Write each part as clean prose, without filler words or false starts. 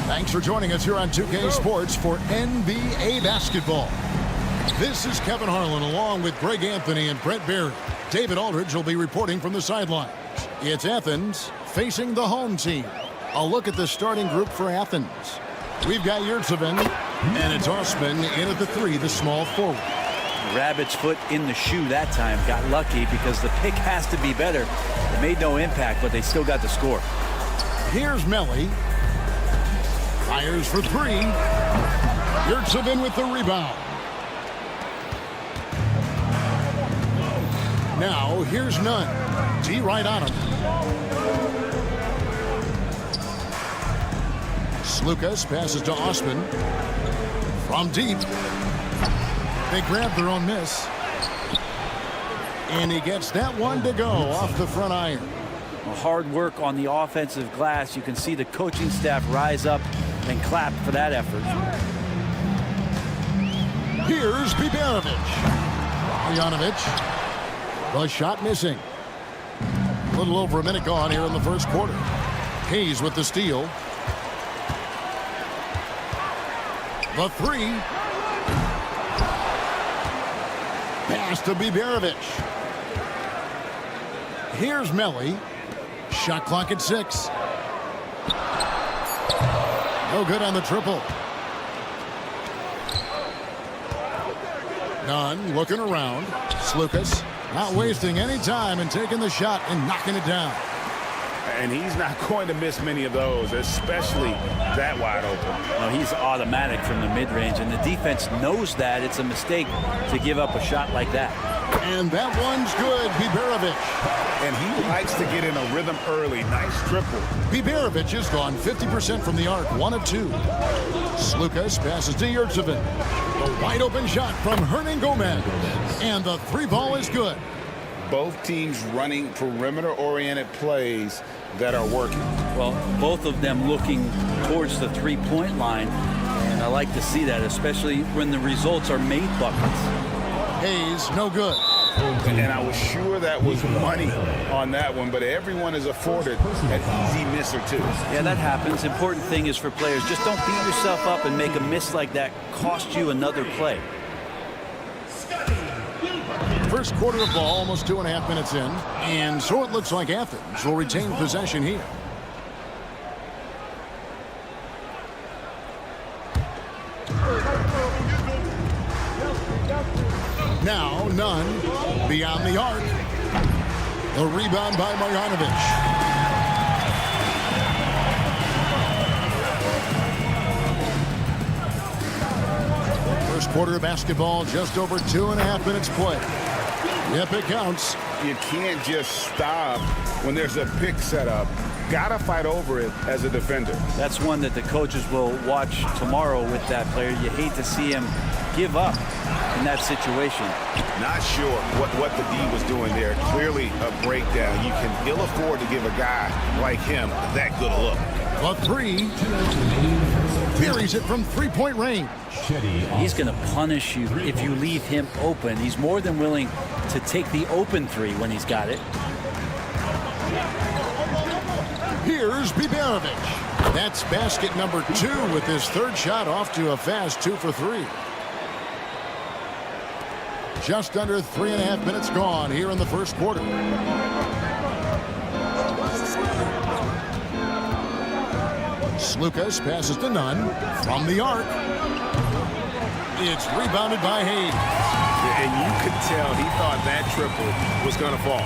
Thanks for joining us here on 2K Sports for NBA basketball. This is Kevin Harlan along with Greg Anthony and Brett Barry. David Aldridge will be reporting from the sidelines. It's Athens facing the home team. A look at the starting group for Athens. We've got Yurtsevin, and it's Osman in at the 3, the small forward. Rabbit's foot in the shoe that time. Got lucky because the pick has to be better. It made no impact, but they still got the score. Here's Melly. Fires for 3. Yurtsevin with the rebound. Now, here's Nunn. D right on him. Slukas passes to Osman. From deep. They grab their own miss. And he gets that one to go off the front iron. Hard work on the offensive glass. You can see the coaching staff rise up and clap for that effort. Here's Biberovic. Marjanovic. The shot missing. A little over a minute gone here in the first quarter. Hayes with the steal. The 3. Pass to Biberovic. Here's Melly. Shot clock at 6. No good on the triple. Nunn looking around. Slukas not wasting any time and taking the shot and knocking it down. And he's not going to miss many of those, especially that wide open. No, he's automatic from the mid-range, and the defense knows that it's a mistake to give up a shot like that. And that one's good. Biberovic. And he likes to get in a rhythm early. Nice triple. Biberovic has gone 50% from the arc, 1 of 2. Slukas passes to Yurtsevin. The wide open shot from Hernan Gomez. And the 3 ball is good. Both teams running perimeter-oriented plays that are working. Well, both of them looking towards the three-point line. And I like to see that, especially when the results are made buckets. Hayes, no good. And I was sure that was money on that one, but everyone is afforded an easy miss or 2. Yeah, that happens. Important thing is for players, just don't beat yourself up and make a miss like that cost you another play. First quarter of ball, almost 2.5 minutes in, and so it looks like Athens will retain possession here. Now, Nunn beyond the arc. The rebound by Marjanovic. First quarter of basketball, just over 2.5 minutes play. Yep, it counts. You can't just stop when there's a pick set up. Gotta fight over it as a defender. That's one that the coaches will watch tomorrow with that player. You hate to see him give up in that situation. Not sure what the D was doing there. Clearly a breakdown. You can ill afford to give a guy like him that good a look. The 3. Buries it from 3-point range. He's going to punish you if you leave him open. He's more than willing to take the open 3 when he's got it. Here's Biberovic. That's basket number 2 with his 3rd shot off to a fast 2 for 3. Just under 3.5 minutes gone here in the first quarter. Slukas passes to Nunn from the arc. It's rebounded by Hayes. And you could tell he thought that triple was going to fall.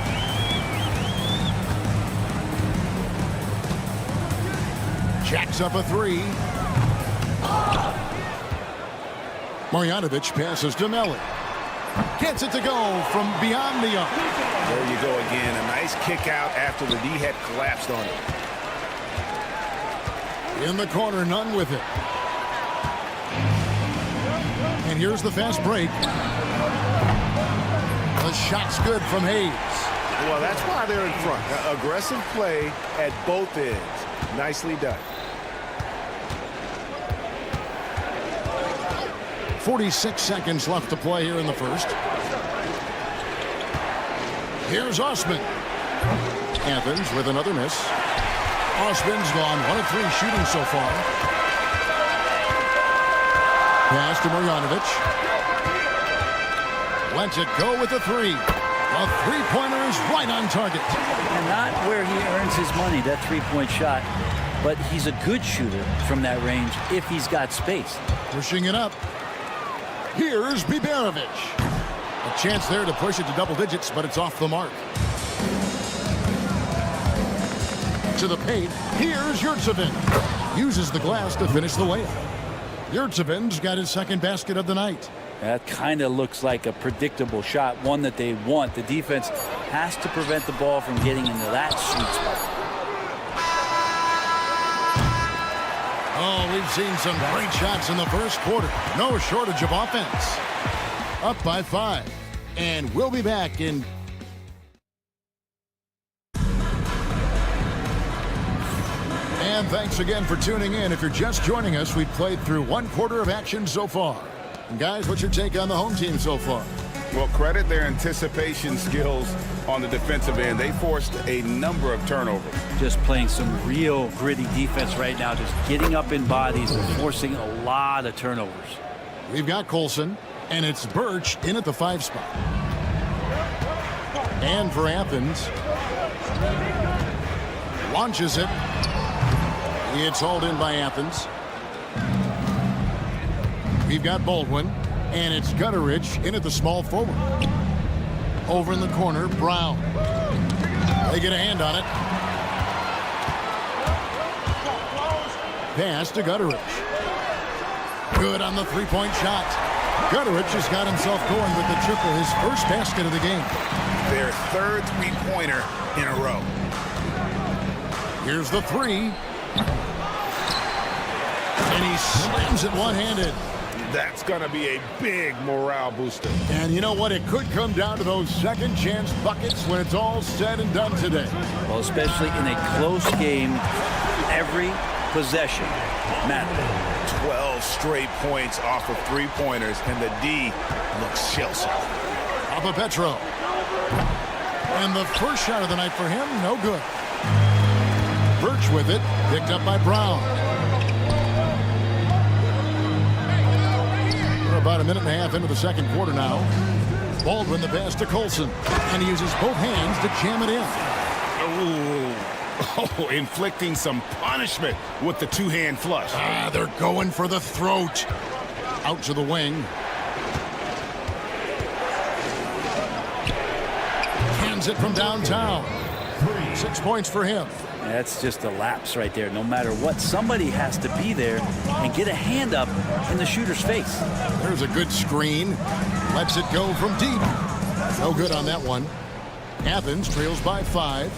Jacks up a 3. Marjanovic passes to Melly. Gets it to go from beyond the arc. There you go again. A nice kick out after the D had collapsed on it. In the corner, none with it. And here's the fast break. The shot's good from Hayes. Well, that's why they're in front. Aggressive play at both ends. Nicely done. 46 seconds left to play here in the first. Here's Osman. Athens with another miss. Osman's gone 1 of 3 shooting so far. Pass to Marjanovic. Lets it go with a 3. A three-pointer is right on target. And not where he earns his money, that three-point shot. But he's a good shooter from that range if he's got space. Pushing it up. Here's Biberovic. A chance there to push it to double digits, but it's off the mark. To the paint. Here's Yurtsevin. Uses the glass to finish the layup. Yurtsevin's got his second basket of the night. That kind of looks like a predictable shot, one that they want. The defense has to prevent the ball from getting into that sweet spot. Oh, we've seen some great shots in the first quarter. No shortage of offense. Up by 5. And we'll be back in... And thanks again for tuning in. If you're just joining us, we've played through 1 quarter of action so far. And guys, what's your take on the home team so far? Well, credit their anticipation skills on the defensive end. They forced a number of turnovers. Just playing some real gritty defense right now, just getting up in bodies and forcing a lot of turnovers. We've got Colson, and it's Birch in at the 5 spot. And for Athens, launches it. It's hauled in by Athens. We've got Baldwin, and it's Gutteridge in at the small forward. Over in the corner, Brown. They get a hand on it. Pass to Gutteridge. Good on the three-point shot. Gutteridge has got himself going with the triple, his first basket of the game. Their third three-pointer in a row. Here's the 3. And he slams it one-handed. That's going to be a big morale booster. And you know what? It could come down to those second chance buckets when it's all said and done today. Well, especially in a close game, every possession matters. 12 straight points off of three-pointers, and the D looks shell-shocked. Petro. And the first shot of the night for him, no good. Birch with it, picked up by Brown. We're about a minute and a half into the second quarter now. Baldwin the pass to Colson, and he uses both hands to jam it in. Oh, inflicting some punishment with the two-hand flush. They're going for the throat. Out to the wing. Hands it from downtown. 6 points for him. That's just a lapse right there. No matter what, somebody has to be there and get a hand up in the shooter's face. There's a good screen. Lets it go from deep. No good on that one. Athens trails by 5.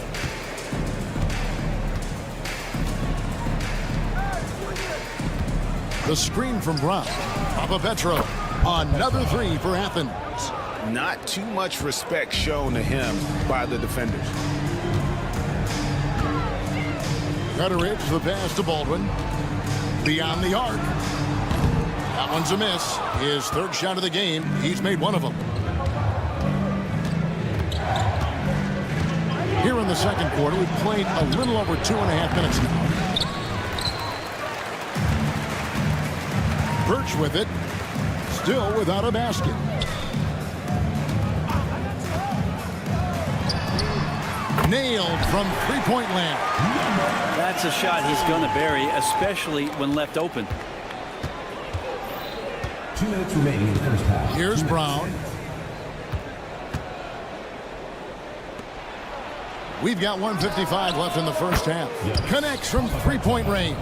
The screen from Brown. Petro. Another 3 for Athens. Not too much respect shown to him by the defenders. Gutteridge, the pass to Baldwin. Beyond the arc. That one's a miss. His third shot of the game. He's made one of them. Here in the second quarter, we've played a little over 2.5 minutes now. Birch with it. Still without a basket. Nailed from three-point land. That's a shot he's going to bury, especially when left open. 2 minutes remaining in the first half. Here's Brown. We've got 1:55 left in the first half. Connects from three-point range.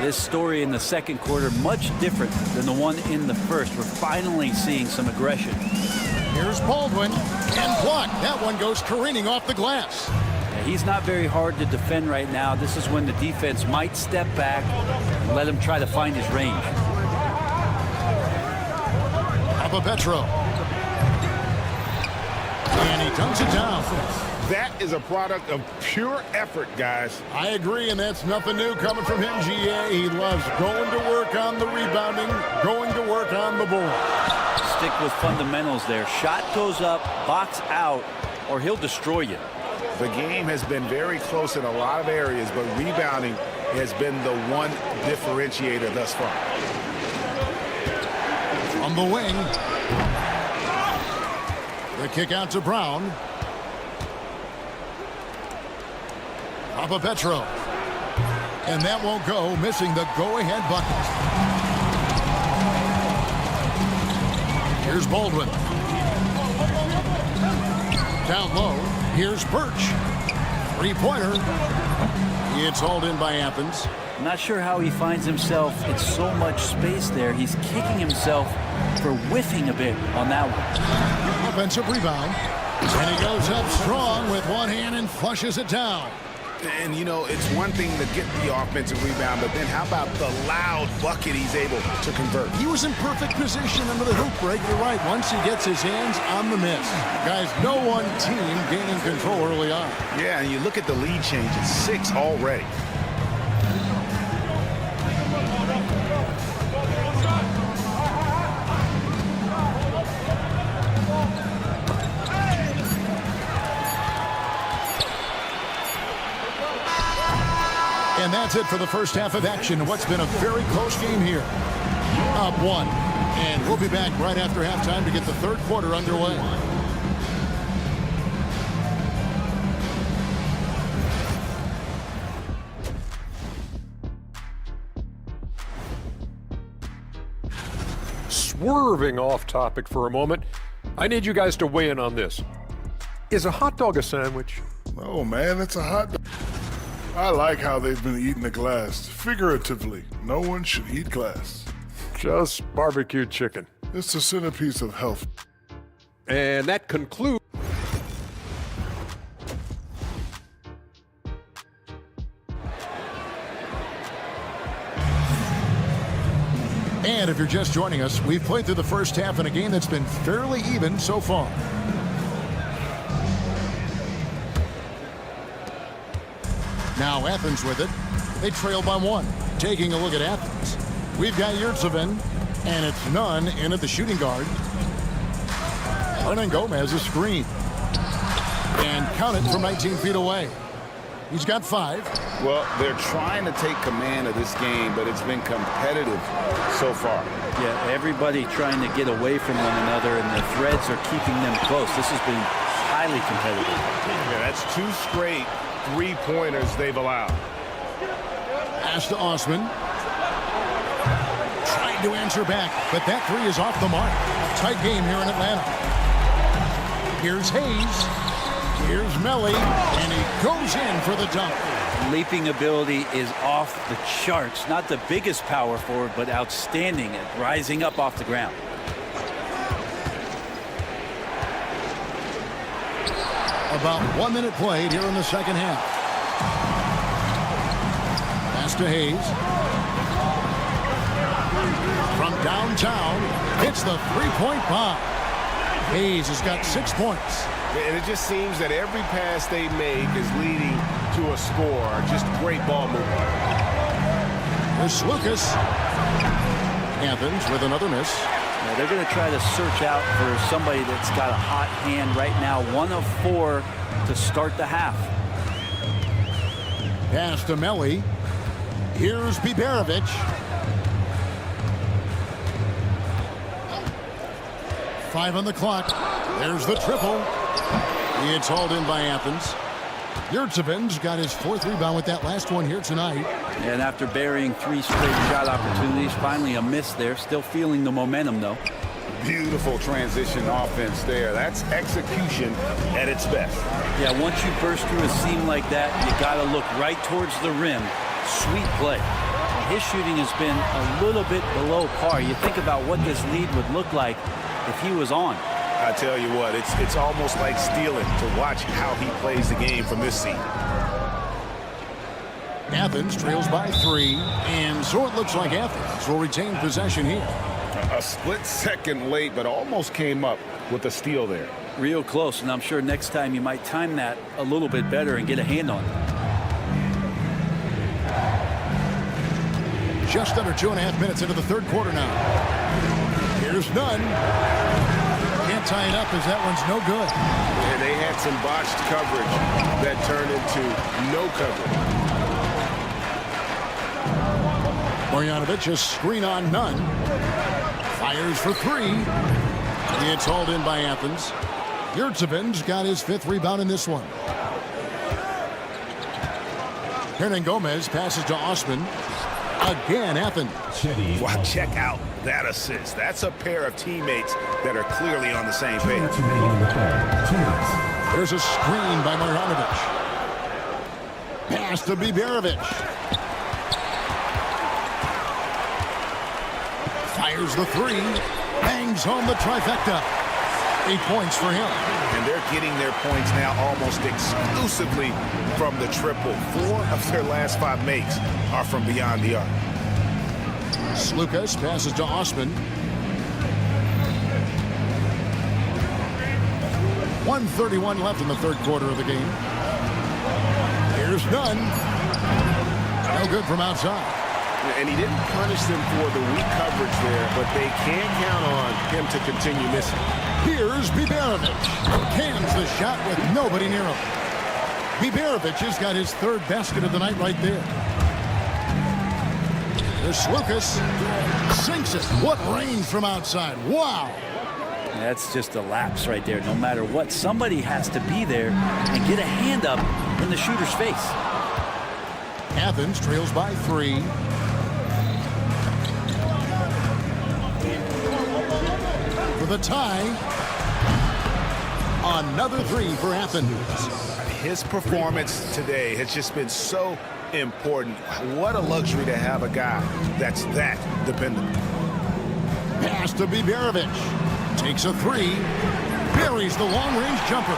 This story in the second quarter, much different than the one in the first. We're finally seeing some aggression. Here's Baldwin, and blocked. That one goes careening off the glass. He's not very hard to defend right now. This is when the defense might step back and let him try to find his range. Petro. And he dunks it down. That is a product of pure effort, guys. I agree, and that's nothing new coming from him, GA. He loves going to work on the rebounding, going to work on the board. Stick with fundamentals there. Shot goes up, box out, or he'll destroy you. The game has been very close in a lot of areas, but rebounding has been the one differentiator thus far. From the wing. The kick out to Brown. Petro. And that won't go, missing the go-ahead bucket. Here's Baldwin. Down low. Here's Birch. Three-pointer. It's hauled in by Athens. Not sure how he finds himself in so much space there. He's kicking himself for whiffing a bit on that one. Offensive rebound. And he goes up strong with one hand and flushes it down. And, you know, it's one thing to get the offensive rebound, but then how about the loud bucket he's able to convert? He was in perfect position under the hoop break. You're right. Once he gets his hands on the miss. Guys, no one team gaining control early on. Yeah, and you look at the lead change. It's 6 already. And that's it for the first half of action. What's been a very close game here. Up 1. And we'll be back right after halftime to get the third quarter underway. Swerving off topic for a moment, I need you guys to weigh in on this. Is a hot dog a sandwich? Oh man, it's a hot dog. I like how they've been eating the glass. Figuratively, no one should eat glass. Just barbecued chicken. It's the centerpiece of health. And that concludes. And if you're just joining us, we've played through the first half in a game that's been fairly even so far. Now Athens with it. They trail by 1. Taking a look at Athens. We've got Yurtsevin, and it's none in at the shooting guard. Hernan Gomez a screen. And count it from 19 feet away. He's got 5. Well, they're trying to take command of this game, but it's been competitive so far. Yeah, everybody trying to get away from one another, and the threads are keeping them close. This has been highly competitive. Yeah, that's 2 straight three-pointers they've allowed. Pass to Osman. Trying to answer back, but that 3 is off the mark. Tight game here in Atlanta. Here's Hayes. Here's Melly, and he goes in for the dunk. Leaping ability is off the charts. Not the biggest power forward, but outstanding at rising up off the ground. About 1 minute played here in the second half. Pass to Hayes. From downtown, hits the three-point bomb. Hayes has got 6 points. And it just seems that every pass they make is leading to a score. Just great ball movement. Here's Lucas. Athens with another miss. Yeah, they're going to try to search out for somebody that's got a hot hand right now. 1 of 4 to start the half. Pass to Melly. Here's Biberovic. Five on the clock. There's the triple. It's hauled in by Athens. Yurtsevin's got his 4th rebound with that last one here tonight. And after burying 3 straight shot opportunities, finally a miss there. Still feeling the momentum, though. Beautiful transition offense there. That's execution at its best. Yeah, once you burst through a seam like that, you got to look right towards the rim. Sweet play. His shooting has been a little bit below par. You think about what this lead would look like if he was on. I tell you what, it's almost like stealing to watch how he plays the game from this seat. Athens trails by 3, and so it looks like Athens will retain possession here. A split second late, but almost came up with a steal there. Real close, and I'm sure next time you might time that a little bit better and get a hand on it. Just under 2.5 minutes into the third quarter now. Here's none. Can't tie it up as that one's no good. And they had some botched coverage that turned into no coverage. Marjanovic, a screen on none. Fires for 3. It's hauled in by Athens. Yurtsevic's got his 5th rebound in this one. Hernan Gomez passes to Osman. Again, Athens. Wow, check out that assist. That's a pair of teammates that are clearly on the same page. There's a screen by Marjanovic. Pass to Biberovic. Fires the 3. Bangs home the trifecta. 8 points for him. And they're getting their points now almost exclusively from the triple. 4 of their last 5 makes are from beyond the arc. Slukas passes to Osman. 1:31 left in the third quarter of the game. Here's none. No good from outside. And he didn't punish them for the weak coverage there, but they can't count on him to continue missing. Here's Biberovic. Cans the shot with nobody near him. Biberovic has got his 3rd basket of the night right there. There's Slukas. Sinks it. What range from outside. Wow. That's just a lapse right there. No matter what, somebody has to be there and get a hand up in the shooter's face. Athens trails by 3. For the tie. Another 3 for Athens. His performance today has just been so important. What a luxury to have a guy that's that dependable. Pass to Biberovic. Takes a 3. Buries the long-range jumper.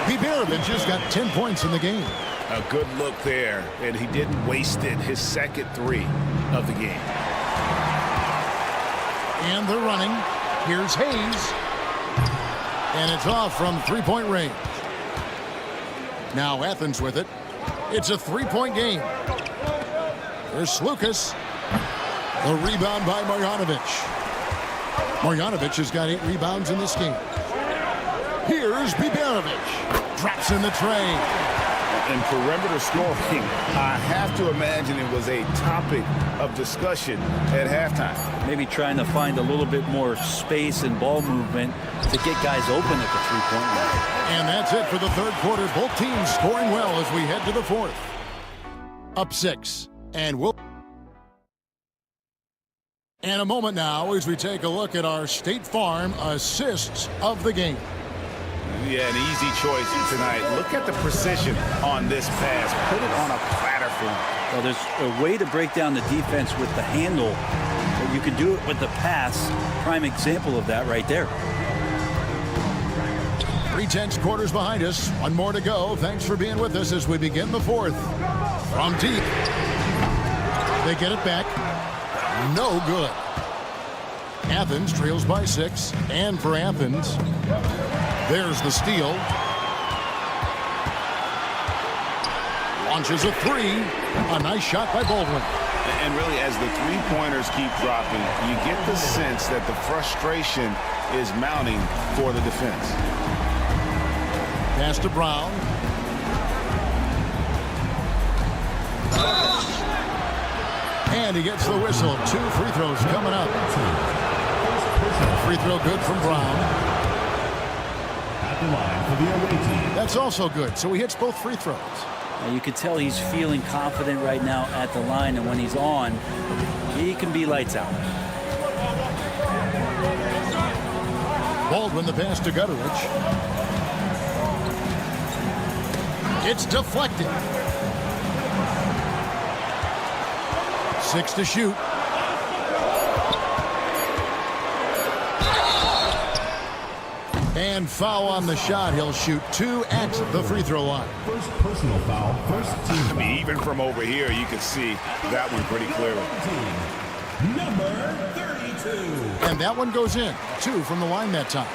Biberovic has got 10 points in the game. A good look there, and he didn't waste it. His second 3 of the game. And they're running. Here's Hayes. And it's off from 3-point range. Now Athens with it. It's a 3-point game. There's Slukas. The rebound by Marjanovic. Marjanovic has got 8 rebounds in this game. Here's Biberovic. Drops in the tray. And perimeter scoring, I have to imagine it was a topic of discussion at halftime. Maybe trying to find a little bit more space and ball movement to get guys open at the 3-point line. And that's it for the third quarter. Both teams scoring well as we head to the fourth. Up 6. And we'll... And a moment now as we take a look at our State Farm assists of the game. Yeah, an easy choice tonight. Look at the precision on this pass. Put it on a platter for him. Well, there's a way to break down the defense with the handle, but you can do it with the pass. Prime example of that right there. 3/10 quarters behind us. One more to go. Thanks for being with us as we begin the fourth. From deep. They get it back. No good. Athens trails by 6. And for Athens, there's the steal. Launches a 3. A nice shot by Baldwin. And really, as the three-pointers keep dropping, you get the sense that the frustration is mounting for the defense. Pass to Brown. And he gets the whistle. 2 free throws coming up. Free throw good from Brown. At the line for the away team. That's also good. So he hits both free throws. You can tell he's feeling confident right now at the line, and when he's on, he can be lights out. Baldwin the pass to Gutteridge. It's deflected. 6 to shoot. And foul on the shot. He'll shoot 2 at the free throw line. First personal foul, first team I foul. mean, even from over here, you can see that one pretty clearly. Number 32. And that one goes in. 2 from the line that time.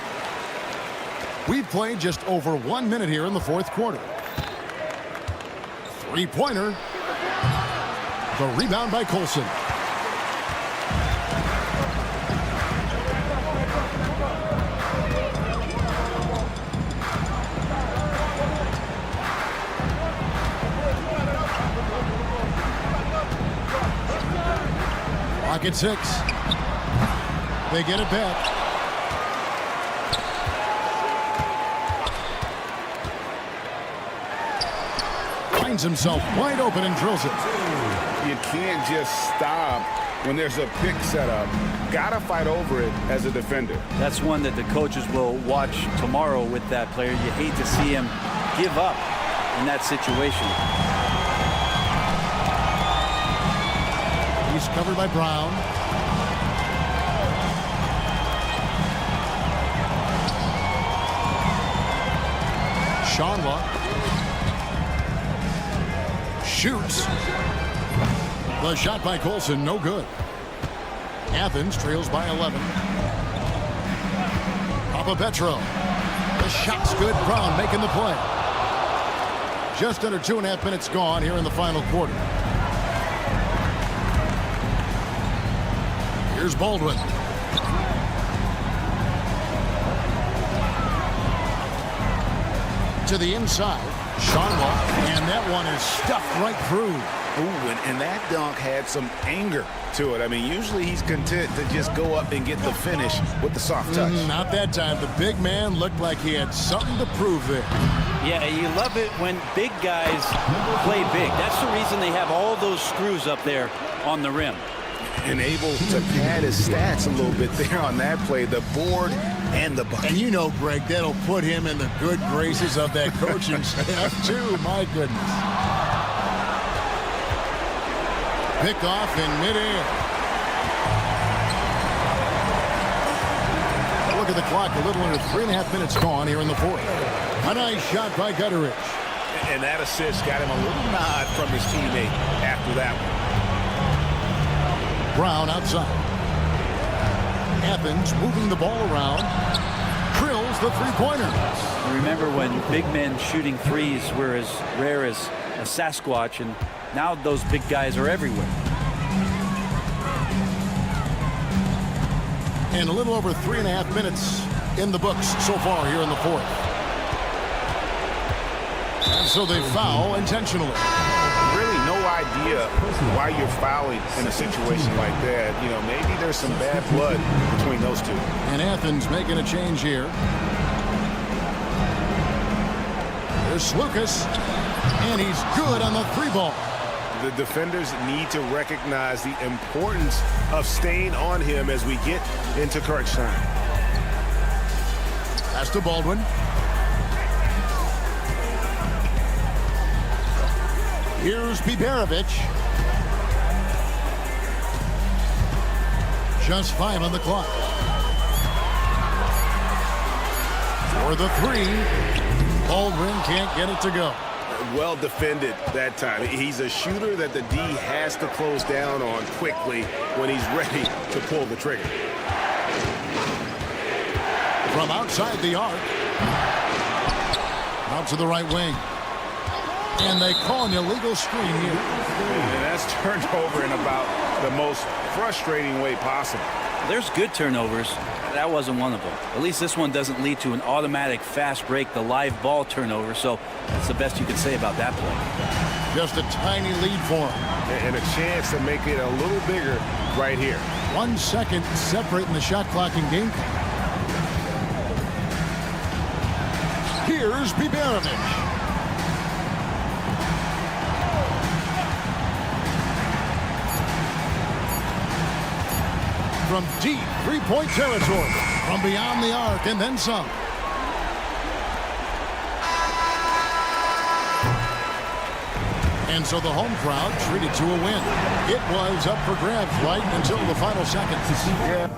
We've played just over 1 minute here in the fourth quarter. Three-pointer. The rebound by Colson. Clock at 6. They get it back. Finds himself wide open and drills it. You can't just stop when there's a pick set up. Gotta fight over it as a defender. That's one that the coaches will watch tomorrow with that player. You hate to see him give up in that situation. He's covered by Brown. Shanla shoots. The shot by Colson, no good. Athens trails by 11. Petro. The shot's good. Brown making the play. Just under 2.5 minutes gone here in the final quarter. Here's Baldwin. To the inside. Shanla. And that one is stuffed right through. Ooh, and that dunk had some anger to it. I mean, usually he's content to just go up and get the finish with the soft touch. Not that time. The big man looked like he had something to prove there. Yeah, you love it when big guys play big. That's the reason they have all those screws up there on the rim. And able to pad his stats a little bit there on that play, the board and the bucket. And you know, Greg, that'll put him in the good graces of that coaching staff, too. My goodness. Pick off in midair. Look at the clock. A little under 3.5 minutes gone here in the fourth. A nice shot by Gutteridge. And that assist got him a little nod from his teammate after that one. Brown outside. Athens moving the ball around. Drills the three-pointer. Remember when big men shooting threes were as rare as a Sasquatch, and now those big guys are everywhere. And a little over 3.5 minutes in the books so far here in the fourth. And so they foul intentionally. Really no idea why you're fouling in a situation like that. You know, maybe there's some bad blood between those two. And Athens making a change here. There's Lucas. And he's good on the three ball. The defenders need to recognize the importance of staying on him as we get into crunch time. Pass to Baldwin. Here's Biberovic. Just 5 on the clock. For the three. Baldwin can't get it to go. Well defended that time. He's a shooter that the D has to close down on quickly when he's ready to pull the trigger. From outside the arc. Out to the right wing. And they call an illegal screen here. And that's turned over in about the most frustrating way possible. There's good turnovers. That wasn't one of them. At least this one doesn't lead to an automatic fast break, the live ball turnover, so that's the best you can say about that play. Just a tiny lead for him. And a chance to make it a little bigger right here. 1 second separating the shot clock and game clock. Here's Biberovic. From deep three-point territory, from beyond the arc, and then some. And so the home crowd treated to a win. It was up for grabs right until the final seconds. Yeah.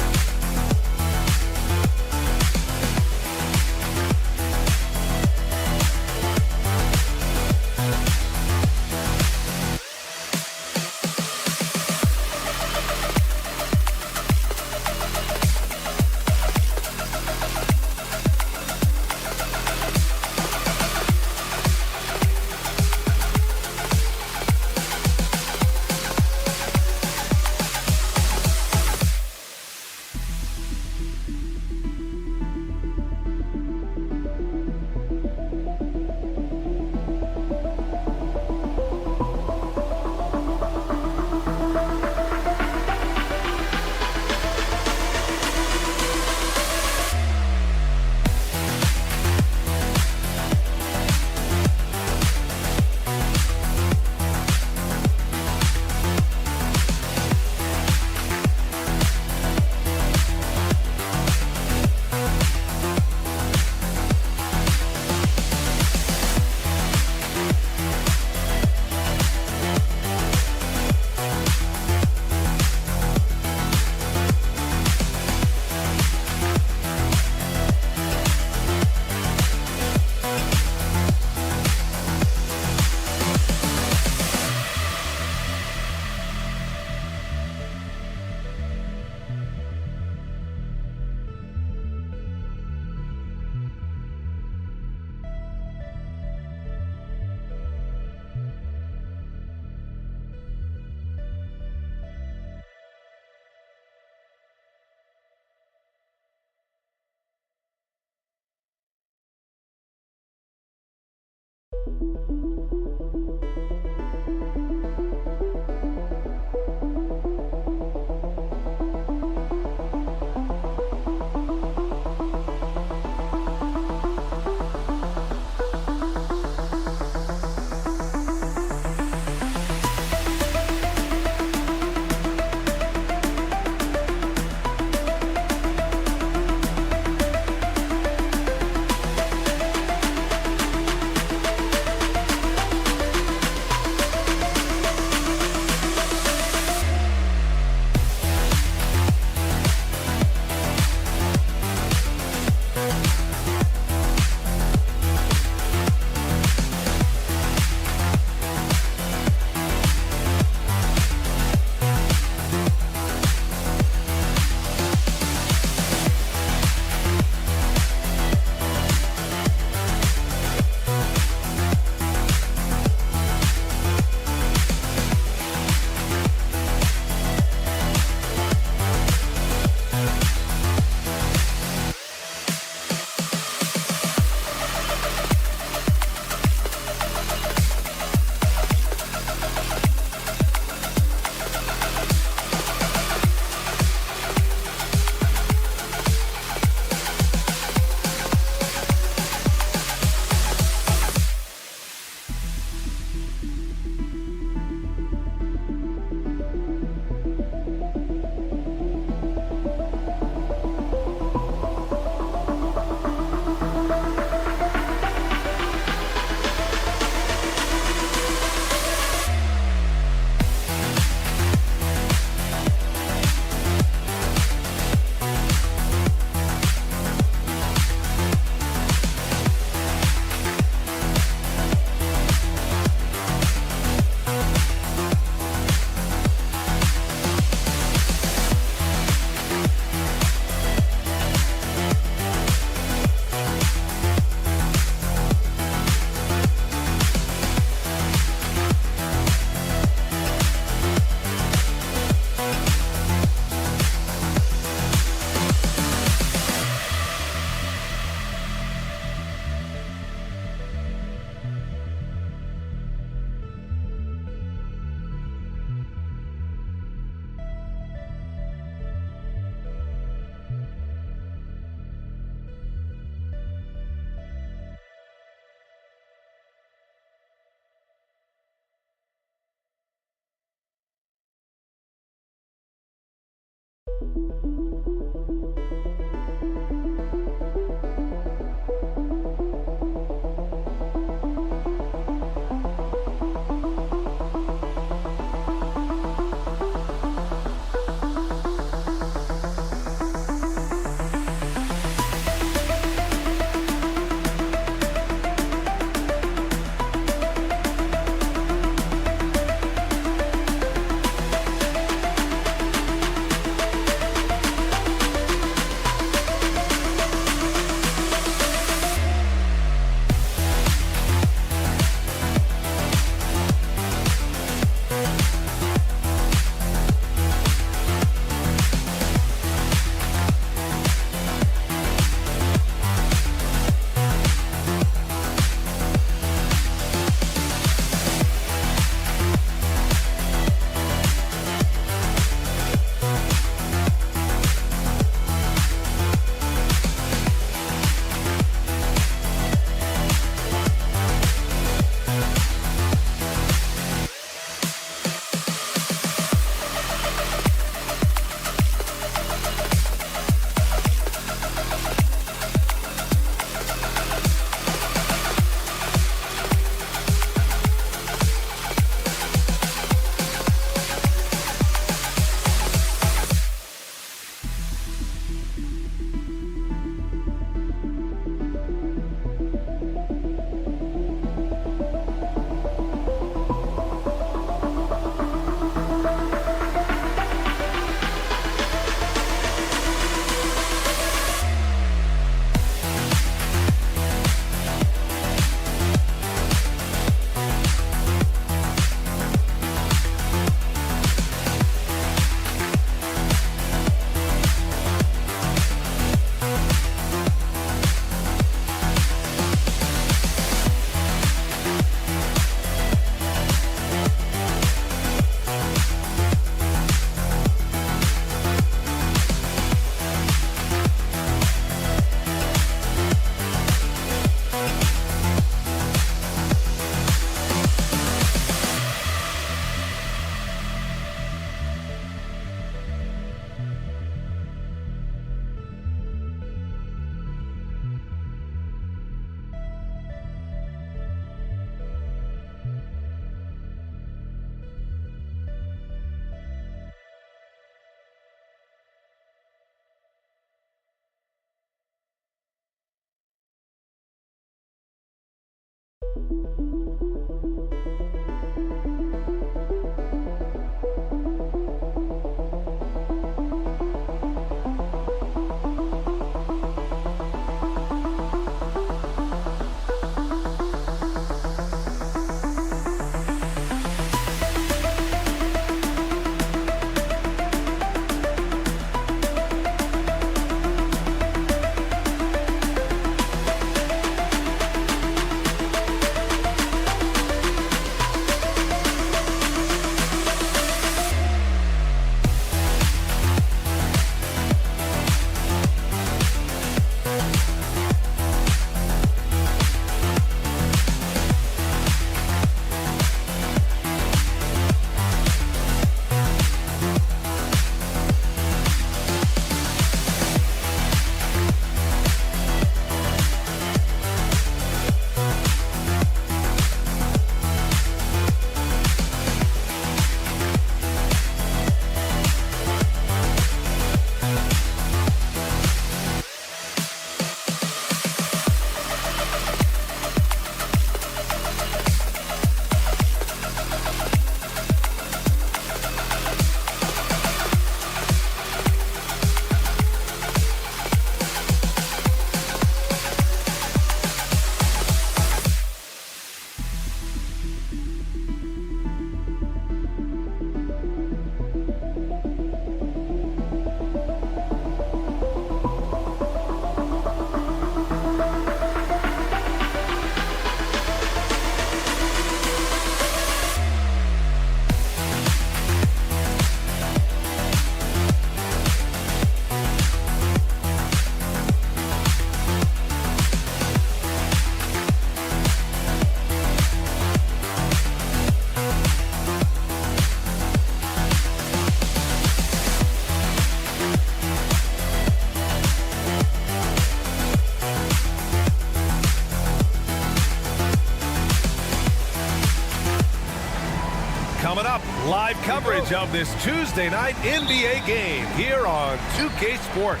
live coverage of this Tuesday night NBA game here on 2K Sports.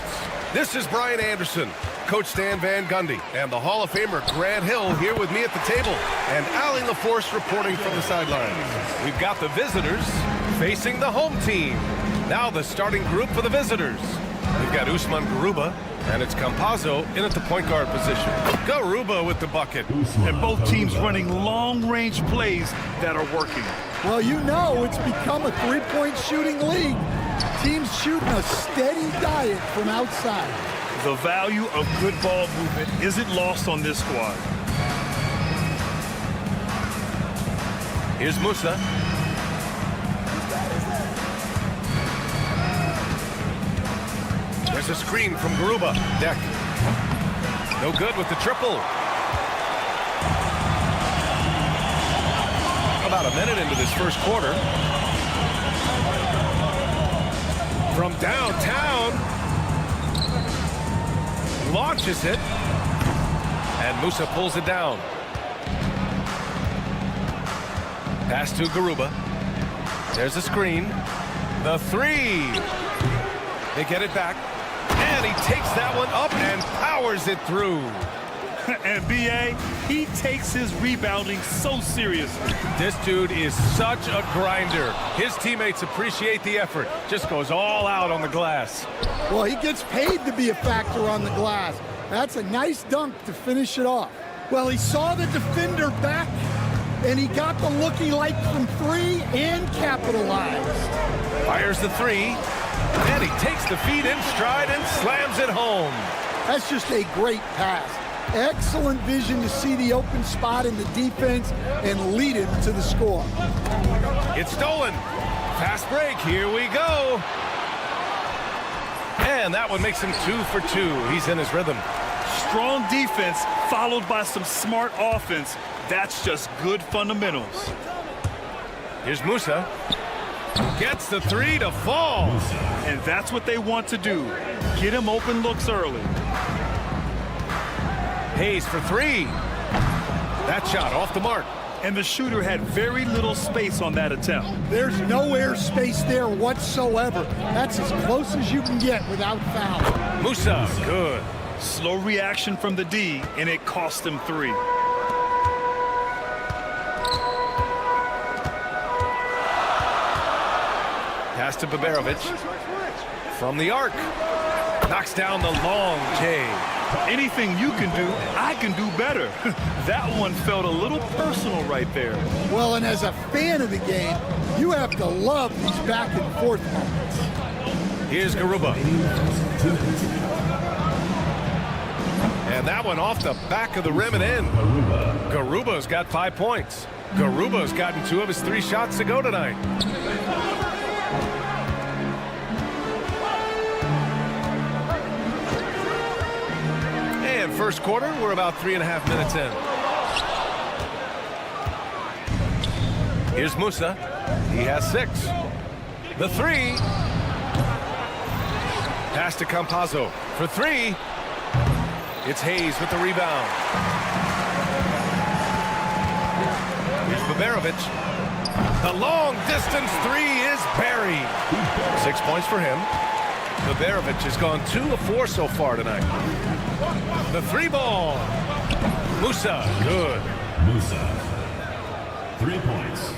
This is Brian Anderson, Coach Stan Van Gundy, and the Hall of Famer Grant Hill here with me at the table, and Allie LaForce reporting from the sidelines. We've got the visitors facing the home team. Now the starting group for the visitors. We've got Usman Garuba, and it's Campazzo in at the point guard position. Garuba with the bucket. And both teams running long-range plays that are working. Well, you know it's become a three-point shooting league. Teams shooting a steady diet from outside. The value of good ball movement isn't lost on this squad. Here's Musa. There's a screen from Garuba. Deck. No good with the triple. About a minute into this first quarter. From downtown. Launches it. And Musa pulls it down. Pass to Garuba. There's a screen. The three. They get it back. And he takes that one up and powers it through. And B.A., he takes his rebounding so seriously. This dude is such a grinder. His teammates appreciate the effort. Just goes all out on the glass. Well, he gets paid to be a factor on the glass. That's a nice dunk to finish it off. Well, he saw the defender back, and he got the looky like from three and capitalized. Fires the three. And he takes the feed in stride and slams it home. That's just a great pass. Excellent vision to see the open spot in the defense and lead him to the score. It's stolen. Fast break. Here we go. And that one makes him 2 for 2. He's in his rhythm. Strong defense followed by some smart offense. That's just good fundamentals. Here's Musa. Gets the three to fall. And that's what they want to do. Get him open looks early. Hayes for three. That shot off the mark. And the shooter had very little space on that attempt. There's no air space there whatsoever. That's as close as you can get without foul. Musa, good. Slow reaction from the D, and it cost him 3. Pass to Baberovic. From the arc. Knocks down the long J. Anything you can do, I can do better. That one felt a little personal right there. Well, and as a fan of the game, you have to love these back and forth moments. Here's Garuba. And that one off the back of the rim and in. Garuba's got 5 points. Garuba's gotten 2 of his 3 shots to go tonight. And first quarter, we're about 3.5 minutes in. Here's Musa. He has 6. The three. Pass to Campazzo for 3. It's Hayes with the rebound. Here's Baberovic. The long distance 3 is buried. 6 points for him. Baberovic has gone 2 of 4 so far tonight. The 3 ball. Musa, good. Musa, 3 points.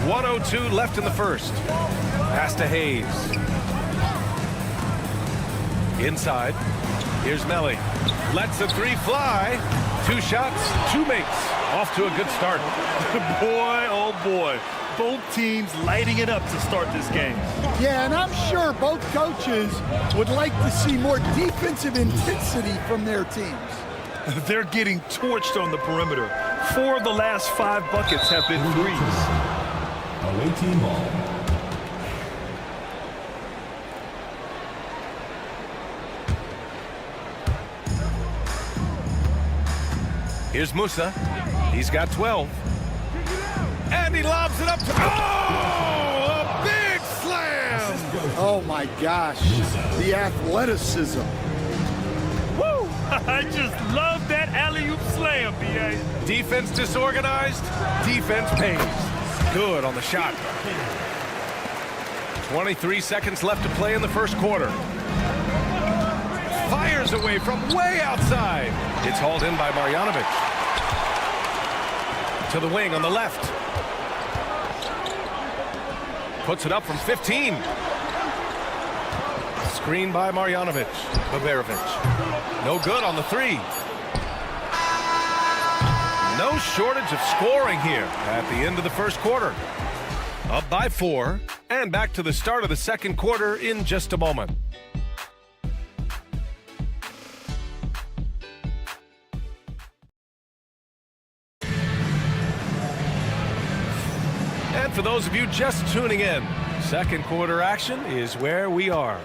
.102 left in the first. Pass to Hayes. Inside. Here's Melly. Lets the 3 fly. 2 shots, 2 makes. Off to a good start. Boy, oh boy. Both teams lighting it up to start this game. Yeah, and I'm sure both coaches would like to see more defensive intensity from their teams. They're getting torched on the perimeter. 4 of the last 5 buckets have been threes. Away team ball. Here's Musa. He's got 12. And he lobs it up to... Oh! A big slam! Oh, my gosh. The athleticism. Woo! I just love that that alley-oop slam, B.A. Defense disorganized, defense pays. Good on the shot. 23 seconds left to play in the first quarter. Fires away from way outside. It's hauled in by Marjanovic. To the wing on the left. Puts it up from 15. Screen by Marjanovic. Baberovic. No good on the three. No shortage of scoring here at the end of the first quarter. Up by 4, and back to the start of the second quarter in just a moment. And for those of you just tuning in, second quarter action is where we are.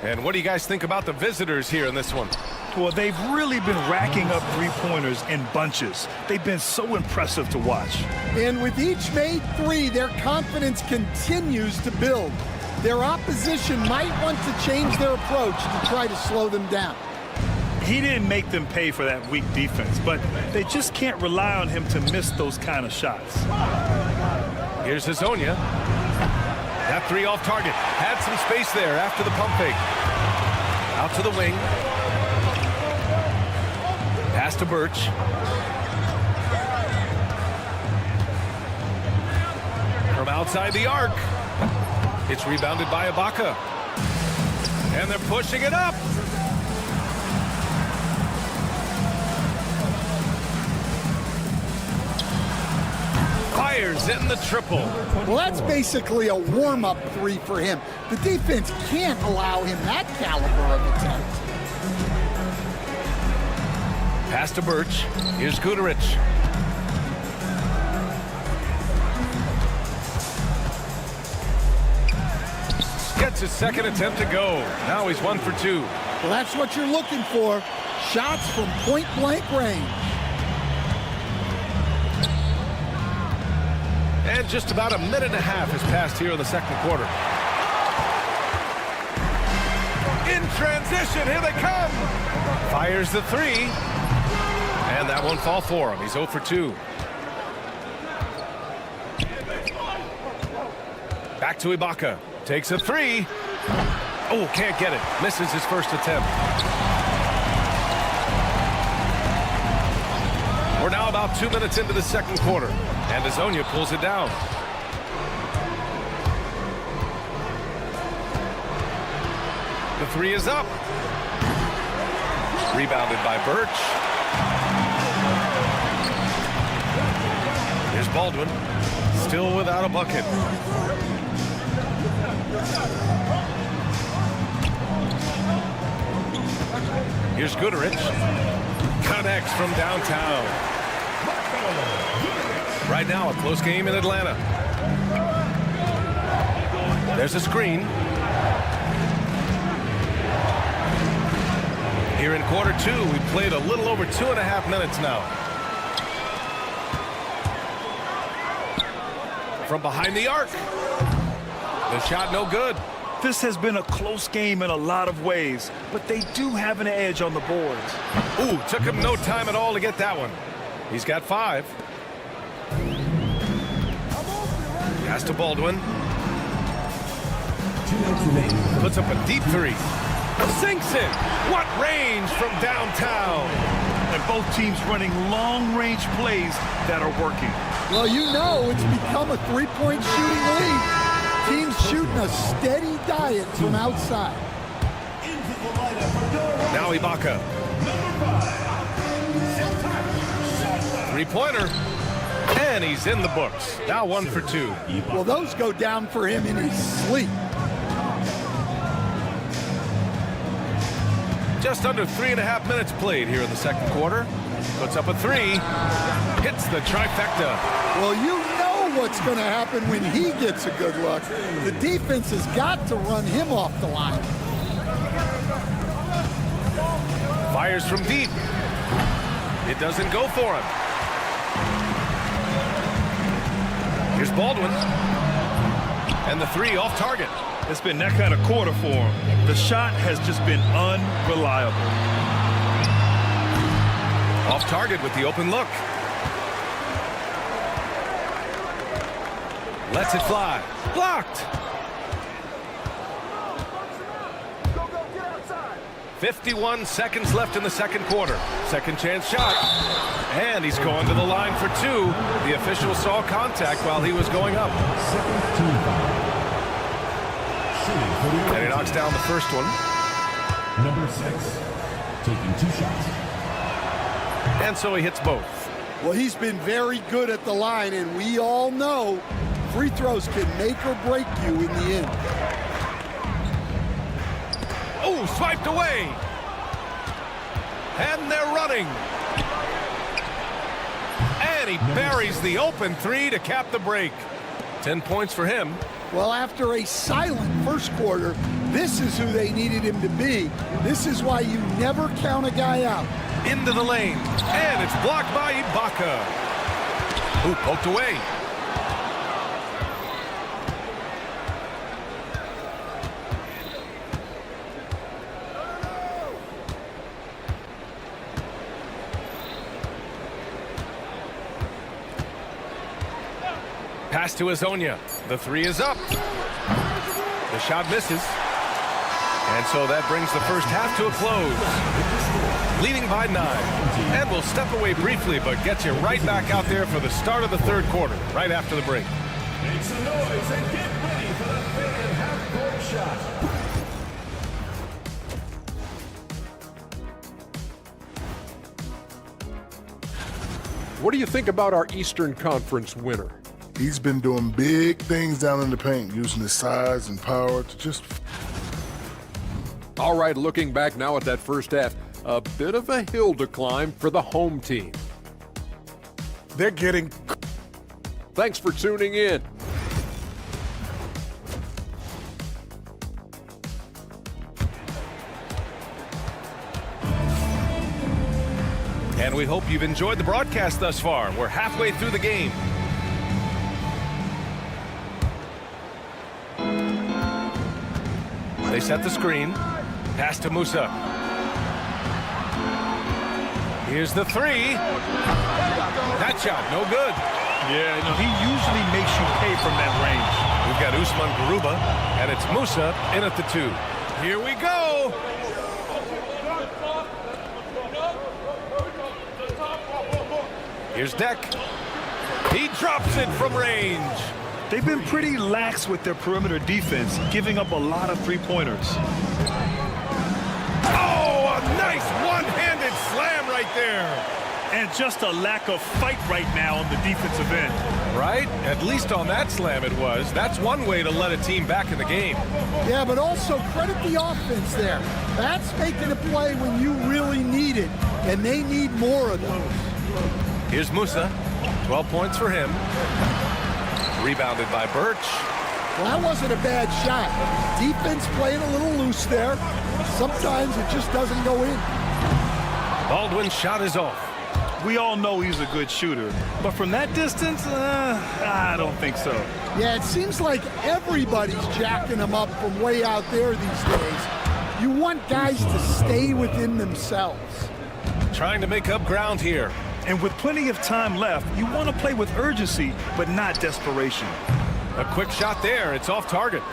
And what do you guys think about the visitors here in this one? Well, they've really been racking up three-pointers in bunches. They've been so impressive to watch. And with each made three, their confidence continues to build. Their opposition might want to change their approach to try to slow them down. He didn't make them pay for that weak defense, but they just can't rely on him to miss those kind of shots. Here's Hazonia. That three off target. Had some space there after the pump fake. Out to the wing. Pass to Birch. From outside the arc. It's rebounded by Ibaka. And they're pushing it up. Fires in the triple. Well, that's basically a warm-up three for him. The defense can't allow him that caliber of attempt. Pass to Birch. Here's Guduric. Gets his second attempt to go. Now he's 1 for 2. Well, that's what you're looking for. Shots from point-blank range. And just about a minute and a half has passed here in the second quarter. In transition, here they come. Fires the three. And that won't fall for him. He's 0 for 2. Back to Ibaka. Takes a three. Oh, can't get it. Misses his first attempt. We're now about 2 minutes into the second quarter. And Hazonia pulls it down. The three is up. Rebounded by Birch. Here's Baldwin. Still without a bucket. Here's Guduric. Connects from downtown. Right now, a close game in Atlanta. There's a screen. Here in quarter two, we played a little over 2.5 minutes now. From behind the arc. The shot no good. This has been a close game in a lot of ways, but they do have an edge on the boards. Ooh, took him no time at all to get that one. He's got 5. Pass to Baldwin. Puts up a deep three. Sinks it. What range from downtown. And both teams running long-range plays that are working. Well, you know it's become a three-point shooting league. Teams shooting a steady diet from outside. Now Ibaka. Three-pointer. And he's in the books. Now 1 for 2. Well, those go down for him in his sleep. Just under 3.5 minutes played here in the second quarter. Puts up a three. Hits the trifecta. Well, you know what's going to happen when he gets a good look. The defense has got to run him off the line. Fires from deep. It doesn't go for him. Here's Baldwin. And the three off target. It's been that kind of quarter for him. The shot has just been unreliable. Off target with the open look. Lets it fly. Blocked. 51 seconds left in the second quarter. Second chance shot. And he's going to the line for two. The official saw contact while he was going up. And he knocks down the first one. Number 6, taking 2 shots. And so he hits both. Well, he's been very good at the line, and we all know free throws can make or break you in the end. Oh, swiped away. And they're running. And he buries the open three to cap the break. 10 points for him. Well, after a silent first quarter, this is who they needed him to be. This is why you never count a guy out. Into the lane. And it's blocked by Ibaka. Who poked away. Pass to Azonia. The three is up. The shot misses. And so that brings the first half to a close. Leading by 9. And we'll step away briefly, but get you right back out there for the start of the third quarter, right after the break. Make some noise and get ready for the fan half-court shot. What do you think about our Eastern Conference winner? He's been doing big things down in the paint, using his size and power to just... All right, looking back now at that first half, a bit of a hill to climb for the home team. They're getting... Thanks for tuning in. And we hope you've enjoyed the broadcast thus far. We're halfway through the game. They set the screen. Pass to Musa. Here's the three. That shot, no good. Yeah, no, he usually makes you pay from that range. We've got Usman Garuba, and it's Musa in at the 2. Here we go. Here's Deck. He drops it from range. They've been pretty lax with their perimeter defense, giving up a lot of three-pointers. Oh, a nice one-handed slam right there. And just a lack of fight right now on the defensive end. Right? At least on that slam it was. That's one way to let a team back in the game. Yeah, but also credit the offense there. That's making a play when you really need it, and they need more of those. Here's Musa. 12 points for him. Rebounded by Birch. Well, that wasn't a bad shot. Defense playing a little loose there. Sometimes it just doesn't go in. Baldwin's shot is off. We all know he's a good shooter, but from that distance, I don't think so. Yeah, it seems like everybody's jacking him up from way out there these days. You want guys to stay within themselves. Trying to make up ground here. And with plenty of time left, you want to play with urgency, but not desperation. A quick shot there. It's off target.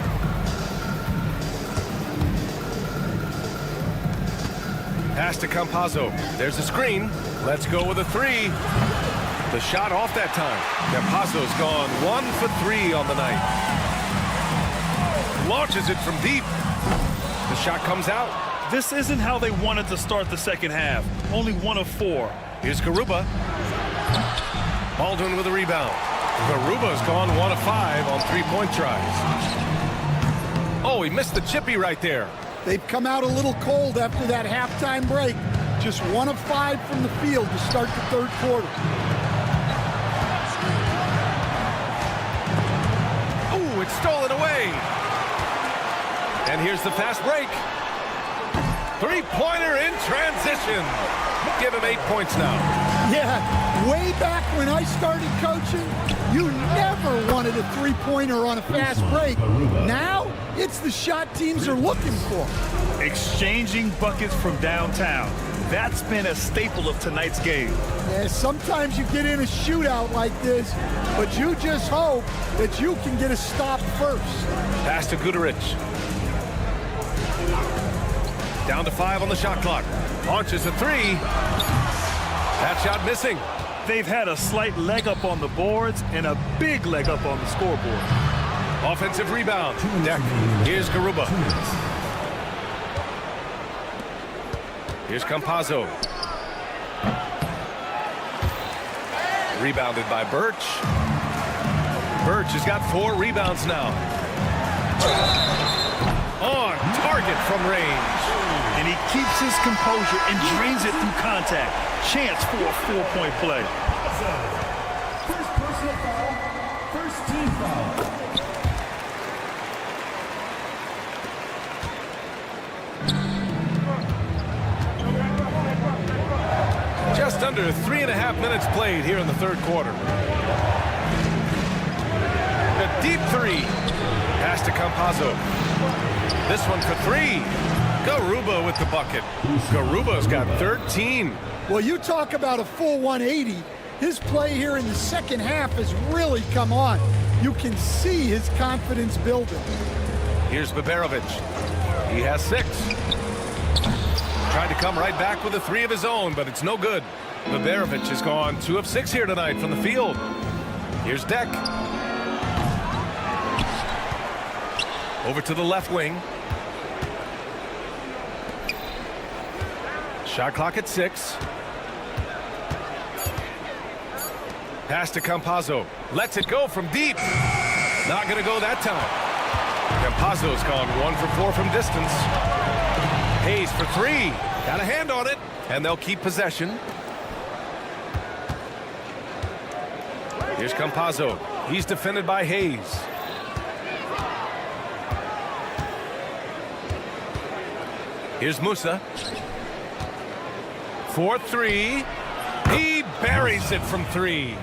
Pass to Campazzo. There's a screen. Let's go with a three. The shot off that time. Campazzo's gone 1 for 3 on the night. Launches it from deep. The shot comes out. This isn't how they wanted to start the second half. Only 1 of 4. Here's Garuba. Baldwin with a rebound. Garuba's gone 1 of 5 on three-point tries. Oh, he missed the chippy right there. They've come out a little cold after that halftime break. Just 1 of 5 from the field to start the third quarter. Ooh, it's stolen away. And here's the fast break. Three-pointer in transition. Give him 8 points now. Yeah, way back when I started coaching, you never wanted a three-pointer on a fast break. Now, it's the shot teams are looking for. Exchanging buckets from downtown. That's been a staple of tonight's game. Yeah, sometimes you get in a shootout like this, but you just hope that you can get a stop first. Pass to Guduric. Down to 5 on the shot clock. Launches a 3. That shot missing. They've had a slight leg up on the boards and a big leg up on the scoreboard. Offensive rebound. Deck. Here's Garuba. Here's Campazzo. Rebounded by Birch. Birch has got 4 rebounds now. On target from range. And he keeps his composure and drains it through contact. Chance for a 4-point play. First personal foul. First team foul. Just under 3.5 minutes played here in the third quarter. A deep 3. Pass to Campazzo. This one for 3. Garuba with the bucket. Garuba's got 13. Well, you talk about a full 180. His play here in the second half has really come on. You can see his confidence building. Here's Baberovic. He has 6. Tried to come right back with a 3 of his own, but it's no good. Baberovic has gone 2 of 6 here tonight from the field. Here's Deck. Over to the left wing. Shot clock at 6. Pass to Campazzo. Lets it go from deep. Not going to go that time. Campazzo's gone 1 for 4 from distance. Hayes for 3. Got a hand on it. And they'll keep possession. Here's Campazzo. He's defended by Hayes. Here's Musa. 4-3. He buries it from 3.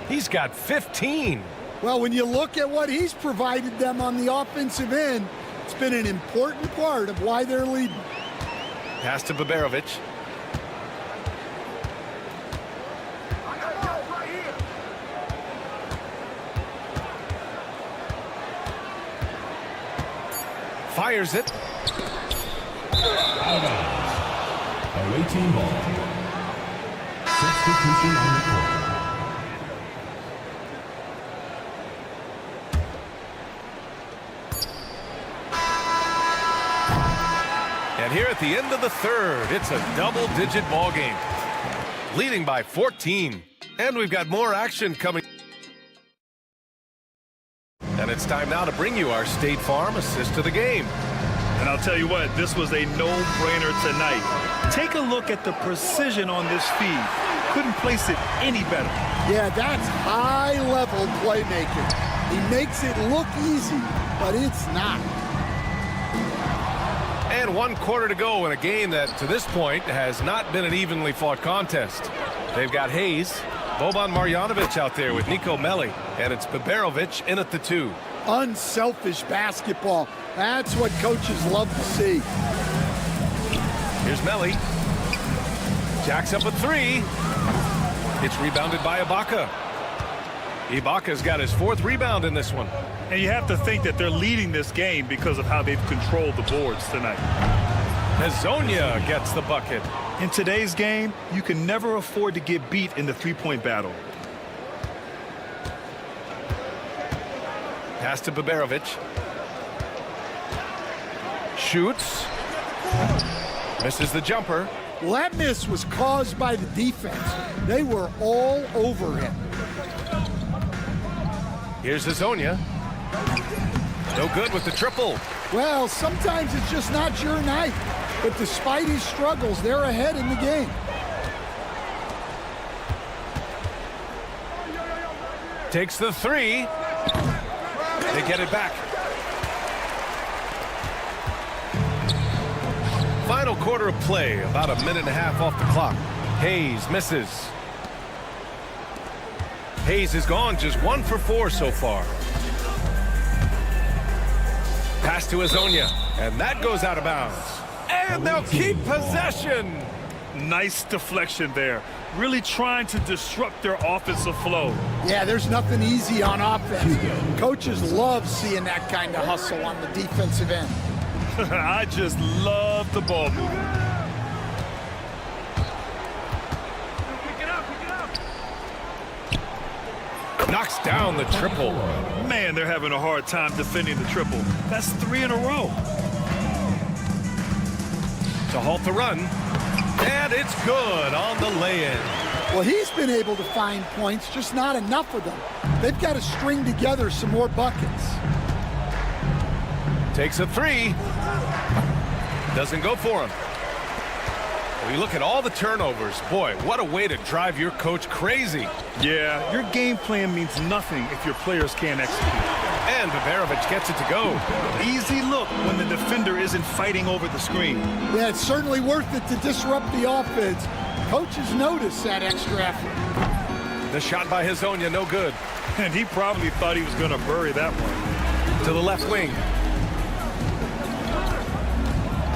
He's got 15. Well, when you look at what he's provided them on the offensive end, it's been an important part of why they're leading. Pass to Baberovic. Fires it. Away team ball. Substitution on the court. And here at the end of the third, it's a double-digit ball game. Leading by 14. And we've got more action coming. And it's time now to bring you our State Farm assist to the game. And I'll tell you what, this was a no-brainer tonight. Take a look at the precision on this feed. Couldn't place it any better. Yeah, that's high-level playmaking. He makes it look easy, but it's not. And 1 quarter to go in a game that, to this point, has not been an evenly fought contest. They've got Hayes, Boban Marjanovic out there with Nico Melli, and it's Baberovic in at the 2. Unselfish basketball. That's what coaches love to see. Here's Melli. Jacks up a 3. It's rebounded by Ibaka. Ibaka's got his 4th rebound in this one. And you have to think that they're leading this game because of how they've controlled the boards tonight. Hezonja gets the bucket. In today's game, you can never afford to get beat in the three-point battle. Pass to Baberovic. Shoots. Misses the jumper. Well, that miss was caused by the defense. They were all over him. Here's Hezonja. No good with the triple. Well, sometimes it's just not your night. But despite his struggles, they're ahead in the game. Takes the 3. They get it back. Final quarter of play, about a minute and a half off the clock. Hayes misses. Hayes has gone just 1 for 4 so far. Pass to Hezonja, and that goes out of bounds. And they'll keep possession. Nice deflection there. Really trying to disrupt their offensive flow. Yeah, there's nothing easy on offense. Coaches love seeing that kind of hustle on the defensive end. I just love the ball movement. Knocks down the triple. Man, they're having a hard time defending the triple. That's 3 in a row. To halt the run. And it's good on the lay-in. Well, he's been able to find points, just not enough of them. They've got to string together some more buckets. Takes a 3. Doesn't go for him. Well, you look at all the turnovers. Boy, what a way to drive your coach crazy. Yeah, your game plan means nothing if your players can't execute. And Babarovic gets it to go. Easy look when the defender isn't fighting over the screen. Yeah, it's certainly worth it to disrupt the offense. Coaches notice that extra effort. The shot by Hezonja, no good. And he probably thought he was going to bury that one. To the left wing.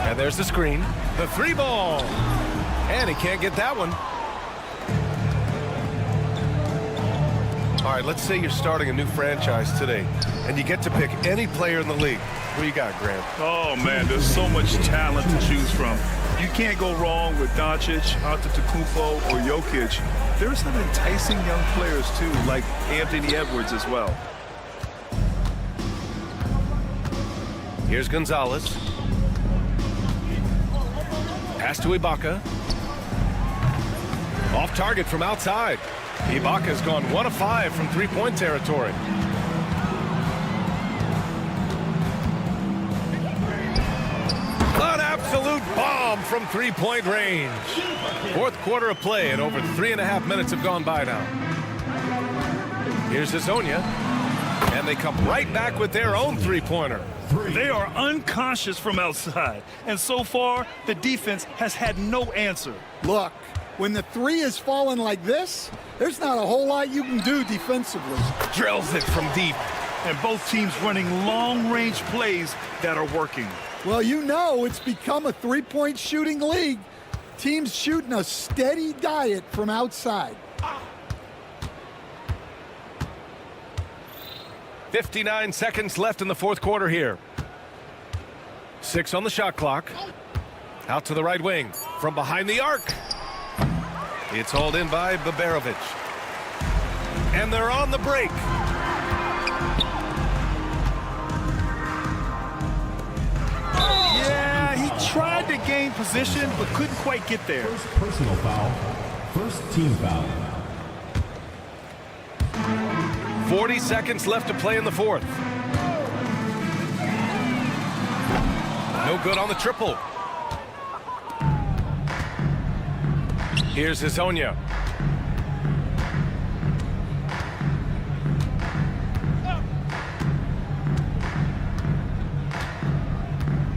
And there's the screen. The 3 ball. And he can't get that one. All right, let's say you're starting a new franchise today, and you get to pick any player in the league. Who you got, Grant? Oh, man, there's so much talent to choose from. You can't go wrong with Doncic, Antetokounmpo, or Jokic. There's some enticing young players, too, like Anthony Edwards as well. Here's Gonzalez. Pass to Ibaka. Off target from outside. Ibaka's gone 1 of 5 from 3-point territory. An absolute bomb from 3-point range. 4th quarter of play, and over 3.5 minutes have gone by now. Here's Hezonja. And they come right back with their own 3-pointer. They are unconscious from outside, and so far, the defense has had no answer. Look, when the 3 is falling like this, there's not a whole lot you can do defensively. Drills it from deep. And both teams running long-range plays that are working. Well, you know it's become a 3-point shooting league. Teams shooting a steady diet from outside. 59 seconds left in the 4th quarter here. 6 on the shot clock. Out to the right wing. From behind the arc. It's hauled in by Babarovic. And they're on the break. Yeah, he tried to gain position, but couldn't quite get there. First personal foul. First team foul. 40 seconds left to play in the 4th. No good on the triple. Here's Hezonja.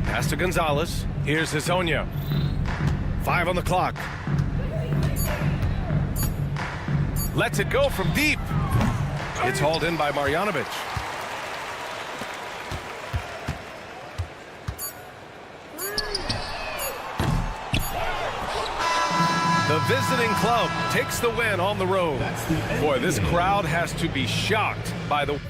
Pass to Gonzalez. Here's Hezonja. 5 on the clock. Lets it go from deep. It's hauled in by Marjanovic. The visiting club takes the win on the road. Boy, this crowd has to be shocked by the...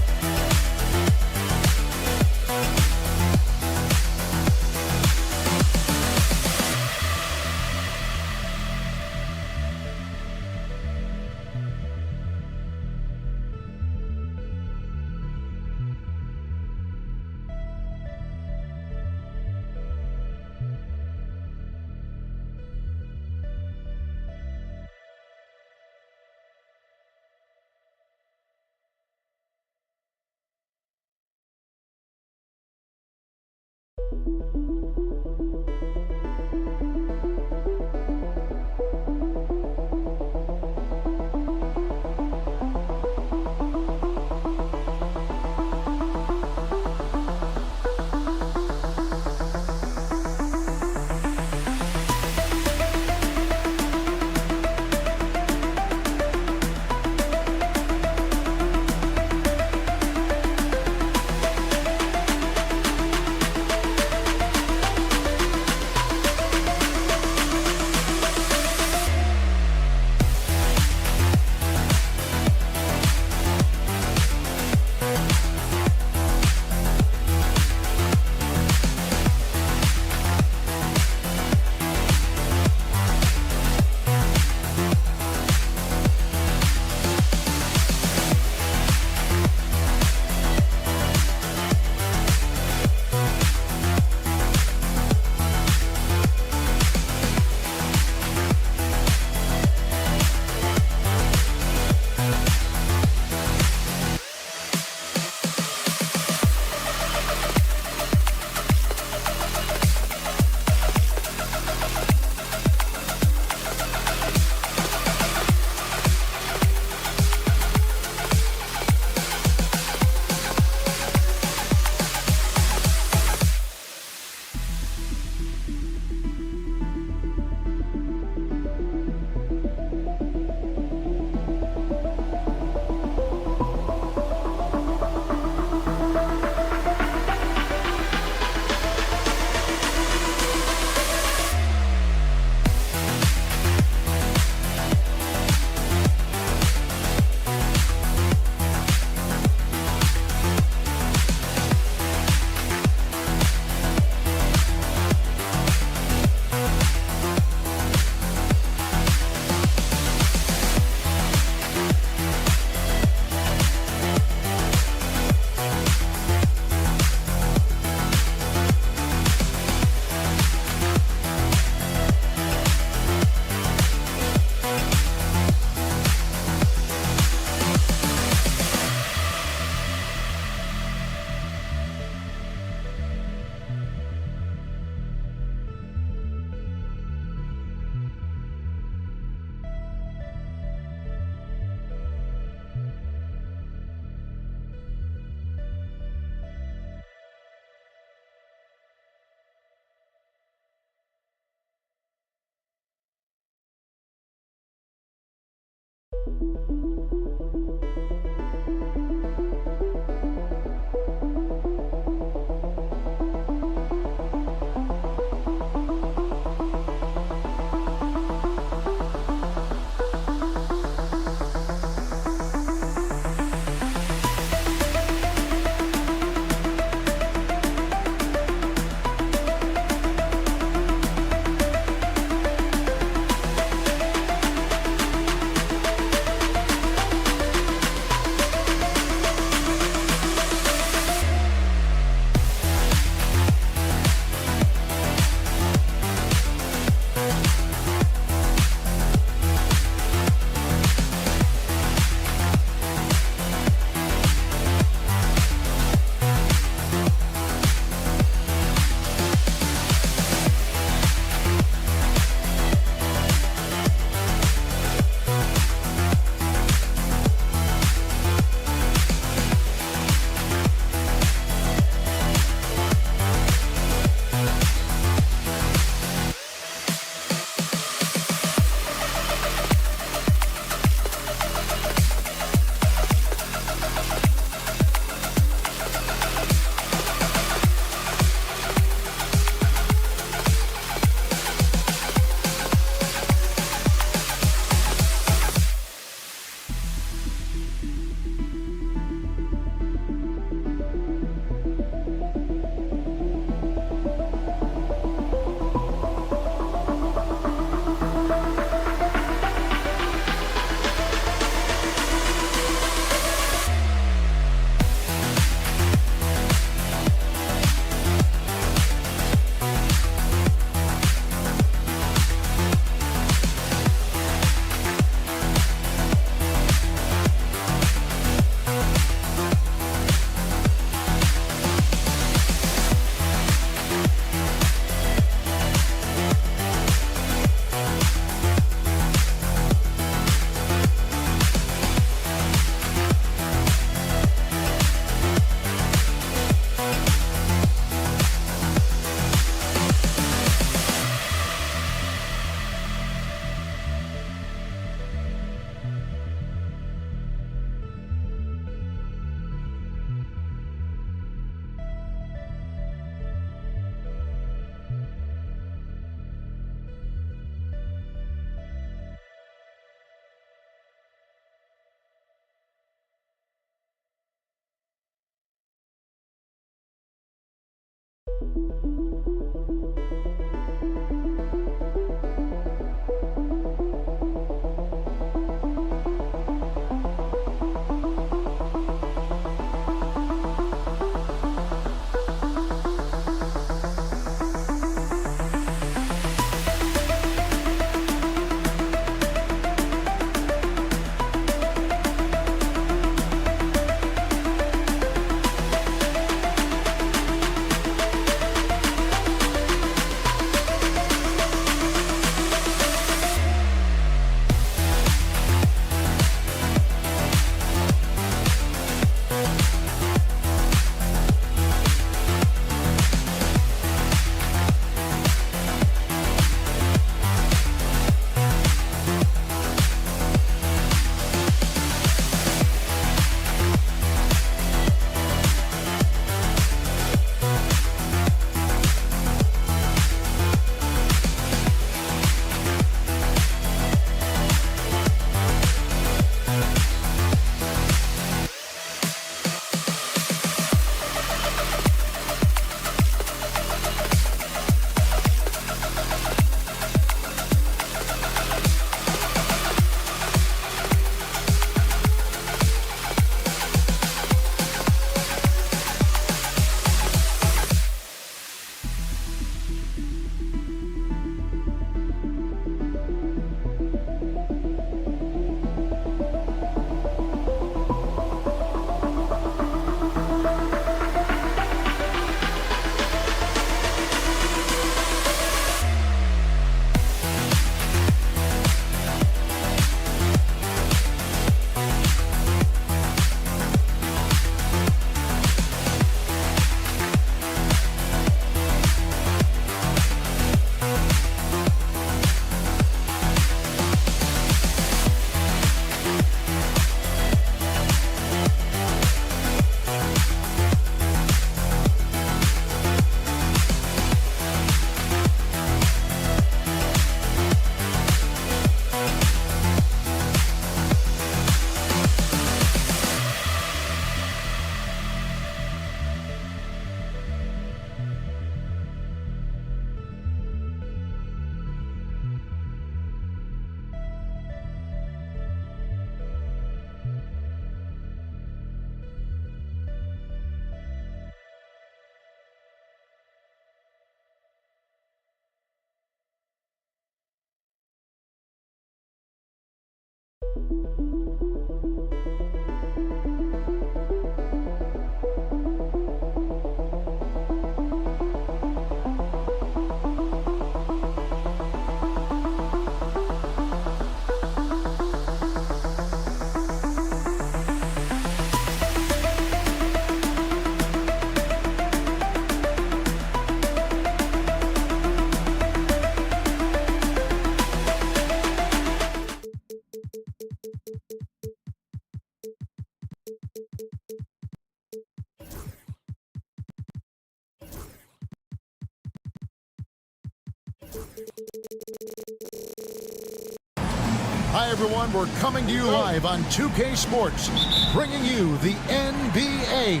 Hi, everyone. We're coming to you live on 2K Sports, bringing you the NBA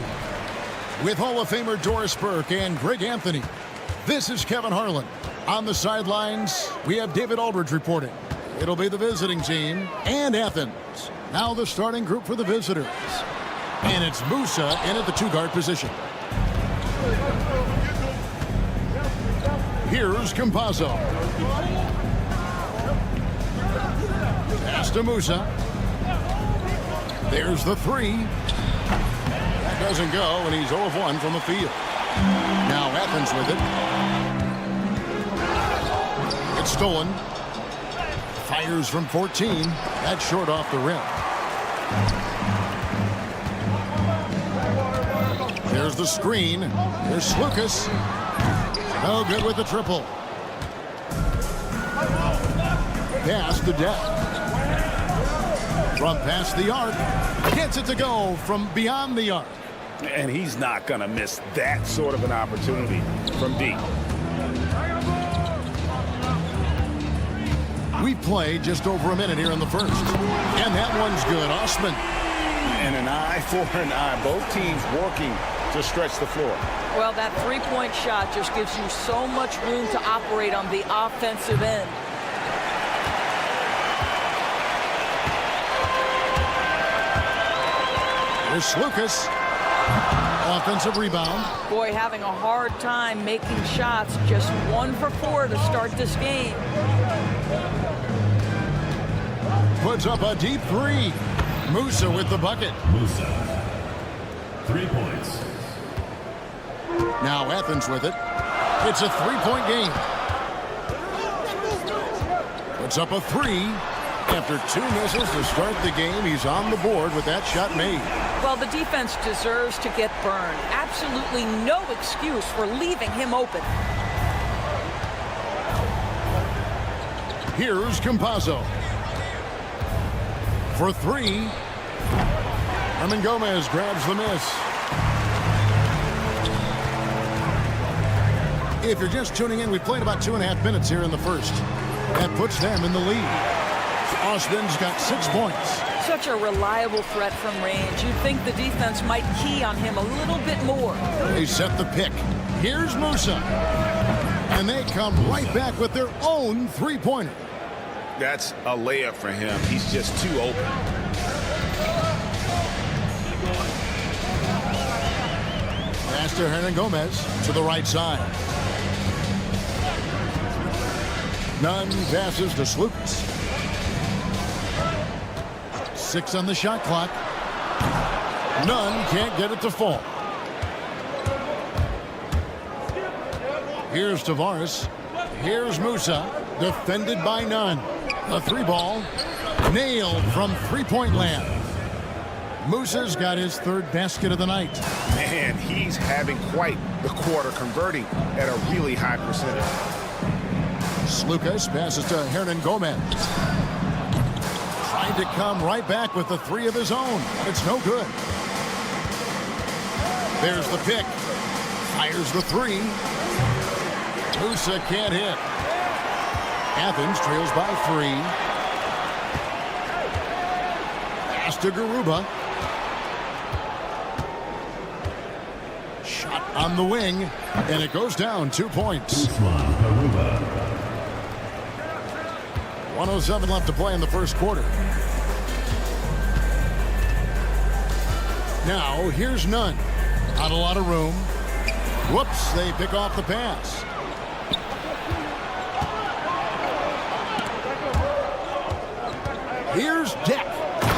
with Hall of Famer Doris Burke and Greg Anthony. This is Kevin Harlan. On the sidelines, we have David Aldridge reporting. It'll be the visiting team and Athens. Now the starting group for the visitors. And it's Musa in at the two-guard position. Here's Campazzo. Pass to Musa. There's the three. That doesn't go, and he's 0 of 1 from the field. Now Athens with it. It's stolen. Fires from 14. That's short off the rim. There's the screen. There's Lucas. No good with the triple. Pass to Depp. From past the arc. Gets it to go from beyond the arc. And he's not going to miss that sort of an opportunity from deep. We play just over a minute here in the first. And that one's good. Osman. And an eye for an eye. Both teams working to stretch the floor. Well, that three-point shot just gives you so much room to operate on the offensive end. There's Lucas. Offensive rebound. Boy, having a hard time making shots. Just 1 for 4 to start this game. Puts up a deep three. Musa with the bucket. Musa. 3 points. Now Athens with it. It's a three-point game. Puts up a three. After 2 misses to start the game, he's on the board with that shot made. Well, the defense deserves to get burned. Absolutely no excuse for leaving him open. Here's Campazzo. For 3. Hernan Gomez grabs the miss. If you're just tuning in, we played about 2.5 minutes here in the first. That puts them in the lead. Austin's got 6 points. Such a reliable threat from range. You'd think the defense might key on him a little bit more. They set the pick. Here's Musa. And they come right back with their own three-pointer. That's a layup for him. He's just too open. Pass to Hernan Gomez to the right side. Nunn passes to Slukas. 6 on the shot clock. Nunn can't get it to fall. Here's Tavares. Here's Musa. Defended by Nunn. A 3-ball. Nailed from three-point land. Musa's got his 3rd basket of the night. Man, he's having quite the quarter, converting at a really high percentage. Slukas passes to Hernan Gomez. Trying to come right back with the 3 of his own. It's no good. There's the pick. Fires the 3. Musa can't hit. Athens trails by 3. Pass to Garuba. Shot on the wing, and it goes down 2 points. 1:07 left to play in the first quarter. Now, here's Nunn. Not a lot of room. Whoops, they pick off the pass. Here's Deck.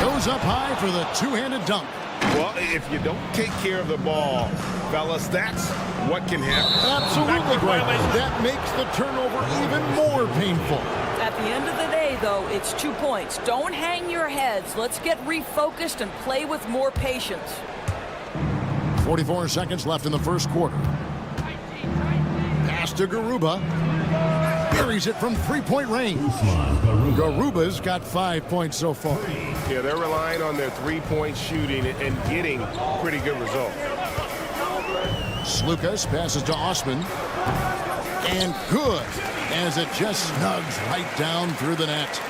Goes up high for the two-handed dunk. Well, if you don't take care of the ball, fellas, that's what can happen. Absolutely, Greg. That makes the turnover even more painful. At the end of the day, though, it's 2 points. Don't hang your heads. Let's get refocused and play with more patience. 44 seconds left in the first quarter. Pass to Garuba. Buries it from three-point range. Garuba's got 5 points so far. Yeah, they're relying on their three-point shooting and getting pretty good results. Slukas passes to Osman. And good, as it just snugs right down through the net.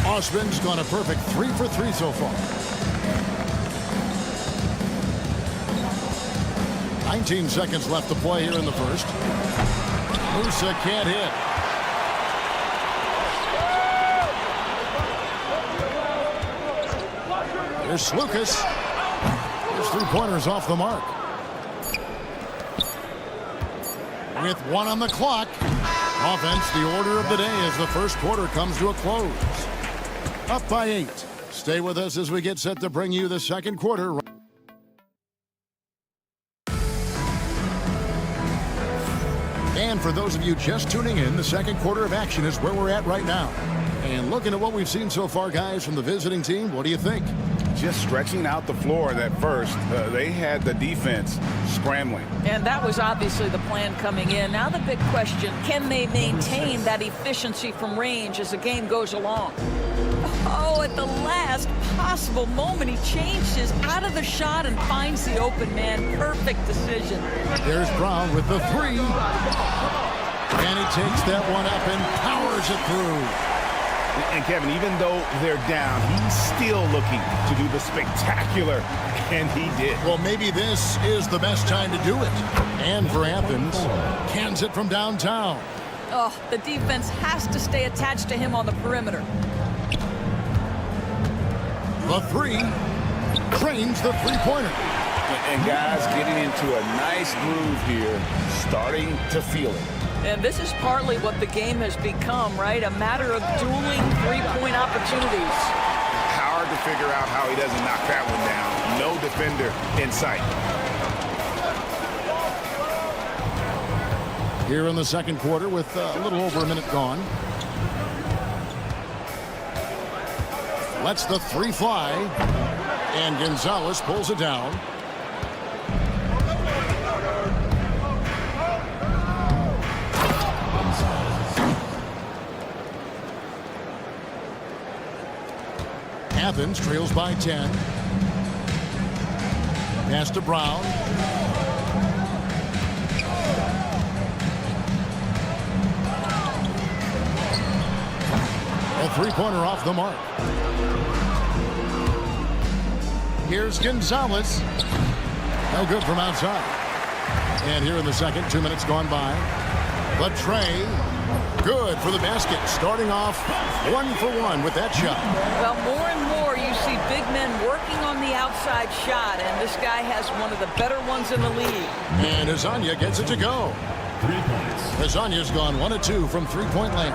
Osman's gone a perfect 3 for 3 so far. 19 seconds left to play here in the first. Musa can't hit. Here's Slukas. His three-pointer's off the mark. With 1 on the clock. Offense, the order of the day as the first quarter comes to a close. Up by 8. Stay with us as we get set to bring you the second quarter. And for those of you just tuning in, the second quarter of action is where we're at right now. And looking at what we've seen so far, guys, from the visiting team, what do you think? Just stretching out the floor at first. They had the defense scrambling. And that was obviously the plan coming in. Now the big question, can they maintain that efficiency from range as the game goes along? Oh, at the last possible moment, he changed his out of the shot and finds the open man. Perfect decision. There's Brown with the 3. And he takes that one up and powers it through. And Kevin, even though they're down, he's still looking to do the spectacular, and he did. Well, maybe this is the best time to do it. And for Athens, cans it from downtown. Oh, the defense has to stay attached to him on the perimeter. The 3 trains the three-pointer. And guys getting into a nice groove here, starting to feel it. And this is partly what the game has become, right? A matter of dueling three-point opportunities. Hard to figure out how he doesn't knock that one down. No defender in sight. Here in the second quarter with a little over a minute gone. Lets the 3 fly. And Gonzalez pulls it down. Athens trails by 10. Pass to Brown. A three-pointer off the mark. Here's Gonzalez. No good from outside. And here in the second, 2 minutes gone by. But Trey, good for the basket. Starting off 1 for 1 with that shot. Well, more and more you see big men working on the outside shot, and this guy has one of the better ones in the league. And Azania gets it to go. 3 points. Azania's gone 1 of 2 from three-point land.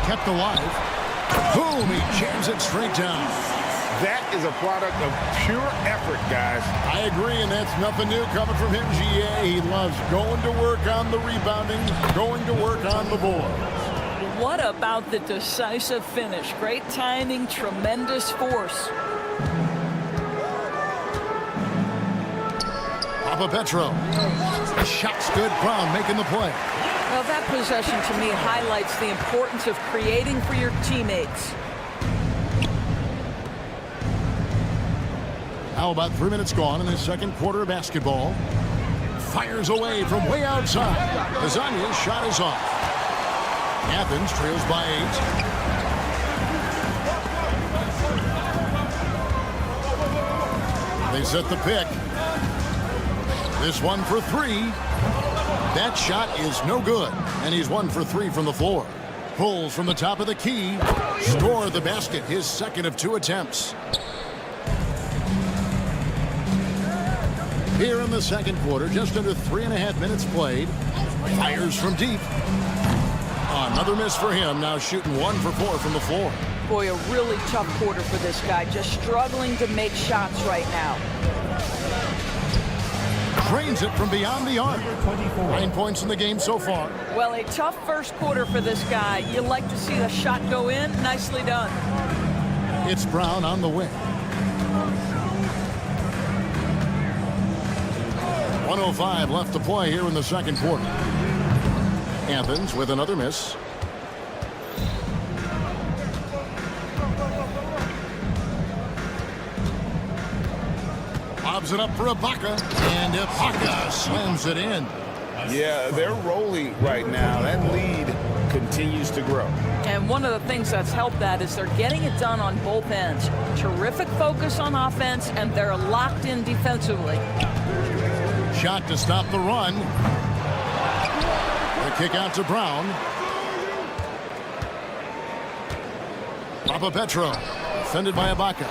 Kept alive. Boom, he jams it straight down. That is a product of pure effort, guys. I agree, and that's nothing new coming from him, GA. He loves going to work on the rebounding, going to work on the boards. What about the decisive finish? Great timing, tremendous force. Petro. Shot's good. Brown making the play. Well, that possession to me highlights the importance of creating for your teammates. How about 3 minutes gone in the second quarter of basketball? Fires away from way outside. Azania's shot is off. Athens trails by 8. They set the pick. This one for 3. That shot is no good, and he's 1 for 3 from the floor. Pulls from the top of the key. Score the basket, his second of 2 attempts. Here in the second quarter, just under 3.5 minutes played. Fires from deep. Another miss for him. Now shooting 1 for 4 from the floor. Boy, a really tough quarter for this guy. Just struggling to make shots right now. Drains it from beyond the arc. 9 points in the game so far. Well, a tough first quarter for this guy. You like to see the shot go in. Nicely done. It's Brown on the wing. 1:05 left to play here in the second quarter. Athens with another miss. Lobs it up for Ibaka, and Ibaka slams it in. Yeah, they're rolling right now. That lead continues to grow. And one of the things that's helped that is they're getting it done on both ends. Terrific focus on offense, and they're locked in defensively. Shot to stop the run. The kick out to Brown. Papa Petro, defended by Ibaka.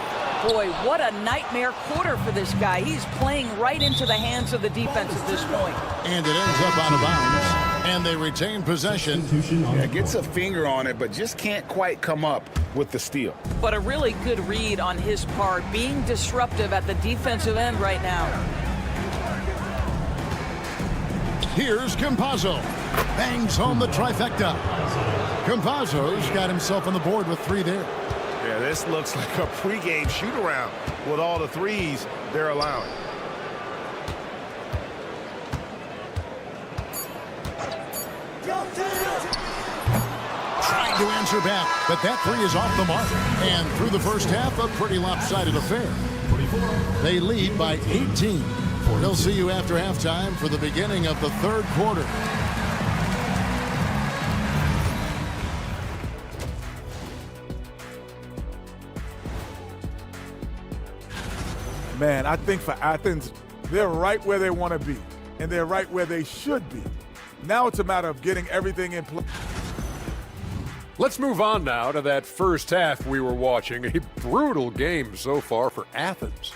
Boy, what a nightmare quarter for this guy. He's playing right into the hands of the defense at this point. And it ends up out of bounds. And they retain possession. Yeah, gets a finger on it, but just can't quite come up with the steal. But a really good read on his part, being disruptive at the defensive end right now. Here's Campazzo. Bangs home the trifecta. Campazzo's got himself on the board with 3 there. Yeah, this looks like a pregame shoot-around with all the threes they're allowing. Trying to answer back, but that 3 is off the mark. And through the first half, a pretty lopsided affair. They lead by 18. They'll see you after halftime for the beginning of the third quarter. Man, I think for Athens, they're right where they want to be, and they're right where they should be. Now it's a matter of getting everything in place. Let's move on now to that first half we were watching. A brutal game so far for Athens.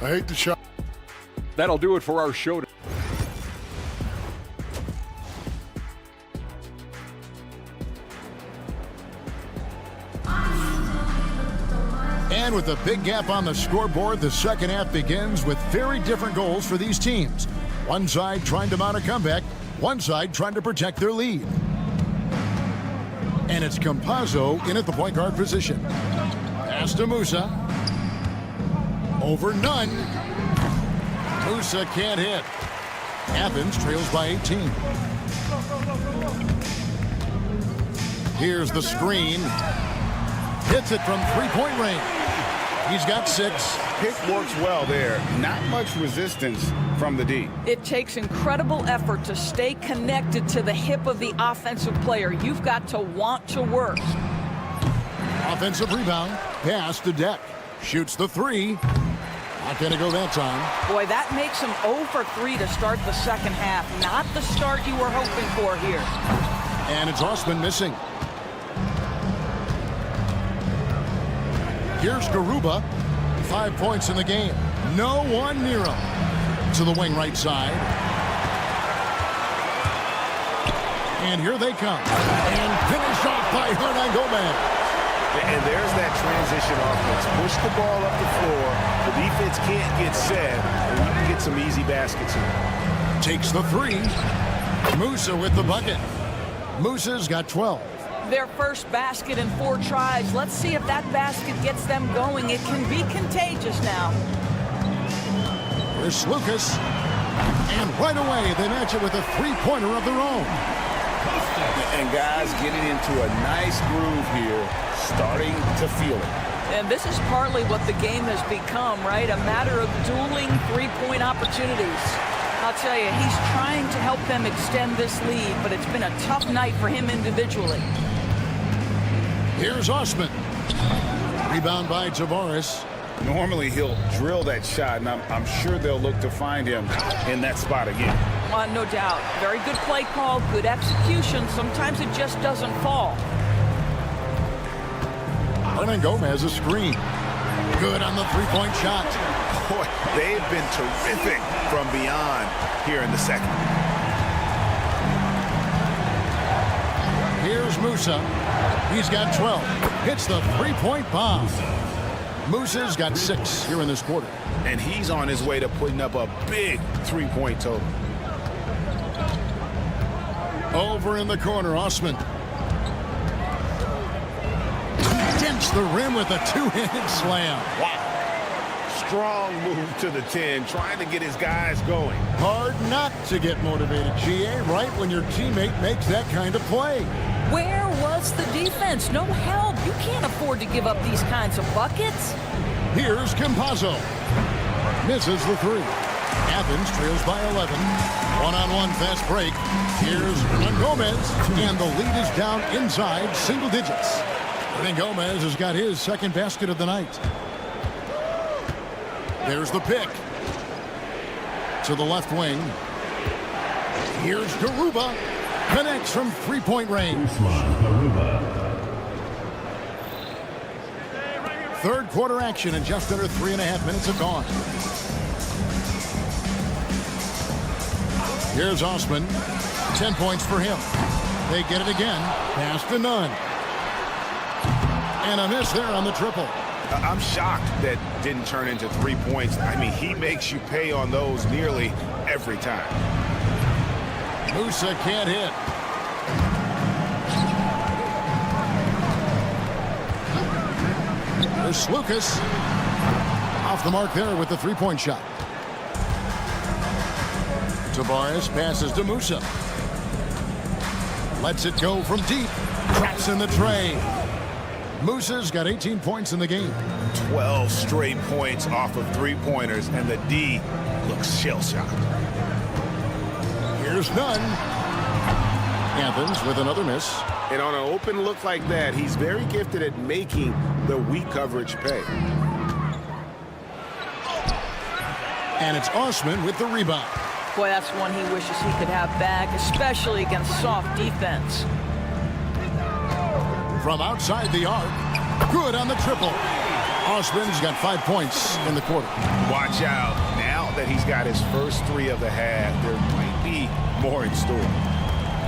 I hate the shot. That'll do it for our show. And with a big gap on the scoreboard, the second half begins with very different goals for these teams. One side trying to mount a comeback, one side trying to protect their lead. And it's Campazzo in at the point guard position. Pass to Musa. Over none. Musa can't hit. Athens trails by 18. Here's the screen. Hits it from three-point range. He's got 6. Pick works well there. Not much resistance from the D. It takes incredible effort to stay connected to the hip of the offensive player. You've got to want to work. Offensive rebound. Pass to Deck. Shoots the 3. Not going to go that time. Boy, that makes him 0 for 3 to start the second half. Not the start you were hoping for here. And it's Osman missing. Here's Garuba. 5 points in the game. No one near him. To the wing right side. And here they come. And finished off by Hernan Gomez. And there's that transition offense. Push the ball up the floor. The defense can't get set, and you can get some easy baskets here. Takes the 3. Musa with the bucket. Musa's got 12. Their first basket in 4 tries. Let's see if that basket gets them going. It can be contagious now. Here's Lucas. And right away, they match it with a 3-pointer of their own. And guys getting into a nice groove here, starting to feel it. And this is partly what the game has become, right? A matter of dueling 3-point opportunities. I'll tell you, he's trying to help them extend this lead, but it's been a tough night for him individually. Here's Osman. Rebound by Tavares. Normally he'll drill that shot, and I'm sure they'll look to find him in that spot again. No doubt. Very good play call, good execution. Sometimes it just doesn't fall. Hernan Gomez a screen. Good on the 3-point shot. Boy, they've been terrific from beyond here in the second. Here's Musa. He's got 12. Hits the three-point bomb. Musa's got 6 here in this quarter. And he's on his way to putting up a big three-point total. Over in the corner, Osman. Dents the rim with a two-handed slam. Wow. Strong move to the 10, trying to get his guys going. Hard not to get motivated, GA, right when your teammate makes that kind of play. Where was the defense? No help. You can't afford to give up these kinds of buckets. Here's Campazzo. Misses the 3. Athens trails by 11. One-on-one fast break. Here's Gomez, and the lead is down inside single digits. I think Gomez has got his second basket of the night. There's the pick. To the left wing. Here's Garuba. Connects from three-point range. Third quarter action in just under 3.5 minutes have gone. Here's Osman. 10 points for him. They get it again. Pass to none. And a miss there on the triple. I'm shocked that didn't turn into 3 points. I mean, he makes you pay on those nearly every time. Musa can't hit. There's Lucas. Off the mark there with the three-point shot. Tavares passes to Musa. Lets it go from deep. Traps in the tray. Musa's got 18 points in the game. 12 straight points off of three-pointers, and the D looks shell-shocked. Here's none. Athens with another miss. And on an open look like that, he's very gifted at making the weak coverage pay. And it's Osman with the rebound. Boy, that's one he wishes he could have back, especially against soft defense. From outside the arc, good on the triple. Osman's got 5 points in the quarter. Watch out. Now that he's got his first 3 of the half, there might be more in store.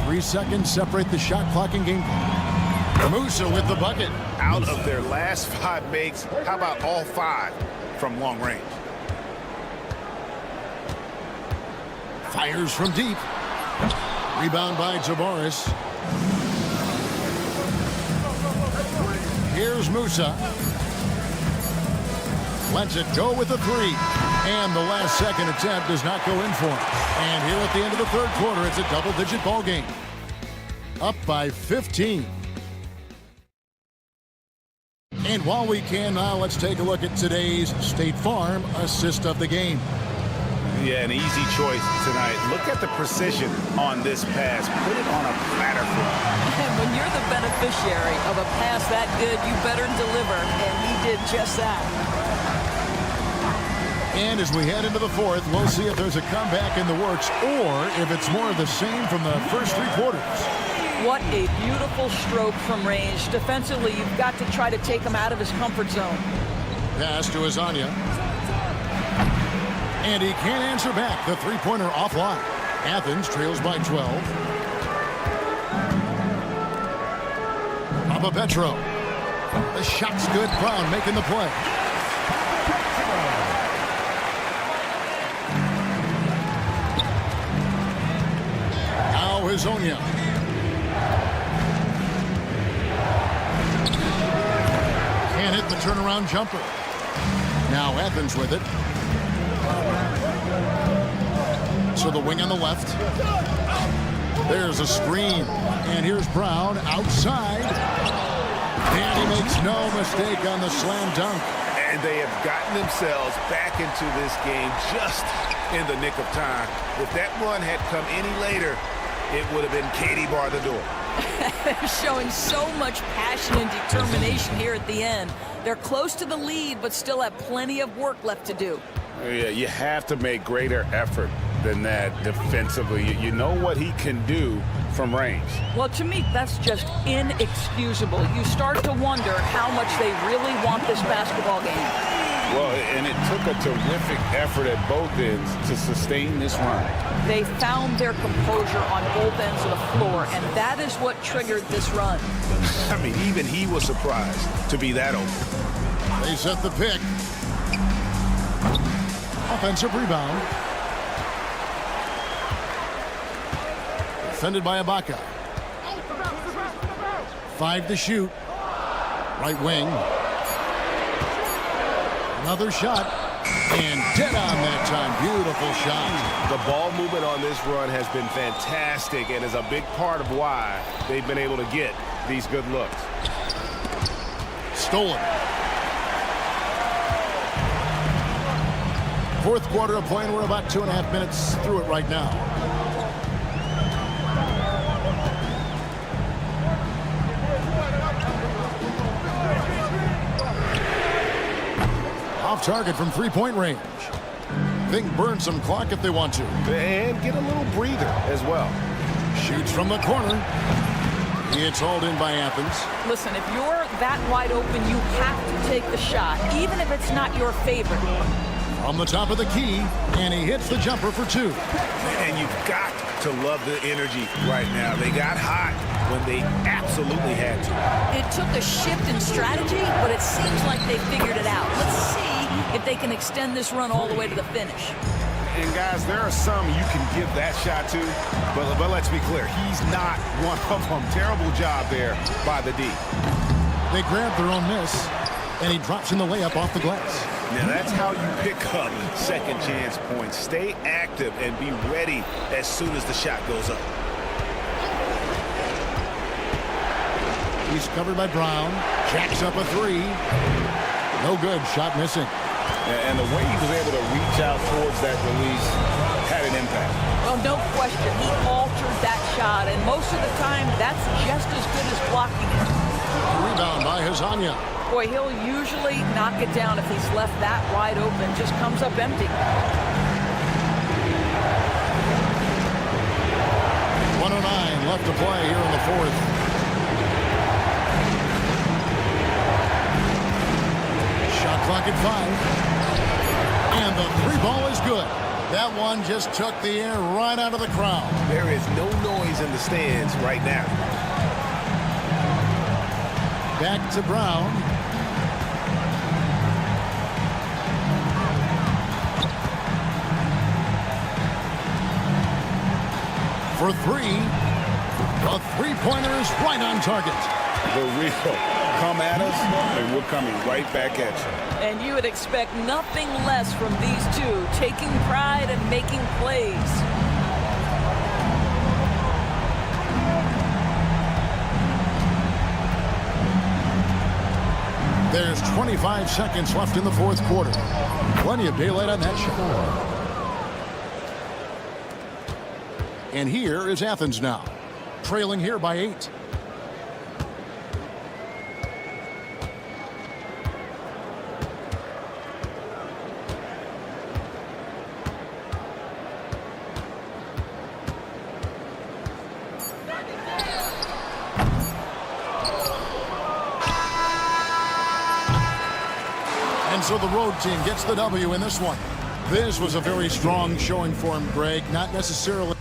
3 seconds separate the shot clock and game clock. Musa with the bucket. Out of their last 5 makes, how about all 5 from long range? Fires from deep. Rebound by Tavares. Here's Musa. Lets it go with the 3. And the last second attempt does not go in for him. And here at the end of the third quarter, it's a double-digit ball game. Up by 15. And while we can now, let's take a look at today's State Farm assist of the game. Yeah, an easy choice tonight. Look at the precision on this pass. Put it on a platter for him. And when you're the beneficiary of a pass that good, you better deliver. And he did just that. And as we head into the fourth, we'll see if there's a comeback in the works or if it's more of the same from the first 3 quarters. What a beautiful stroke from range. Defensively, you've got to try to take him out of his comfort zone. Pass to Azania. And he can't answer back. The three-pointer offline. Athens trails by 12. Petro. The shot's good. Brown making the play. Now Hazonia. Can't hit the turnaround jumper. Now Athens with it. So the wing on the left. There's a screen. And here's Brown outside. And he makes no mistake on the slam dunk. And they have gotten themselves back into this game just in the nick of time. If that run had come any later, it would have been Katie bar the door. They're showing so much passion and determination here at the end. They're close to the lead, but still have plenty of work left to do. Yeah, you have to make greater effort than that defensively. You know what he can do from range. Well, to me, that's just inexcusable. You start to wonder how much they really want this basketball game. Well, and it took a terrific effort at both ends to sustain this run. They found their composure on both ends of the floor, and that is what triggered this run. I mean, even he was surprised to be that open. They set the pick. Offensive rebound. Defended by Ibaka. 5 to shoot. Right wing. Another shot. And dead on that time. Beautiful shot. The ball movement on this run has been fantastic and is a big part of why they've been able to get these good looks. Stolen. Fourth quarter of play, and we're about 2.5 minutes through it right now. Off target from three-point range. They can burn some clock if they want to. And get a little breather as well. Shoots from the corner. It's hauled in by Athens. Listen, if you're that wide open, you have to take the shot, even if it's not your favorite. From the top of the key, and he hits the jumper for 2. And you've got to love the energy right now. They got hot when they absolutely had to. It took a shift in strategy, but it seems like they figured it out. Let's see if they can extend this run all the way to the finish. And guys, there are some you can give that shot to, but let's be clear, he's not one of them. Terrible job there by the D. They grab their own miss, and he drops in the layup off the glass. Now that's how you pick up second chance points. Stay active and be ready as soon as the shot goes up. He's covered by Brown. Jacks up a 3. No good. Shot missing. And the way he was able to reach out towards that release had an impact. Well, no question. He altered that shot, and most of the time, that's just as good as blocking it. Rebound by Hazanya. Boy, he'll usually knock it down if he's left that wide open. Just comes up empty. 109 left to play here in the fourth. Shot clock at 5. And the 3 ball is good. That one just took the air right out of the crowd. There is no noise in the stands right now. Back to Brown. For 3. The three-pointer is right on target. The real come at us, and we're coming right back at you. And you would expect nothing less from these two, taking pride and making plays. There's 25 seconds left in the fourth quarter. Plenty of daylight on that shot. And here is Athens now, trailing here by 8. And so the road team gets the W in this one. This was a very strong showing for him, Greg. Not necessarily.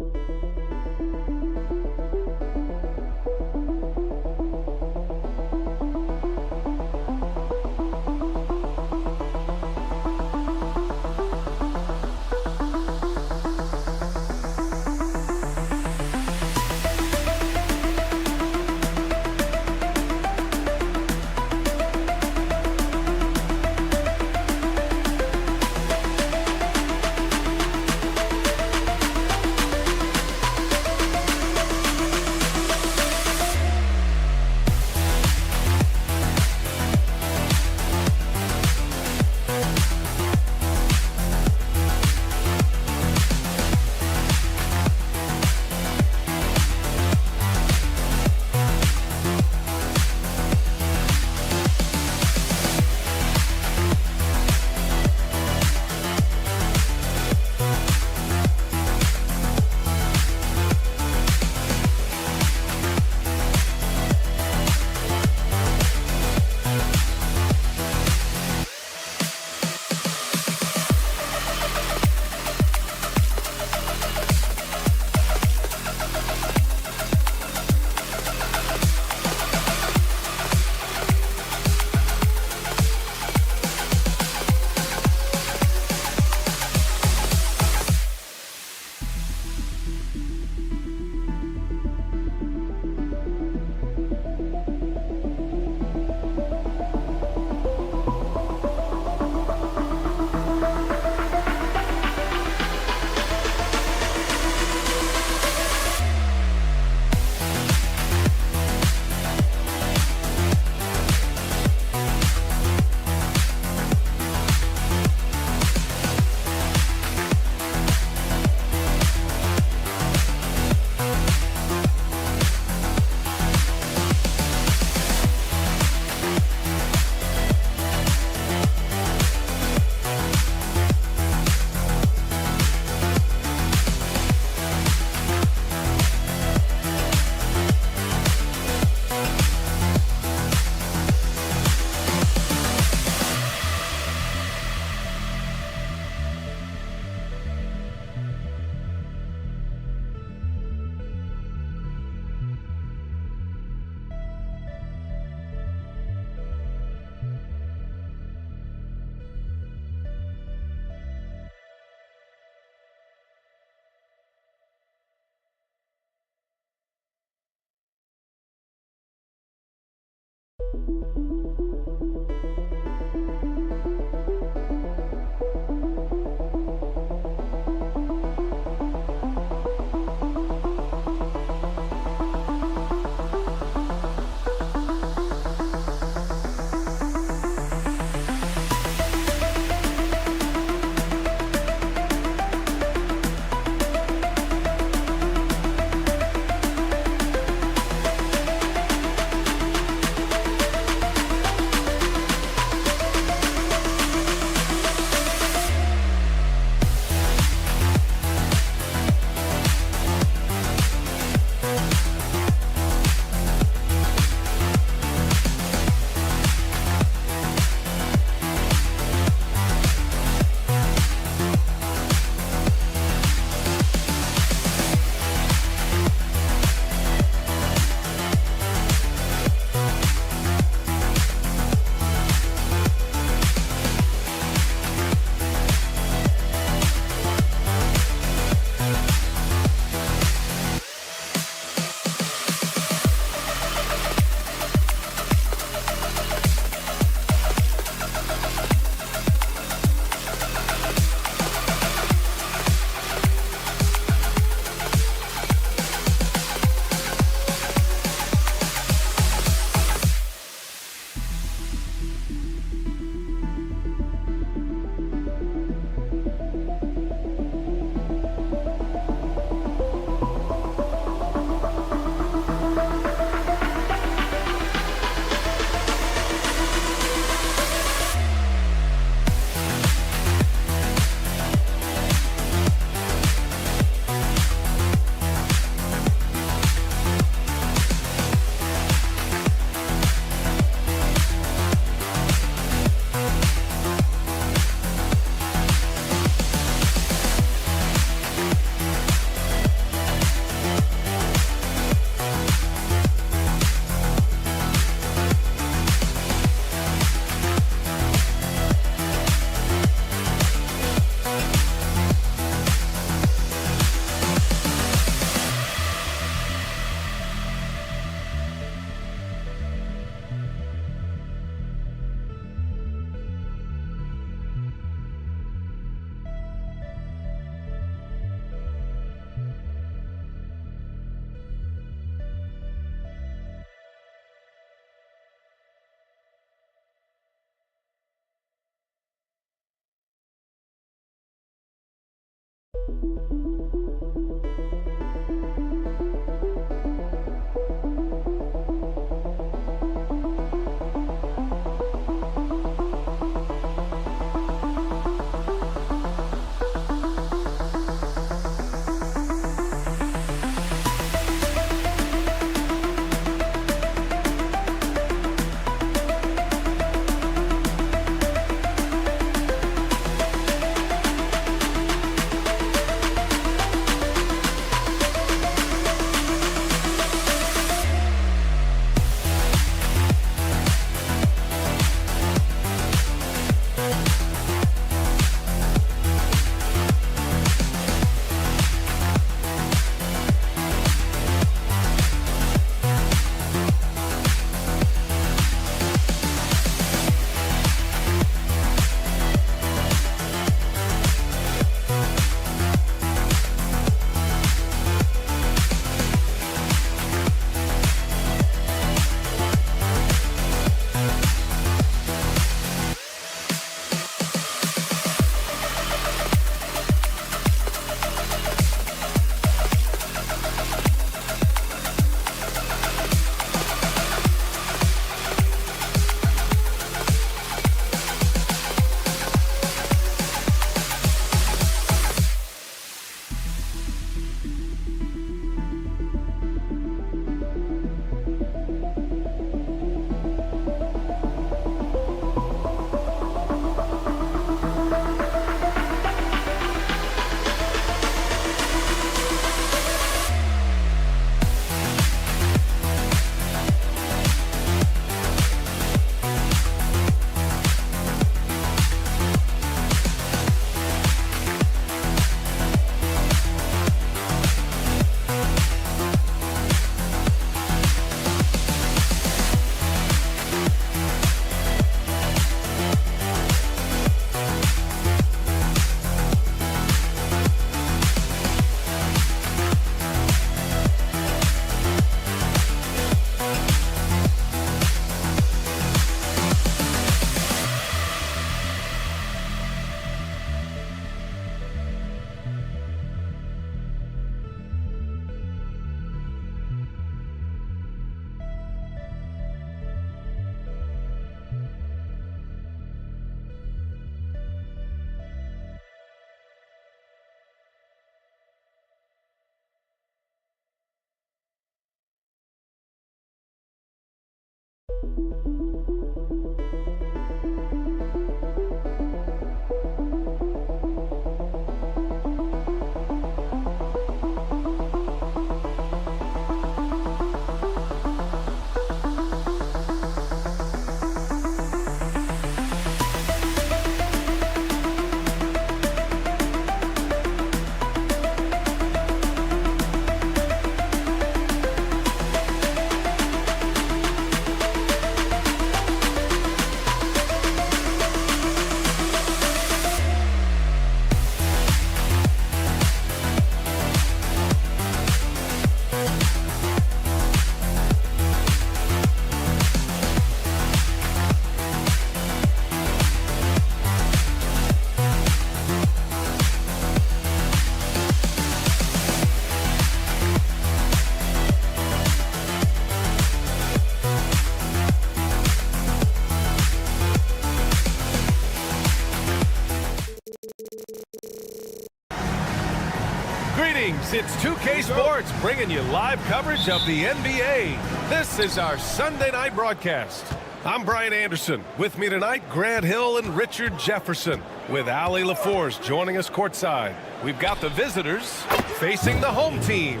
Greetings, it's 2K Sports bringing you live coverage of the NBA. This is our Sunday night broadcast. I'm Brian Anderson. With me tonight, Grant Hill and Richard Jefferson, with Ali LaForce joining us courtside. We've got the visitors facing the home team.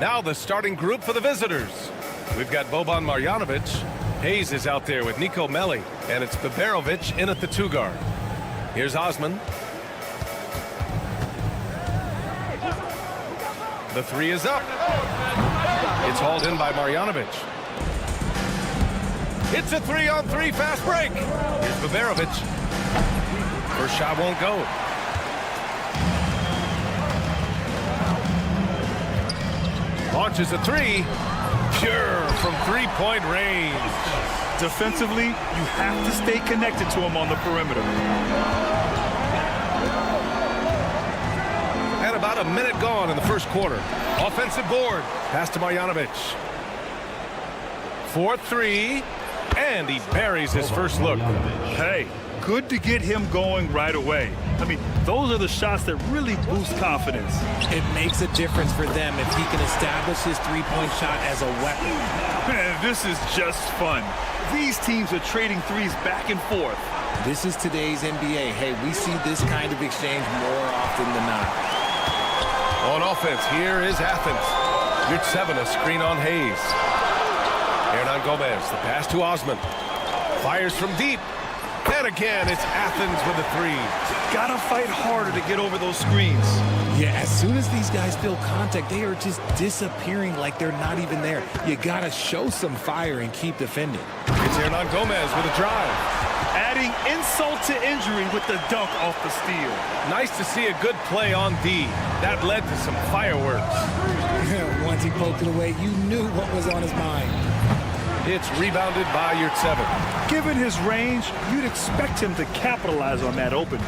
Now the starting group for the visitors. We've got Boban Marjanovic. Hayes is out there with Nico Melli, and it's Baberovic in at the 2 guard. Here's Osman. The 3 is up. It's hauled in by Marjanovic. It's a 3-on-3 fast break. Here's Baberovic. First shot won't go. Launches a 3. Pure from three-point range. Defensively, you have to stay connected to him on the perimeter. And about a minute gone in the first quarter. Offensive board. Pass to Marjanovic. 4-3. And he buries his first look. Hey, good to get him going right away. I mean, those are the shots that really boost confidence. It makes a difference for them if he can establish his three-point shot as a weapon. Man, this is just fun. These teams are trading threes back and forth. This is today's NBA. Hey, we see this kind of exchange more often than not. On offense, here is Athens. You're 7, a screen on Hayes. Hernan Gomez, the pass to Osman. Fires from deep. And again, it's Athens with the 3. Gotta fight harder to get over those screens. Yeah, as soon as these guys feel contact, they are just disappearing like they're not even there. You gotta show some fire and keep defending. It's Hernan Gomez with a drive. Adding insult to injury with the dunk off the steal. Nice to see a good play on D. That led to some fireworks. Once he poked it away, you knew what was on his mind. It's rebounded by Yurtseven. Given his range, you'd expect him to capitalize on that opening.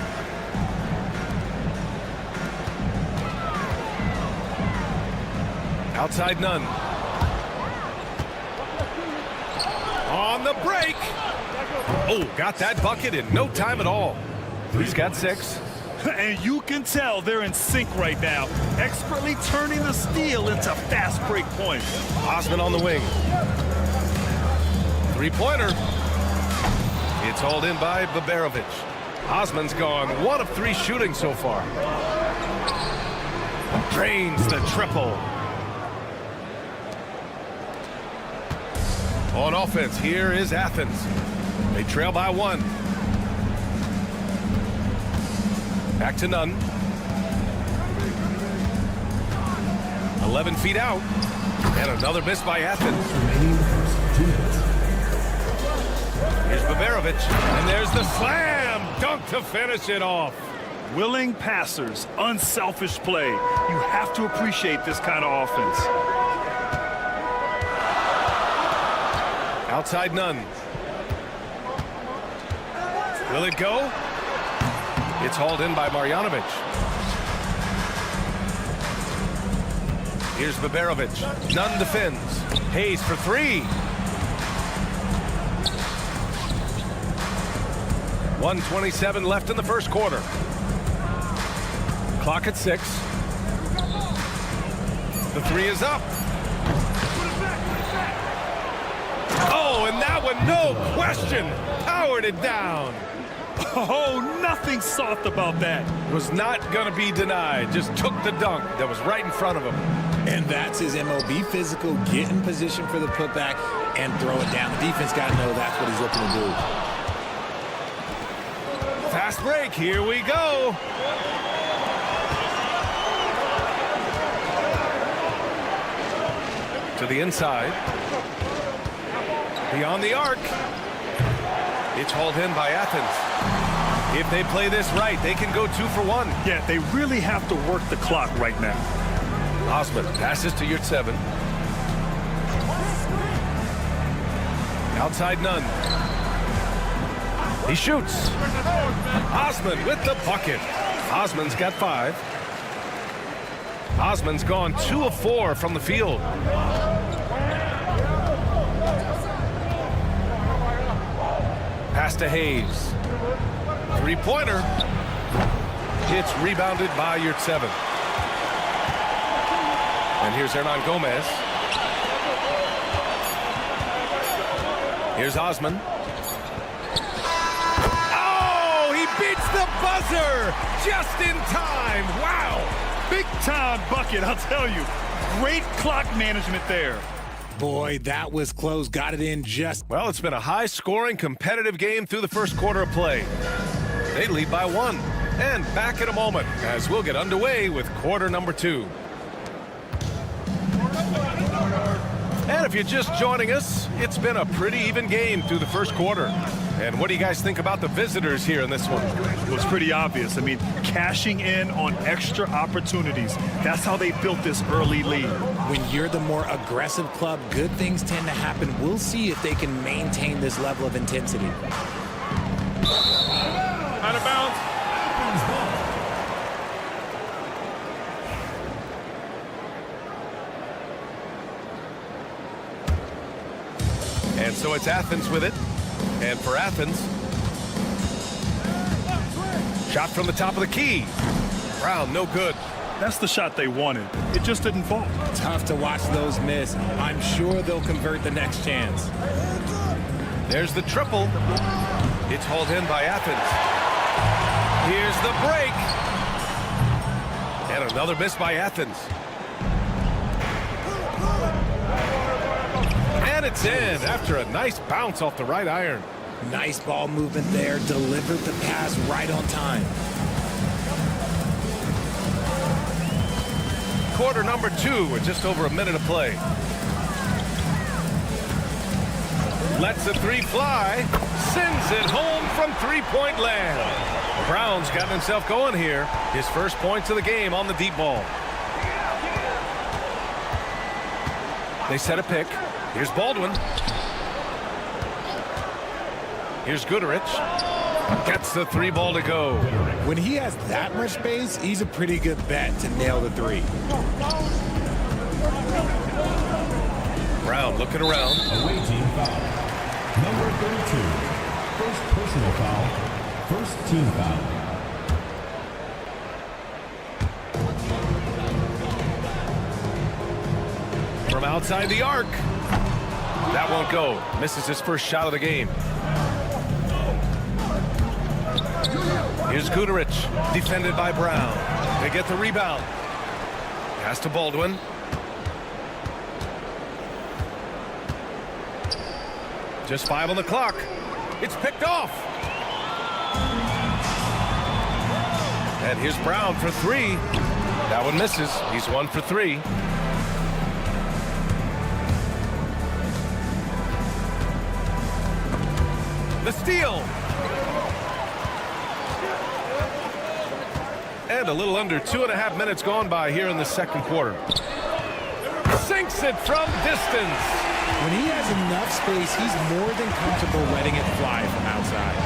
Outside none. On the break. Oh, got that bucket in no time at all. He's got 6. And you can tell they're in sync right now, expertly turning the steal into fast break points. Osman on the wing. 3-pointer. It's hauled in by Baberovic. Osman's gone 1 of 3 shooting so far. Drains the triple. On offense, here is Athens. They trail by 1. Back to none. 11 feet out. And another miss by Athens. Here's Baberovic. And there's the slam dunk to finish it off. Willing passers, unselfish play. You have to appreciate this kind of offense. Outside none. Will it go? It's hauled in by Marjanovic. Here's Baberovic. Nunn defends. Hayes for 3. 1:27 left in the first quarter. Clock at 6. The 3 is up. Oh, and that That one, no question, powered it down. Oh, nothing soft about that. Was not going to be denied. Just took the dunk that was right in front of him. And that's his MO. Be physical, get in position for the putback, and throw it down. The defense got to know that's what he's looking to do. Fast break. Here we go. To the inside. Beyond the arc. It's hauled in by Athens. If they play this right, they can go 2 for 1. Yeah, they really have to work the clock right now. Osman passes to Yurtseven. Outside none. He shoots. Osman with the bucket. Osman's got 5. Osman's gone 2 of 4 from the field. Pass to Hayes. 3-pointer. It's rebounded by Yurtseven. And here's Hernan Gomez. Here's Osman. Oh, he beats the buzzer just in time. Wow. Big time bucket, I'll tell you. Great clock management there. Boy, that was close. Got it in just... Well, it's been a high-scoring, competitive game through the first quarter of play. They lead by 1. And back in a moment as we'll get underway with quarter number 2. And if you're just joining us, it's been a pretty even game through the first quarter. And what do you guys think about the visitors here in this one? Well, it's pretty obvious. I mean, cashing in on extra opportunities. That's how they built this early lead. When you're the more aggressive club, good things tend to happen. We'll see if they can maintain this level of intensity. Out of bounds. And so it's Athens with it. And for Athens, shot from the top of the key. Brown, no good. That's the shot they wanted. It just didn't fall. Tough to watch those miss. I'm sure they'll convert the next chance. There's the triple. It's hauled in by Athens. Here's the break. And another miss by Athens. And it's in after a nice bounce off the right iron. Nice ball movement there. Delivered the pass right on time. Quarter number 2 with just over a minute of play. Lets the 3 fly. Sends it home from 3-point land. Brown's got himself going here. His first points of the game on the deep ball. They set a pick. Here's Baldwin. Here's Goodrich. Gets the 3 ball to go. When he has that much space, he's a pretty good bet to nail the 3. Brown looking around. Away team foul. Number 32. First personal foul. First team foul. From outside the arc. That won't go. Misses his first shot of the game. Here's Goodrich, defended by Brown. They get the rebound. Pass to Baldwin. Just 5 on the clock. It's picked off. And here's Brown for 3. That one misses. He's 1 for 3. The steal. And a little under 2.5 minutes gone by here in the second quarter. Sinks it from distance. When he has enough space, he's more than comfortable letting it fly from outside.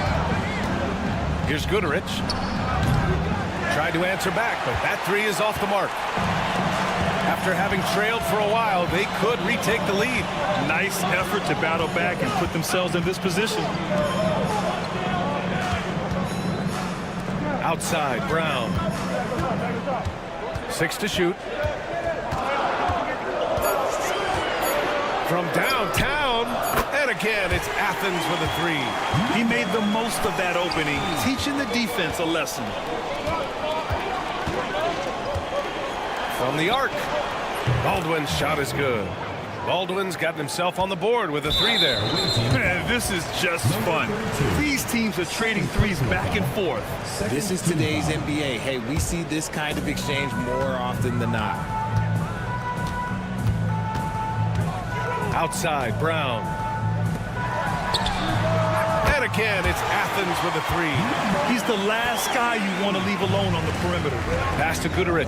Here's Goodrich. Tried to answer back, but that 3 is off the mark. After having trailed for a while, they could retake the lead. Nice effort to battle back and put themselves in this position. Outside, Brown. 6 to shoot. From downtown, and again, it's Athens with a three. He made the most of that opening, teaching the defense a lesson. From the arc, Baldwin's shot is good. Baldwin's gotten himself on the board with a three there. Man, this is just fun. These teams are trading threes back and forth. This is today's NBA. Hey, we see this kind of exchange more often than not. Outside, Brown. And again, it's Athens with a three. He's the last guy you want to leave alone on the perimeter. Pass to Guduric.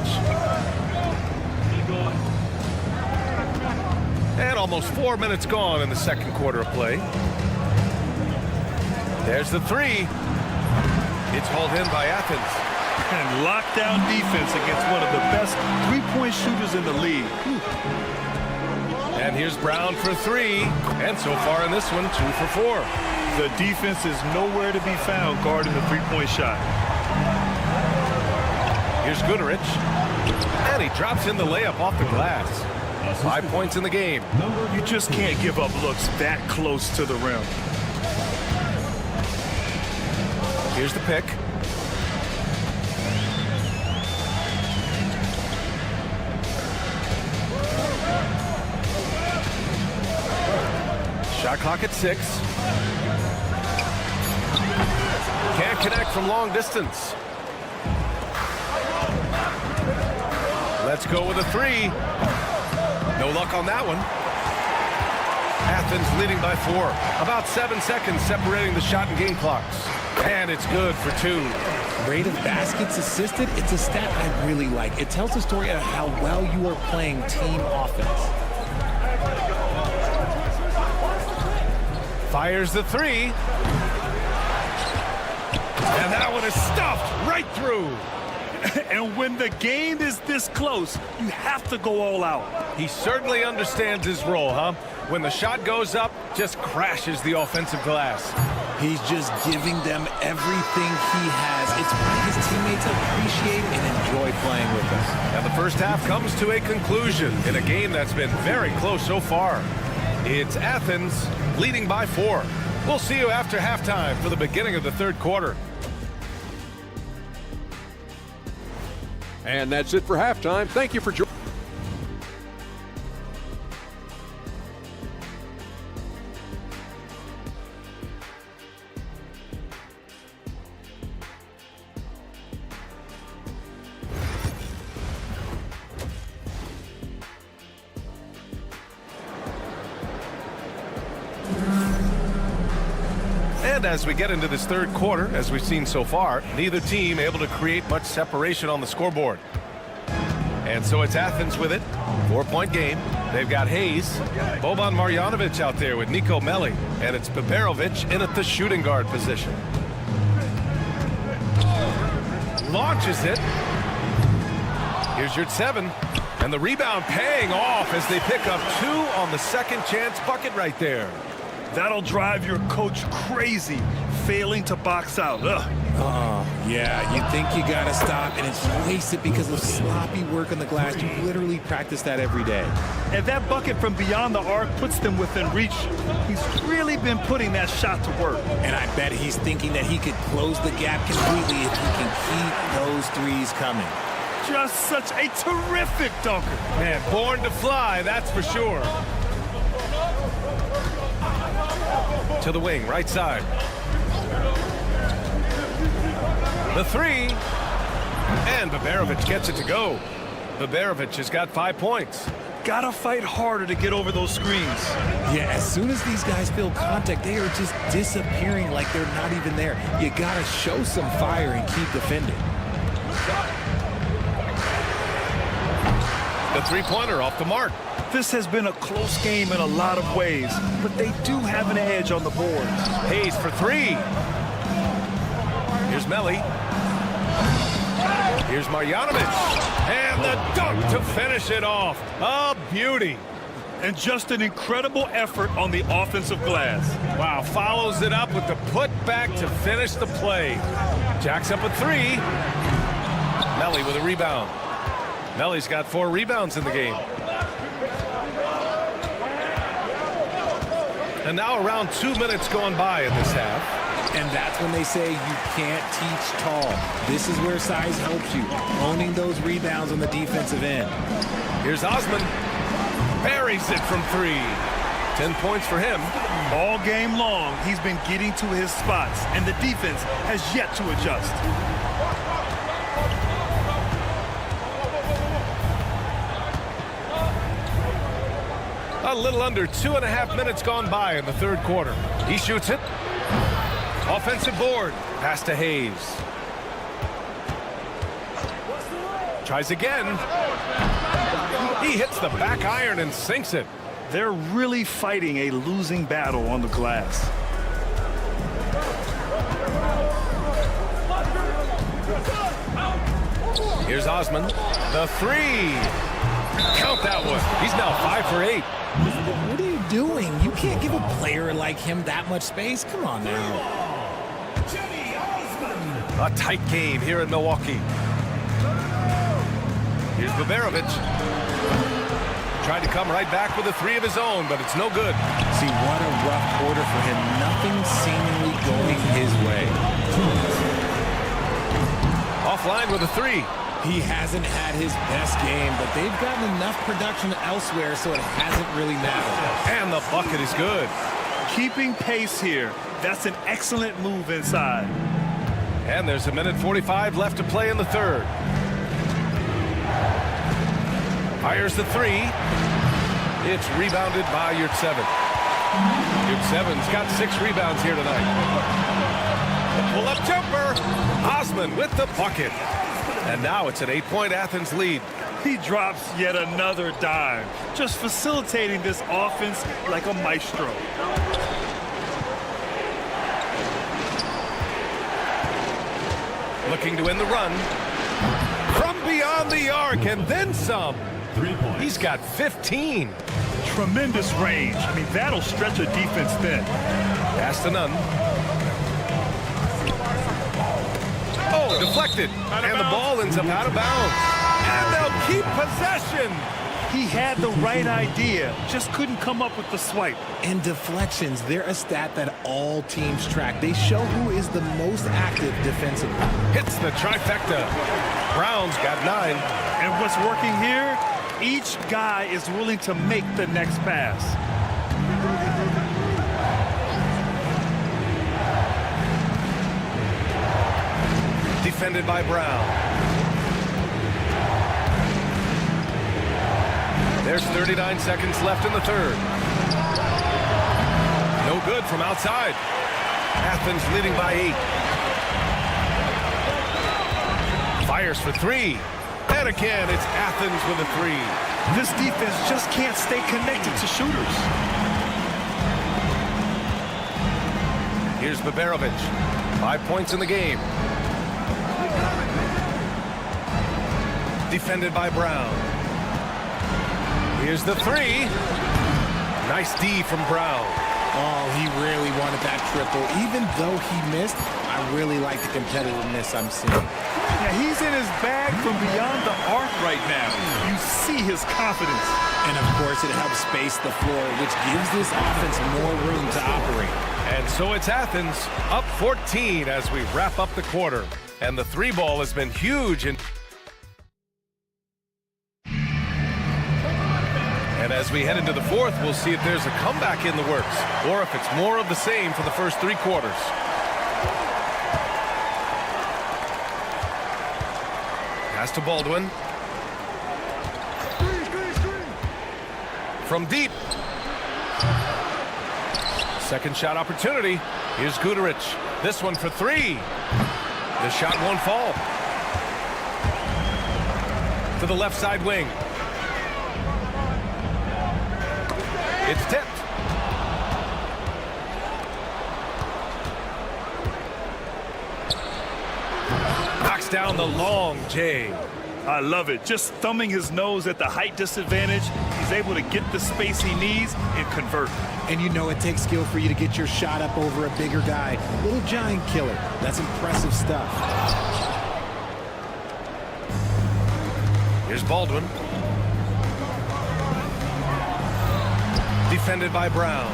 And almost 4 minutes gone in the second quarter of play. There's the three. It's hauled in by Athens. And lockdown defense against one of the best three-point shooters in the league. And here's Brown for three. And so far in this one, 2 for 4. The defense is nowhere to be found guarding the three-point shot. Here's Guduric. And he drops in the layup off the glass. 5 points in the game. You just can't give up looks that close to the rim. Here's the pick. Shot clock at 6. Can't connect from long distance. Let's go with a three. No luck on that one. Athens leading by 4. About 7 seconds separating the shot and game clocks. And it's good for 2. Rate of baskets assisted, it's a stat I really like. It tells the story of how well you are playing team offense. Fires the three. And that one is stuffed right through. And when the game is this close, you have to go all out. He certainly understands his role, huh? When the shot goes up, just crashes the offensive glass. He's just giving them everything he has. It's why his teammates appreciate and enjoy playing with him. And the first half comes to a conclusion in a game that's been very close so far. It's Athens leading by 4. We'll see you after halftime for the beginning of the third quarter. And that's it for halftime. Thank you for joining. And as we get into this third quarter, as we've seen so far, neither team able to create much separation on the scoreboard. And so it's Athens with it. 4-point game. They've got Hayes, Boban Marjanovic out there with Nico Melli, and it's Baberovic in at the shooting guard position. Launches it. Here's your 7. And the rebound paying off as they pick up 2 on the second chance bucket right there. That'll drive your coach crazy, failing to box out. Yeah, you think you gotta stop, and it's wasted because of sloppy work on the glass. You literally practice that every day. And that bucket from beyond the arc puts them within reach. He's really been putting that shot to work. And I bet he's thinking that he could close the gap completely if he can keep those threes coming. Just such a terrific dunker. Man, born to fly, that's for sure. To the wing, right side. The 3. And Baberovic gets it to go. Baberovic has got 5 points. Gotta fight harder to get over those screens. Yeah, as soon as these guys feel contact, they are just disappearing like they're not even there. You gotta show some fire and keep defending. The three-pointer off the mark. This has been a close game in a lot of ways, but they do have an edge on the boards. Hayes for 3. Here's Melli. Here's Marjanovic. And the dunk to finish it off. A beauty. And just an incredible effort on the offensive glass. Wow, follows it up with the putback to finish the play. Jacks up a 3. Melli with a rebound. Melli's got 4 rebounds in the game. And now around 2 minutes gone by in this half. And that's when they say you can't teach tall. This is where size helps you, owning those rebounds on the defensive end. Here's Osman. Buries it from 3. 10 points for him. All game long, he's been getting to his spots, and the defense has yet to adjust. A little under 2.5 minutes gone by in the third quarter. He shoots it. Offensive board. Pass to Hayes. Tries again. He hits the back iron and sinks it. They're really fighting a losing battle on the glass. Here's Osman. The 3. Count that one. He's now 5 for 8. What are you doing? You can't give a player like him that much space. Come on now. A tight game here in Milwaukee. Here's Baberovic. Tried to come right back with a 3 of his own, but it's no good. See, what a rough quarter for him. Nothing seemingly going his way. Offline with a 3. He hasn't had his best game, but they've gotten enough production elsewhere, so it hasn't really mattered. And the bucket is good. Keeping pace here. That's an excellent move inside. And there's 1:45 left to play in the third. Fires the 3. It's rebounded by Yurtseven. Yurtseven's got 6 rebounds here tonight. The pull-up jumper. Osman with the bucket. And now it's an 8-point Athens lead. He drops yet another dime, just facilitating this offense like a maestro. Looking to win the run. From beyond the arc and then some. 3 points. He's got 15. Tremendous range. I mean, that'll stretch a defense thin. Pass to none. Oh, deflected. And the ball ends up out of bounds. And they'll keep possession. He had the right idea, just couldn't come up with the swipe. And deflections, they're a stat that all teams track. They show who is the most active defensively. Hits the trifecta. Brown's got 9. And what's working here? Each guy is willing to make the next pass. Defended by Brown. There's 39 seconds left in the third. No good from outside. Athens leading by 8. Fires for 3. And again, it's Athens with a 3. This defense just can't stay connected to shooters. Here's Baberovic. 5 points in the game. Defended by Brown. Here's the 3. Nice D from Brown. Oh, he really wanted that triple. Even though he missed, I really like the competitiveness I'm seeing. Yeah, he's in his bag from beyond the arc right now. You see his confidence. And of course, it helps space the floor, which gives this offense more room to operate. And so it's Athens up 14 as we wrap up the quarter. And the 3 ball has been huge. And as we head into the fourth, we'll see if there's a comeback in the works or if it's more of the same for the first 3 quarters. Pass to Baldwin. From deep. Second shot opportunity. Here's Guduric. This one for 3. The shot won't fall. To the left side wing. It's tipped. Knocks down the long J. I love it. Just thumbing his nose at the height disadvantage, he's able to get the space he needs and convert. And you know it takes skill for you to get your shot up over a bigger guy. Little giant killer. That's impressive stuff. Here's Baldwin. Defended by Brown.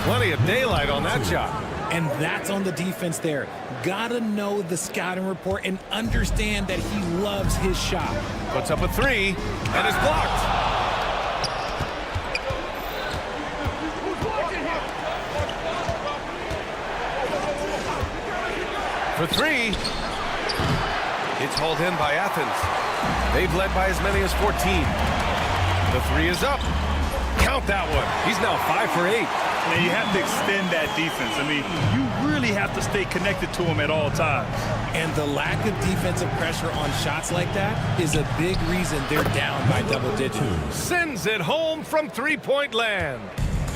Plenty of daylight on that shot. And that's on the defense there. Gotta know the scouting report and understand that he loves his shot. Puts up a three, and is blocked. For three. It's hauled in by Athens. They've led by as many as 14. The three is up. Count that one. He's now 5 for 8. And you have to extend that defense. I mean, you really have to stay connected to him at all times. And the lack of defensive pressure on shots like that is a big reason they're down by double digits. Sends it home from three-point land.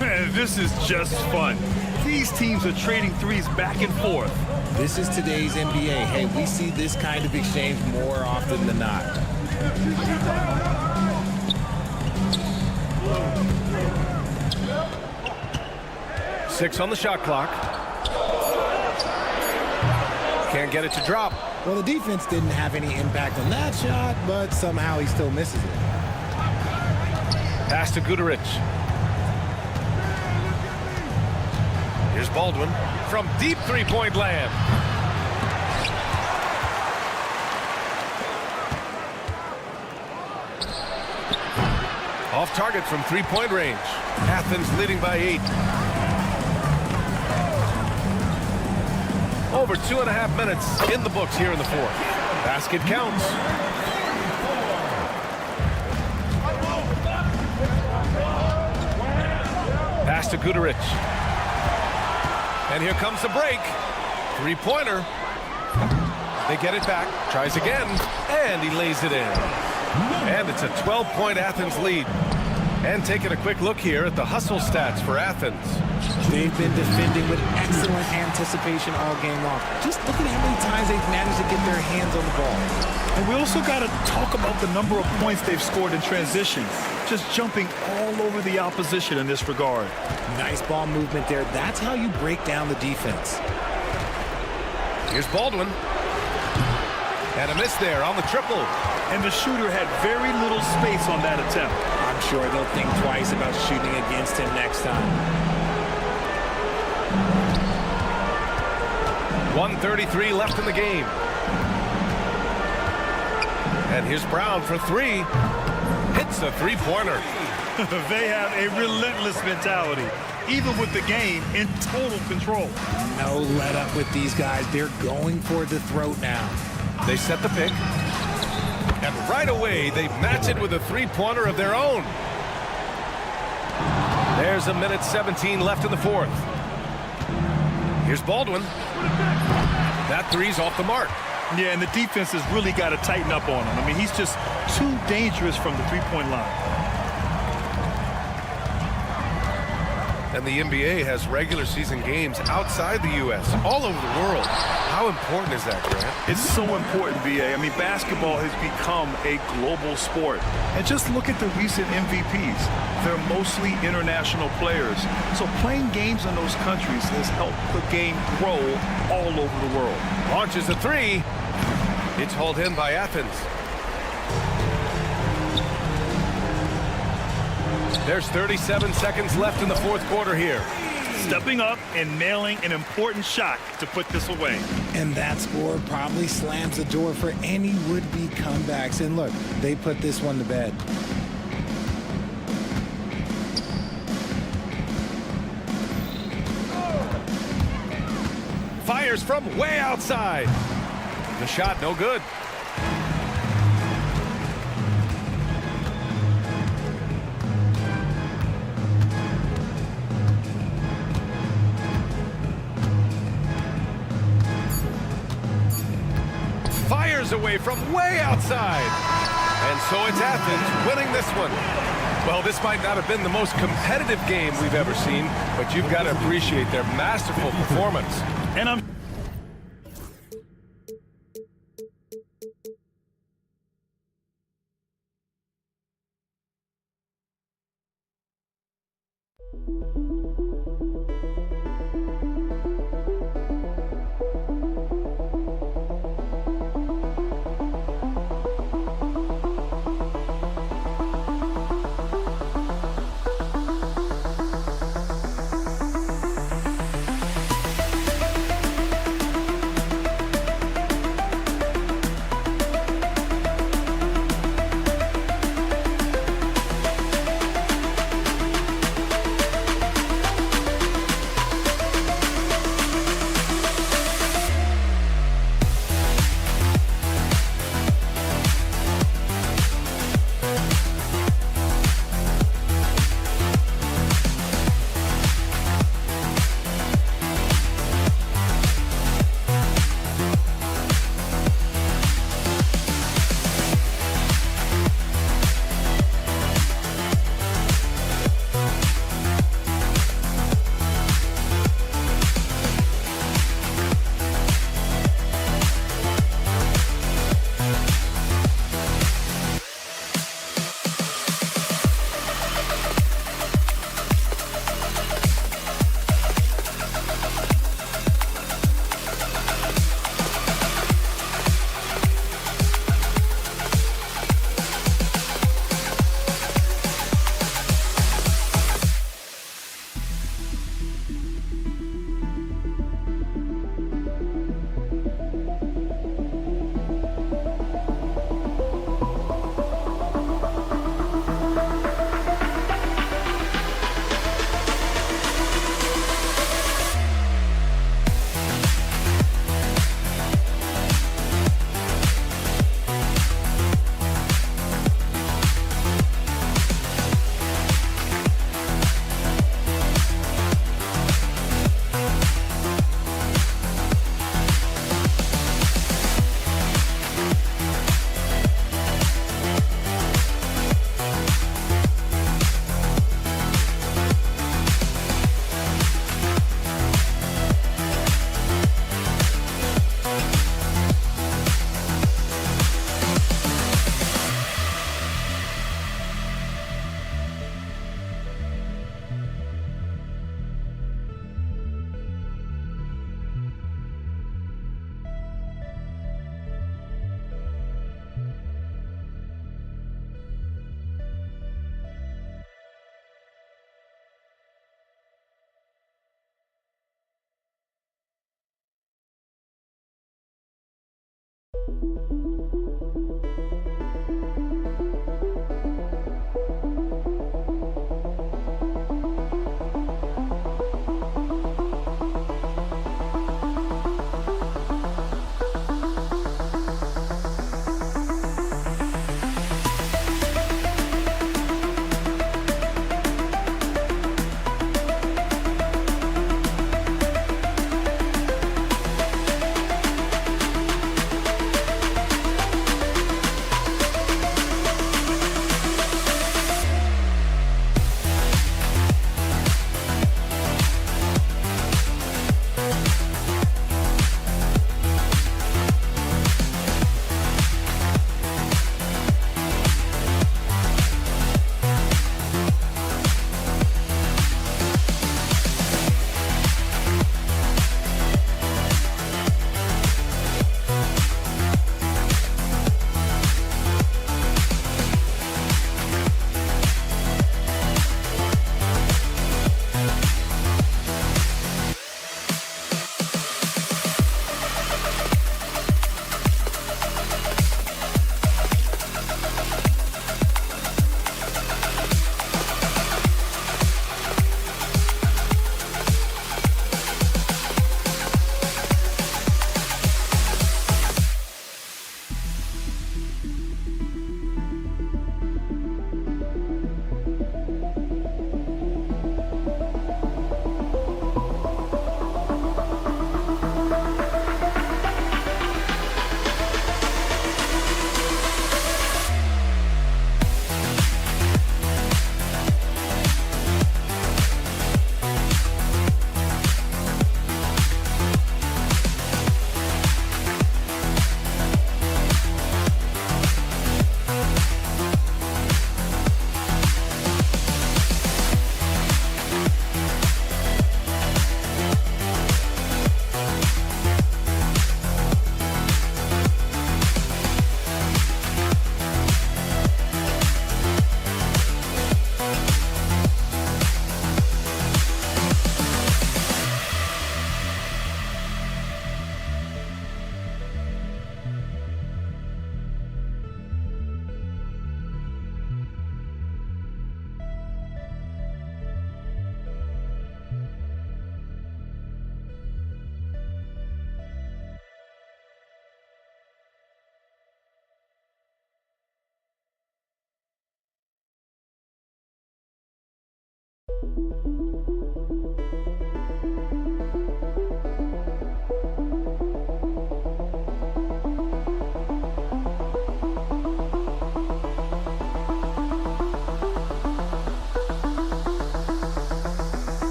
Man, this is just fun. These teams are trading threes back and forth. This is today's NBA. Hey, we see this kind of exchange more often than not. Six on the shot clock. Can't get it to drop. Well, the defense didn't have any impact on that shot, but somehow he still misses it. Pass to Guduric. Here's Baldwin from deep three-point land. Off target from three-point range. Athens leading by 8. Over 2.5 minutes in the books here in the fourth. Basket counts. Pass to Guduric. And here comes the break. Three-pointer. They get it back. Tries again. And he lays it in. And it's a 12-point Athens lead. And taking a quick look here at the hustle stats for Athens. They've been defending with excellent anticipation all game long. Just look at how many times they've managed to get their hands on the ball. And we also got to talk about the number of points they've scored in transition. Just jumping all over the opposition in this regard. Nice ball movement there. That's how you break down the defense. Here's Baldwin. And a miss there on the triple. And the shooter had very little space on that attempt. I'm sure they'll think twice about shooting against him next time. 1:33 left in the game. And here's Brown for three. Hits a three-pointer. They have a relentless mentality, even with the game in total control. No let up with these guys. They're going for the throat now. They set the pick. And right away, they match it with a three-pointer of their own. There's 1:17 left in the fourth. Here's Baldwin. That three's off the mark. Yeah, and the defense has really got to tighten up on him. I mean, he's just too dangerous from the three-point line. And the NBA has regular season games outside the U.S., all over the world. How important is that, Grant? It's so important, BA. I mean, basketball has become a global sport. And just look at the recent MVPs. They're mostly international players. So playing games in those countries has helped the game grow all over the world. Launches a three. It's hauled in by Athens. There's 37 seconds left in the fourth quarter here. Stepping up and nailing an important shot to put this away. And that score probably slams the door for any would-be comebacks. And look, they put this one to bed. Fires from way outside. The shot no good. Fires away from way outside. And so it's Athens winning this one. Well, this might not have been the most competitive game we've ever seen, but you've got to appreciate their masterful performance. And I'm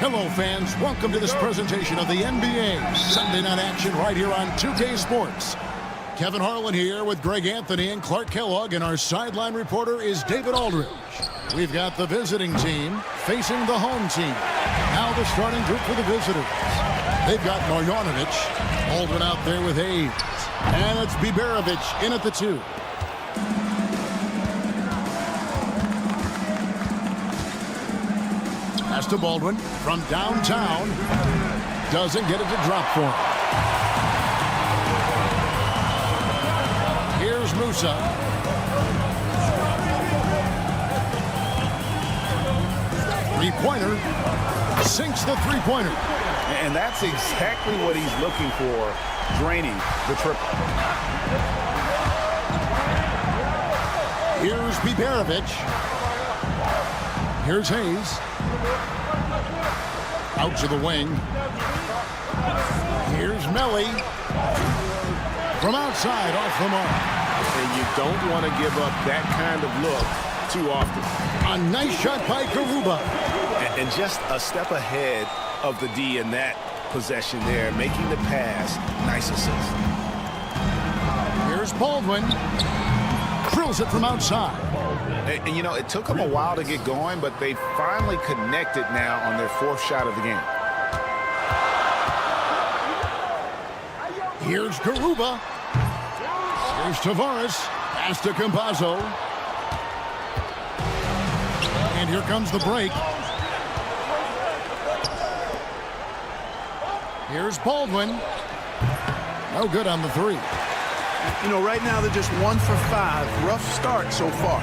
Hello, fans. Welcome to this presentation of the NBA Sunday night action right here on 2K Sports. Kevin Harlan here with Greg Anthony and Clark Kellogg, and our sideline reporter is David Aldridge. We've got the visiting team facing the home team. Now the starting group for the visitors. They've got Marjanovic, Baldwin out there with Hayes, and it's Biberovic in at the 2. Pass to Baldwin from downtown. Doesn't get it to drop for him. Here's Musa. Three-pointer. Sinks the three-pointer. And that's exactly what he's looking for, draining the triple. Here's Biberovic. Here's Hayes. Out to the wing. Here's Melly. From outside, off the mark. And you don't want to give up that kind of look too often. A nice shot by Garuba. And just a step ahead of the D in that possession there, making the pass. Nice assist. Here's Baldwin. Drills it from outside. And you know, it took them a while to get going, but they finally connected now on their 4th shot of the game. Here's Garuba. Here's Tavares. Pass to Campazzo. And here comes the break. Here's Baldwin. No good on the 3. You know, right now they're just 1 for 5. Rough start so far.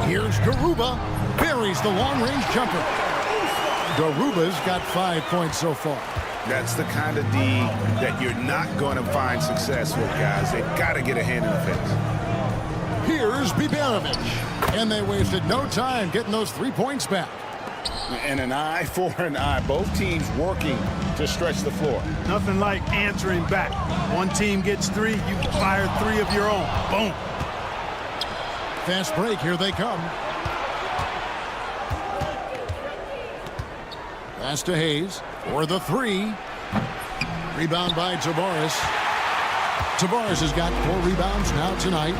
Here's Garuba. Buries the long-range jumper. Garuba's got 5 points so far. That's the kind of D that you're not going to find success with, guys. They've got to get a hand in the face. Here's Biberovic. And they wasted no time getting those 3 points back. And an eye for an eye. Both teams working to stretch the floor. Nothing like answering back. One team gets 3, you fire 3 of your own. Boom. Fast break, here they come. Pass to Hayes for the 3. Rebound by Tavares. Tavares has got 4 rebounds now tonight.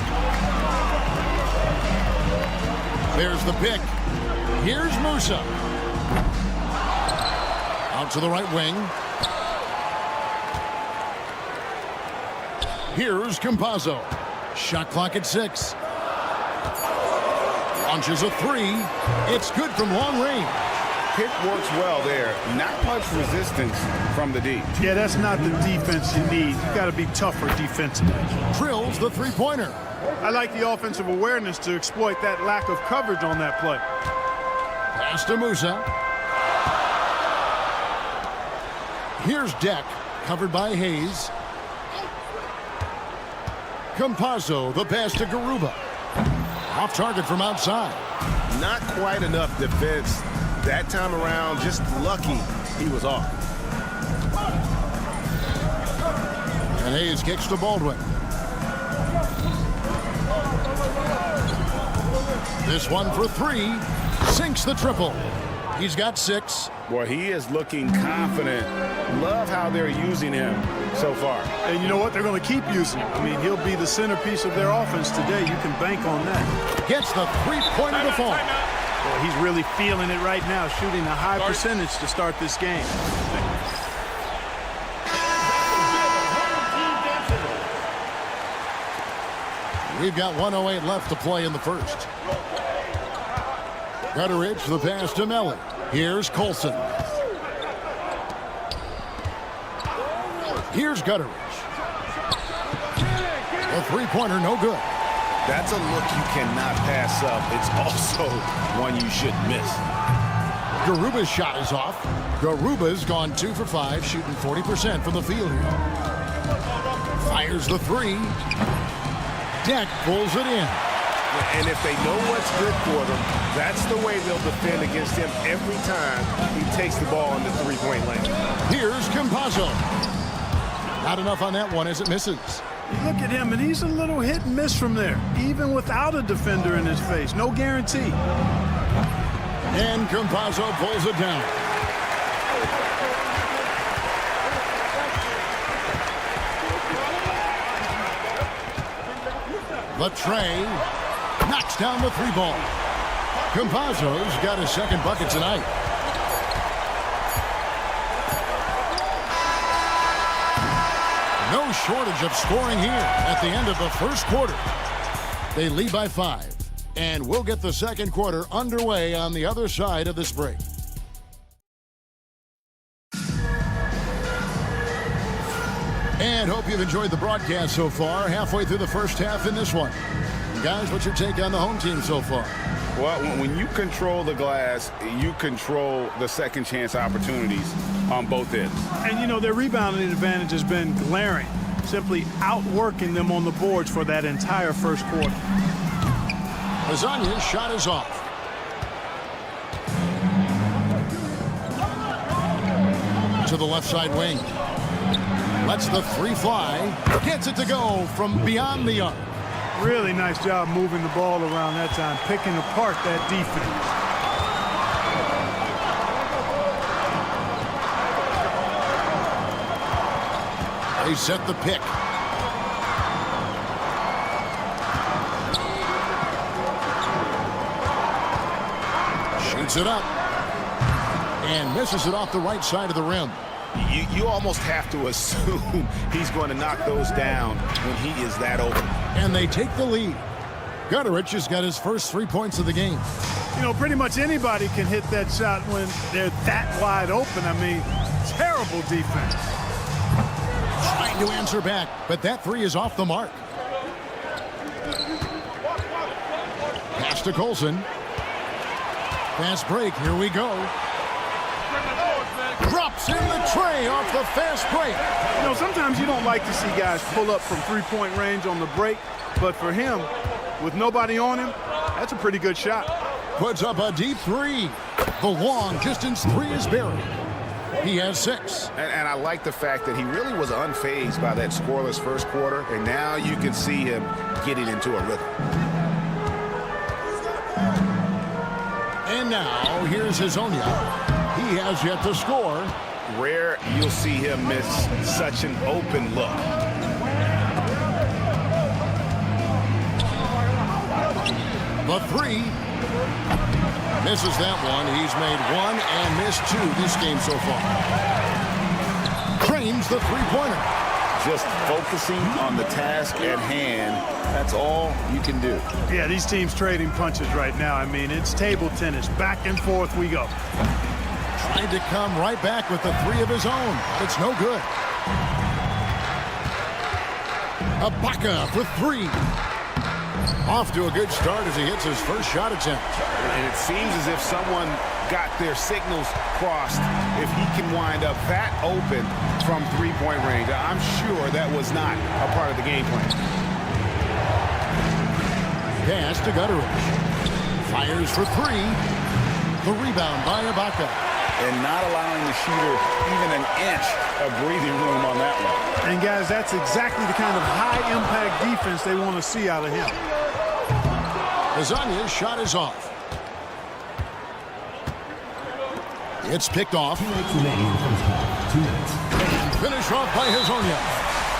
There's the pick. Here's Musa. Out to the right wing. Here's Campazzo. Shot clock at 6. Launches a 3. It's good from long range. Pick works well there. Not much resistance from the D. Yeah, that's not the defense you need. You got to be tougher defensively. Drills the three-pointer. I like the offensive awareness to exploit that lack of coverage on that play. Pass to Musa. Here's Deck, covered by Hayes. Campazzo, the pass to Garuba. Off target from outside. Not quite enough defense that time around. Just lucky he was off. And Hayes kicks to Baldwin. This one for 3. Sinks the triple. He's got 6. Boy, he is looking confident. Love how they're using him so far. And you know what? They're going to keep using him. I mean, he'll be the centerpiece of their offense today. You can bank on that. Gets the three-pointer to fall. Well, he's really feeling it right now, shooting a high percentage to start this game. We've got 1:08 left to play in the first. Gutteridge, the pass to Melly. Here's Colson. Here's Gutteridge. A three-pointer, no good. That's a look you cannot pass up. It's also one you shouldn't miss. Garuba's shot is off. Garuba's gone 2 for 5, shooting 40% from the field here. Fires the 3. Deck pulls it in. And if they know what's good for them, that's the way they'll defend against him every time he takes the ball in the three-point lane. Here's Campazzo. Not enough on that one as it misses. Look at him, and he's a little hit and miss from there, even without a defender in his face. No guarantee. And Campazzo pulls it down. Latre knocks down the 3-ball. Campazzo's got his second bucket tonight. No shortage of scoring here at the end of the first quarter. They lead by 5, and we'll get the second quarter underway on the other side of this break. And hope you've enjoyed the broadcast so far. Halfway through the first half in this one. Guys, what's your take on the home team so far? Well, when you control the glass, you control the second chance opportunities on both ends. And, you know, their rebounding advantage has been glaring, simply outworking them on the boards for that entire first quarter. Lasagna's shot is off. To the left side wing. Lets the 3 fly. Gets it to go from beyond the arc. Really nice job moving the ball around that time, picking apart that defense. They set the pick. Shoots it up. And misses it off the right side of the rim. You almost have to assume he's going to knock those down when he is that open. And they take the lead. Gutterich has got his first 3 points of the game. You know, pretty much anybody can hit that shot when they're that wide open. I mean, terrible defense. Trying to answer back, but that 3 is off the mark. Pass to Colson. Fast break, here we go. Drops in the tray off the fast break. You know, sometimes you don't like to see guys pull up from three-point range on the break, but for him, with nobody on him, that's a pretty good shot. Puts up a deep 3. The long distance 3 is buried. He has 6. And I like the fact that he really was unfazed by that scoreless first quarter, and now you can see him getting into a rhythm. And now, here's Hezonja. He has yet to score. Rare you'll see him miss such an open look. The 3. Misses that one. He's made 1 and missed 2 this game so far. Cranes the 3-pointer. Just focusing on the task at hand. That's all you can do. Yeah, these teams trading punches right now. I mean, it's table tennis. Back and forth we go. Trying to come right back with the 3 of his own. It's no good. Ibaka for 3. Off to a good start as he hits his first shot attempt. And it seems as if someone got their signals crossed. If he can wind up that open from 3-point range, I'm sure that was not a part of the game plan. Pass to Gutterich. Fires for 3. The rebound by Ibaka. And not allowing the shooter even an inch of breathing room on that one. And guys, that's exactly the kind of high-impact defense they want to see out of him. Lasagna's shot is off. It's picked off. And finish off by Hezonja.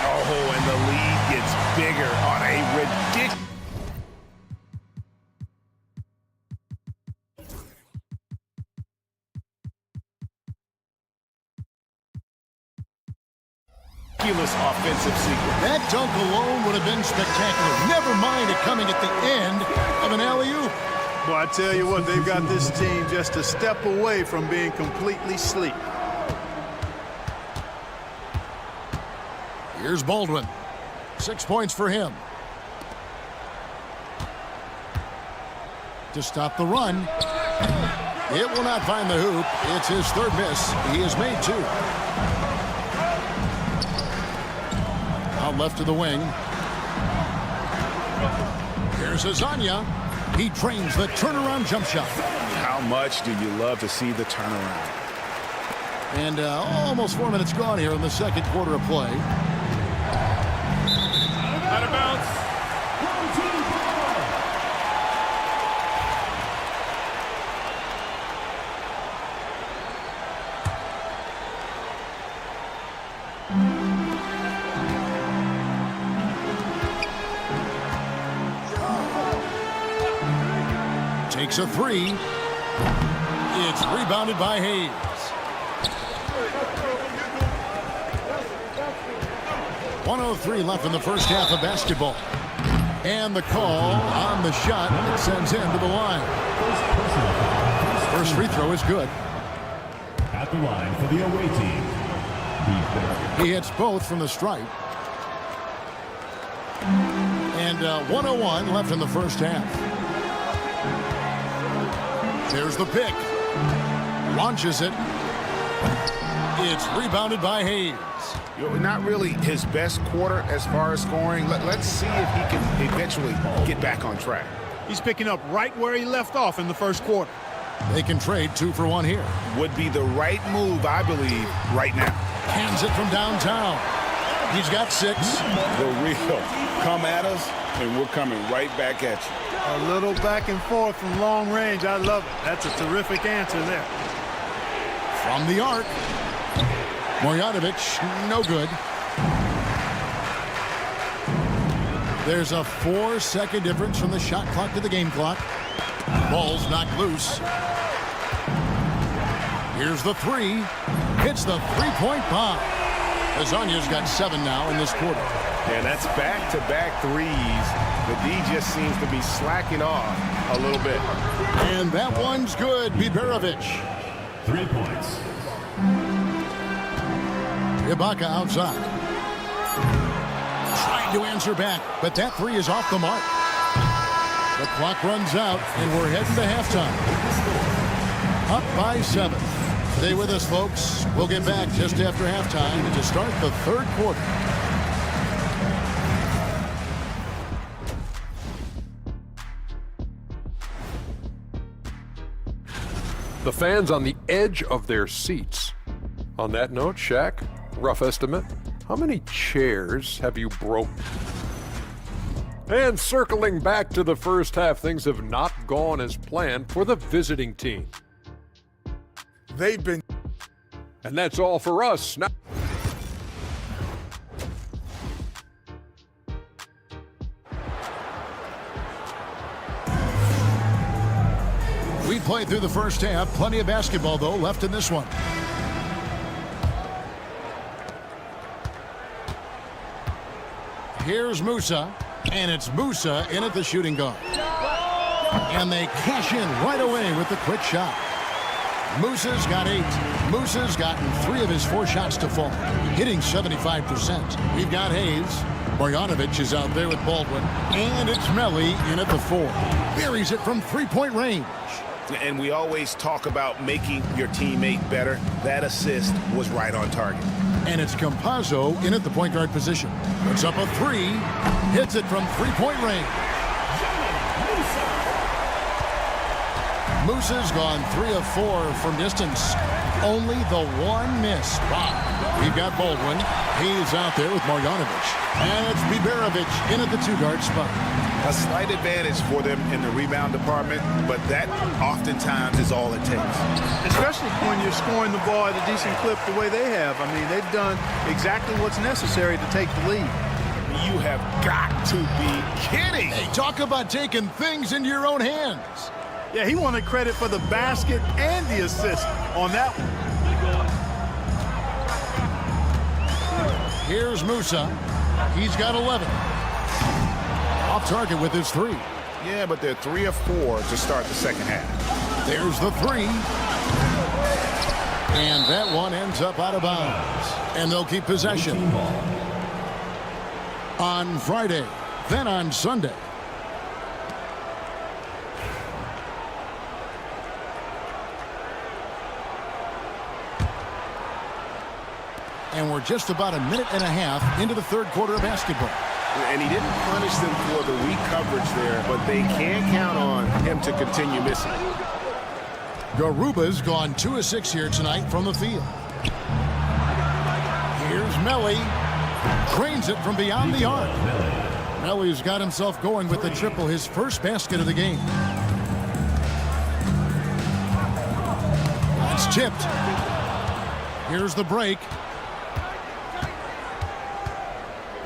Oh, and the lead gets bigger on a ridiculous... offensive sequence. That dunk alone would have been spectacular. Never mind it coming at the end of an alley-oop. Well, I tell you what, they've got this team just a step away from being completely asleep. Here's Baldwin. 6 points for him. To stop the run. It will not find the hoop. It's his 3rd miss. He has made 2. Out left to the wing. Here's Hezonja. He trains the turnaround jump shot. How much do you love to see the turnaround? And almost 4 minutes gone here in the second quarter of play. Out of bounds. Takes a three. It's rebounded by Hayes. .103 left in the first half of basketball. And the call on the shot that sends him to the line. First free throw is good. At the line for the away team. He hits both from the stripe. And 1:01 left in the first half. There's the pick. Launches it. It's rebounded by Hayes. Not really his best quarter as far as scoring. Let's see if he can eventually get back on track. He's picking up right where he left off in the first quarter. They can trade 2 for 1 here. Would be the right move, I believe, right now. Hands it from downtown. He's got 6. The real come at us, and we're coming right back at you. A little back and forth from long range. I love it. That's a terrific answer there. From the arc. Marjanovic, no good. There's a 4-second difference from the shot clock to the game clock. Ball's knocked loose. Here's the 3. Hits the three-point bomb. Azanya's got 7 now in this quarter. And that's back-to-back threes. The D just seems to be slacking off a little bit. And that one's good. Biberovic. 3 points. Ibaka outside. Trying to answer back, but that 3 is off the mark. The clock runs out, and we're heading to halftime. Up by 7. Stay with us, folks. We'll get back just after halftime to start the third quarter. The fans on the edge of their seats. On that note, Shaq, rough estimate, how many chairs have you broken? And circling back to the first half, things have not gone as planned for the visiting team. They've been... And that's all for us. Now We played through the first half. Plenty of basketball, though, left in this one. Here's Musa, and it's Musa in at the shooting guard. And they cash in right away with the quick shot. Musa's got 8. Musa's gotten 3 of his 4 shots to fall, hitting 75%. We've got Hayes. Marjanovic is out there with Baldwin. And it's Melli in at the 4. Buries it from three-point range. And we always talk about making your teammate better. That assist was right on target. And it's Campazzo in at the point guard position. Puts up a 3. Hits it from three-point range. Musa's gone 3 of 4 from distance. Only the 1 miss. Wow. We've got Baldwin. He's out there with Marjanovic. And it's Biberovic in at the 2-guard spot. A slight advantage for them in the rebound department, but that oftentimes is all it takes. Especially when you're scoring the ball at a decent clip the way they have. I mean, they've done exactly what's necessary to take the lead. You have got to be kidding. Hey, talk about taking things into your own hands. Yeah, he wanted credit for the basket and the assist on that one. Here's Musa. He's got 11. Off target with his 3. Yeah, but they're 3 of 4 to start the second half. There's the 3. And that one ends up out of bounds. And they'll keep possession. On Friday, then on Sunday. And we're just about a minute and a half into the third quarter of basketball. And he didn't punish them for the weak coverage there, but they can't count on him to continue missing. Garuba's gone 2 of 6 here tonight from the field. Here's Melli. Drains it from beyond the arc. Melli's got himself going with the triple, his first basket of the game. It's tipped. Here's the break.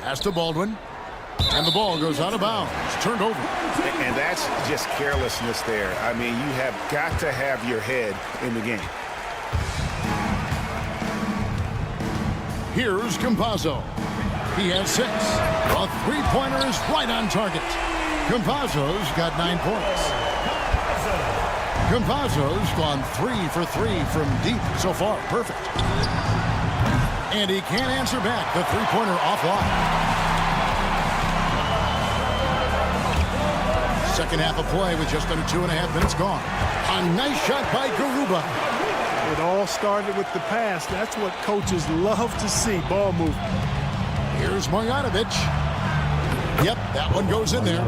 Pass to Baldwin. And the ball goes out of bounds. Turned over. And that's just carelessness there. I mean, you have got to have your head in the game. Here's Campazzo. He has 6. A three-pointer is right on target. Campazzo's got 9 points. Campazzo's gone 3 for 3 from deep so far. Perfect. And he can't answer back. The three-pointer offline. Second half of play with just under 2.5 minutes gone. A nice shot by Garuba. It all started with the pass. That's what coaches love to see, ball movement. Here's Marjanovic. Yep, that one goes in there.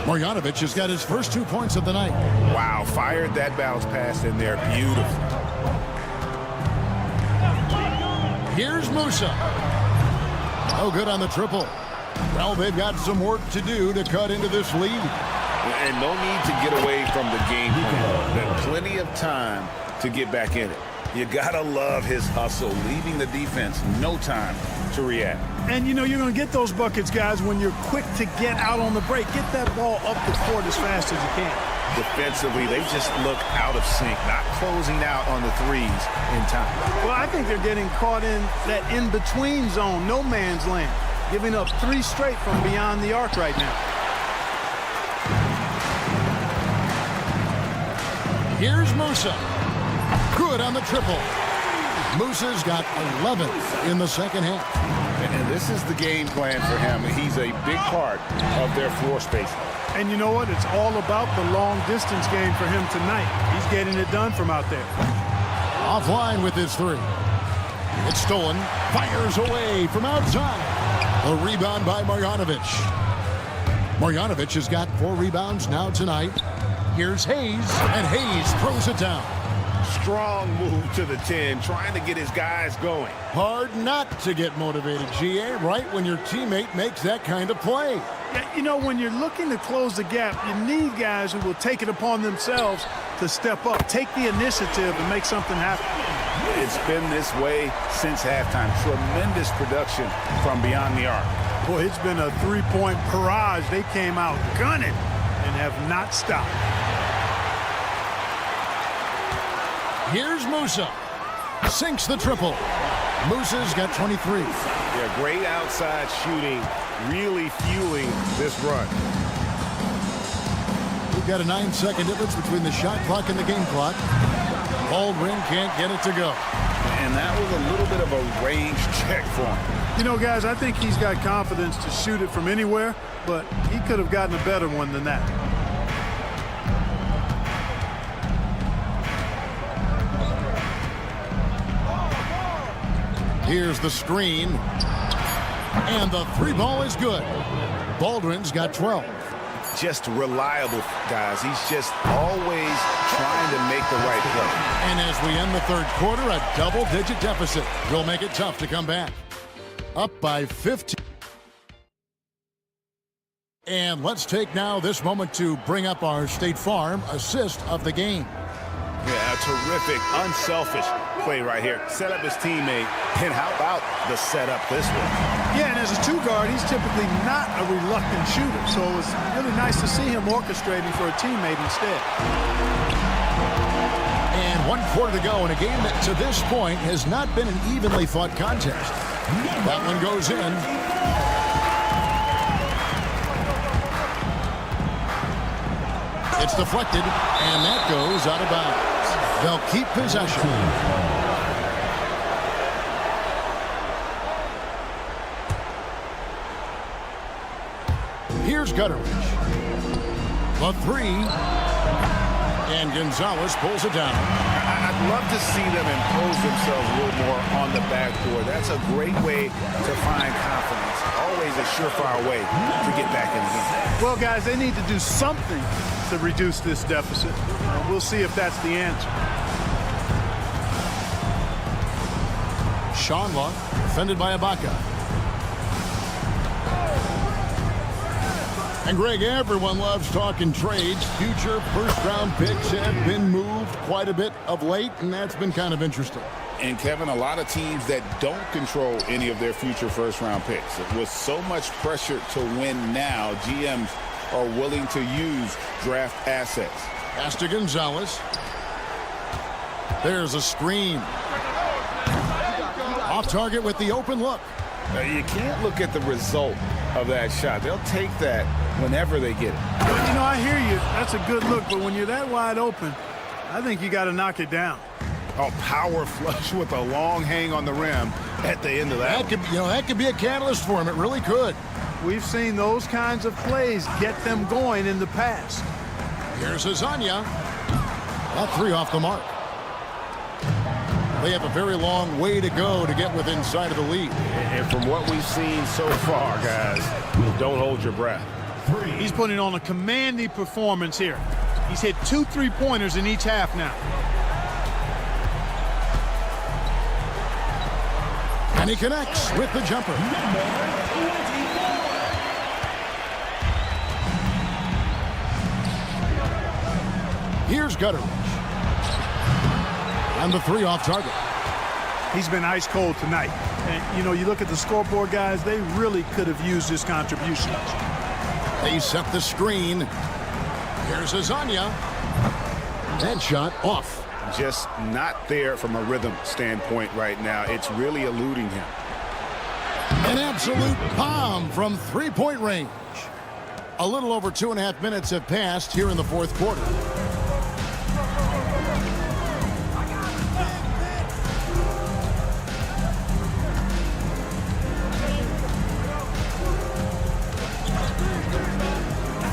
Marjanovic has got his first 2 points of the night. Wow, fired that bounce pass in there. Beautiful. Here's Musa. Oh, good on the triple. Well, they've got some work to do to cut into this lead. And no need to get away from the game plan. There's plenty of time to get back in it. You gotta love his hustle, leaving the defense no time to react. And you know you're going to get those buckets, guys, when you're quick to get out on the break. Get that ball up the court as fast as you can. Defensively, they just look out of sync, not closing out on the threes in time. Well, I think they're getting caught in that in-between zone, no man's land, giving up 3 straight from beyond the arc right now. Here's Musa. Good on the triple. Musa's got 11 in the second half. And this is the game plan for him. He's a big part of their floor spacing. And you know what? It's all about the long-distance game for him tonight. He's getting it done from out there. Offline with his 3. It's stolen. Fires away from outside. A rebound by Marjanovic. Marjanovic has got 4 rebounds now tonight. Here's Hayes, and Hayes throws it down. Strong move to the 10, trying to get his guys going. Hard not to get motivated, GA, right when your teammate makes that kind of play. Yeah, you know, when you're looking to close the gap, you need guys who will take it upon themselves to step up, take the initiative, and make something happen. It's been this way since halftime. Tremendous production from beyond the arc. Boy, it's been a three-point barrage. They came out gunning and have not stopped. Here's Musa. Sinks the triple. Musa's got 23. Yeah, great outside shooting, really fueling this run. We've got a 9-second difference between the shot clock and the game clock. Baldwin can't get it to go. And that was a little bit of a range check for him. You know, guys, I think he's got confidence to shoot it from anywhere, but he could have gotten a better one than that. Here's the screen. And the 3 ball is good. Baldwin's got 12. Just reliable, guys. He's just always trying to make the right play. And as we end the third quarter, a double-digit deficit will make it tough to come back. Up by 15. And let's take now this moment to bring up our State Farm assist of the game. Yeah, a terrific, unselfish play right here. Set up his teammate, and how about the setup this way? Yeah, and as a 2 guard, he's typically not a reluctant shooter, so it was really nice to see him orchestrating for a teammate instead. And 1 quarter to go in a game that to this point has not been an evenly fought contest. That one goes in. It's deflected, and that goes out of bounds. They'll keep possession. Here's Gutteridge. The 3. And Gonzalez pulls it down. I'd love to see them impose themselves a little more on the backboard. That's a great way to find confidence. Always a surefire way to get back in the game. Well, guys, they need to do something to reduce this deficit. We'll see if that's the answer. Shanla, defended by Ibaka. And Greg, everyone loves talking trades. Future first-round picks have been moved quite a bit of late, and that's been kind of interesting. And Kevin, a lot of teams that don't control any of their future first-round picks. With so much pressure to win now, GMs are willing to use draft assets. Pass to Gonzalez. There's a screen. Off target with the open look. Now, you can't look at the result of that shot. They'll take that whenever they get it. Well, you know, I hear you. That's a good look, but when you're that wide open, I think you got to knock it down. A power flush with a long hang on the rim at the end of that. That could be a catalyst for him. It really could. We've seen those kinds of plays get them going in the past. Here's Azania. That three off the mark. They have a very long way to go to get within sight of the lead. And from what we've seen so far, guys, don't hold your breath. He's putting on a commanding performance here. He's hit 2 3-pointers in each half now. And he connects with the jumper. Here's Gutteridge. And the three off target. He's been ice cold tonight. And, you know, you look at the scoreboard, guys, they really could have used his contributions. They set the screen. Here's Azania. That shot off. Just not there from a rhythm standpoint right now. It's really eluding him. An absolute bomb from three-point range. A little over 2.5 minutes have passed here in the fourth quarter.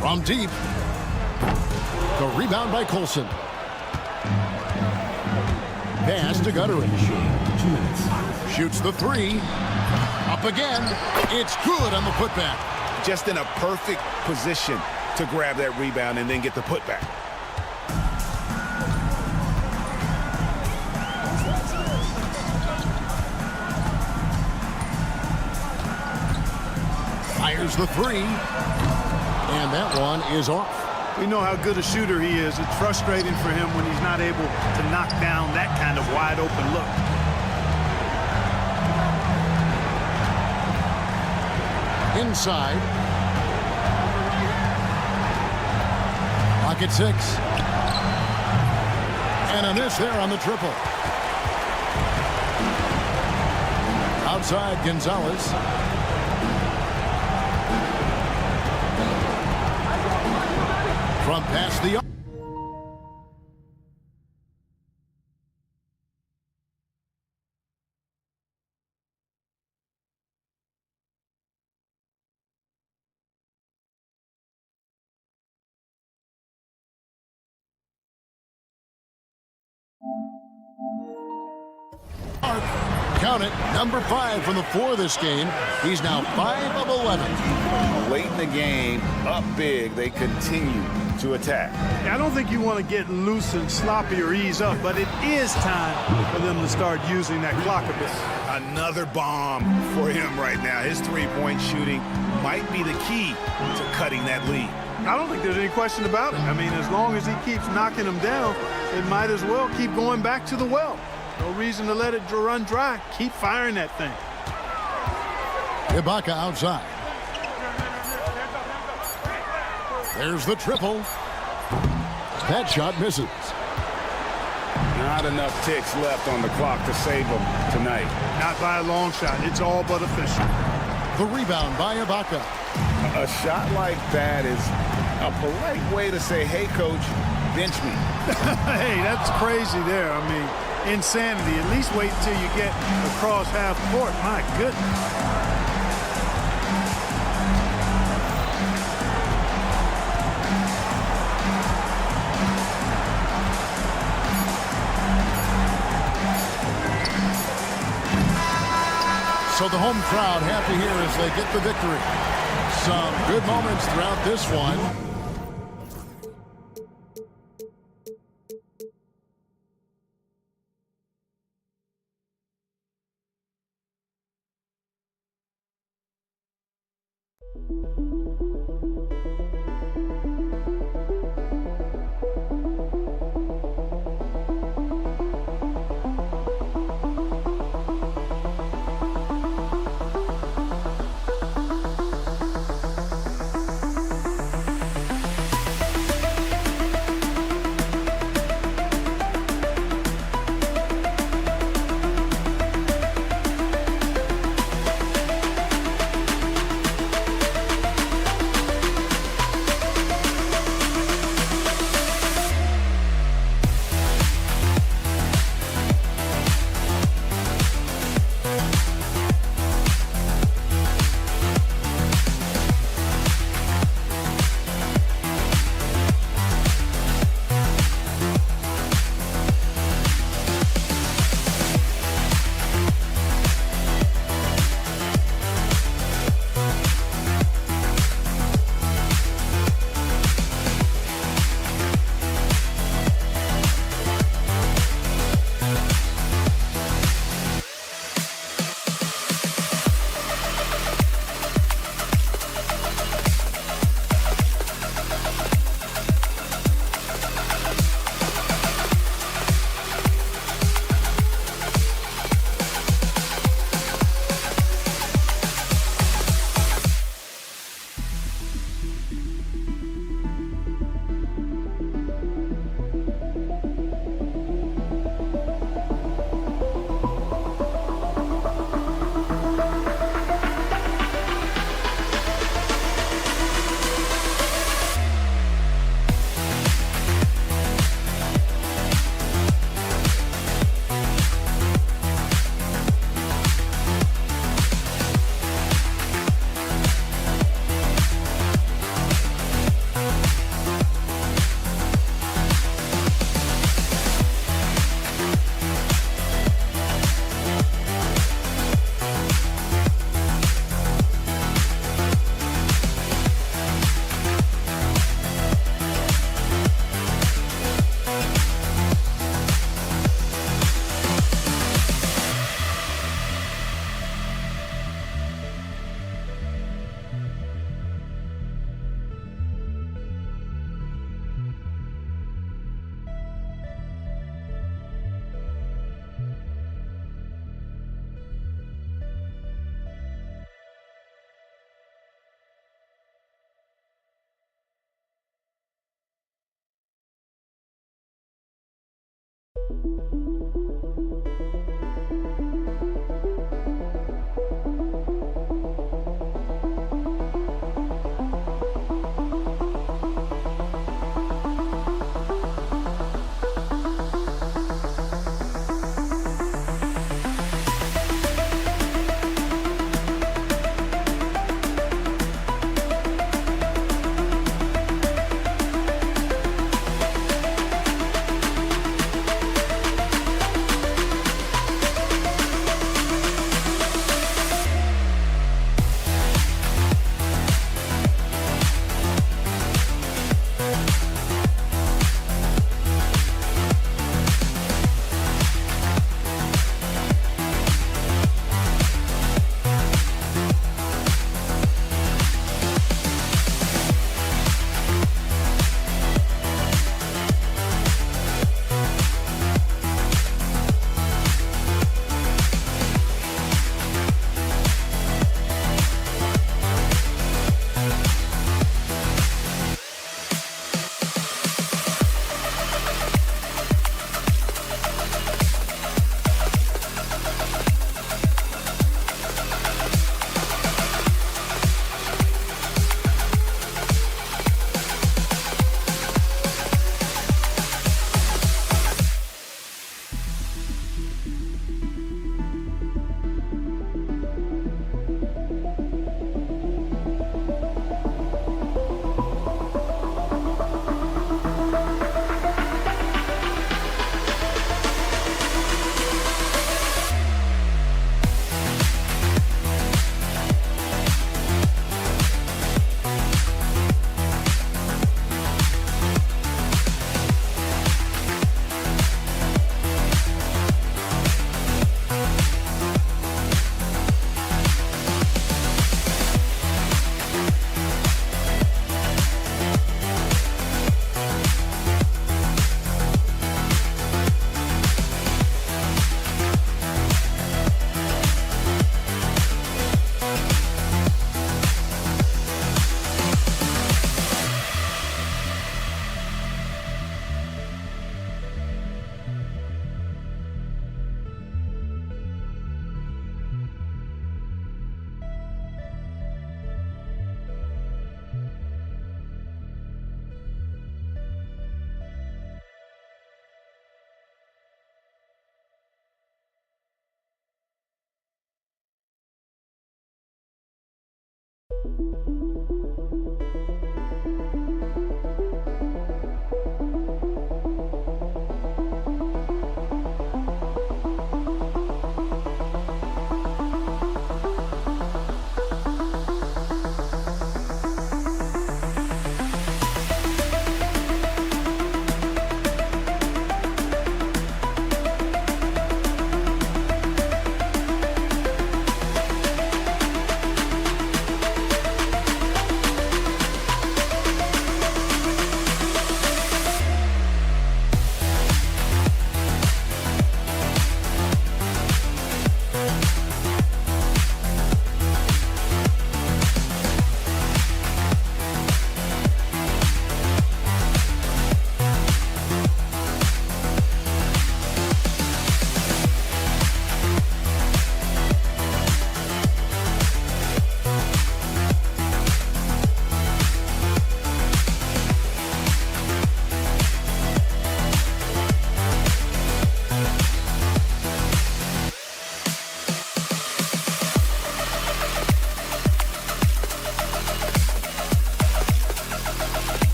From deep. The rebound by Colson. Pass to Gutteridge. 2 minutes. Shoots the three. Up again. It's good on the putback. Just in a perfect position to grab that rebound and then get the putback. Fires the three. And that one is off. We know how good a shooter he is. It's frustrating for him when he's not able to knock down that kind of wide open look. Inside. Pocket 6. And a miss there on the triple. Outside Gonzalez. From past the count it, number 5 from the floor this game. He's now 5 of 11. Late in the game, up big, they continue to attack. I don't think you want to get loose and sloppy or ease up, but it is time for them to start using that clock a bit. Another bomb for him right now. His three-point shooting might be the key to cutting that lead. I don't think there's any question about it. I mean, as long as he keeps knocking them down, it might as well keep going back to the well. No reason to let it run dry. Keep firing that thing. Ibaka outside. There's the triple. That shot misses. Not enough ticks left on the clock to save them tonight. Not by a long shot. It's all but official. The rebound by Ibaka. A shot like that is a polite way to say, hey, coach, bench me. Hey, that's crazy there. I mean, insanity. At least wait until you get across half court. My goodness. So the home crowd happy here as they get the victory. Some good moments throughout this one.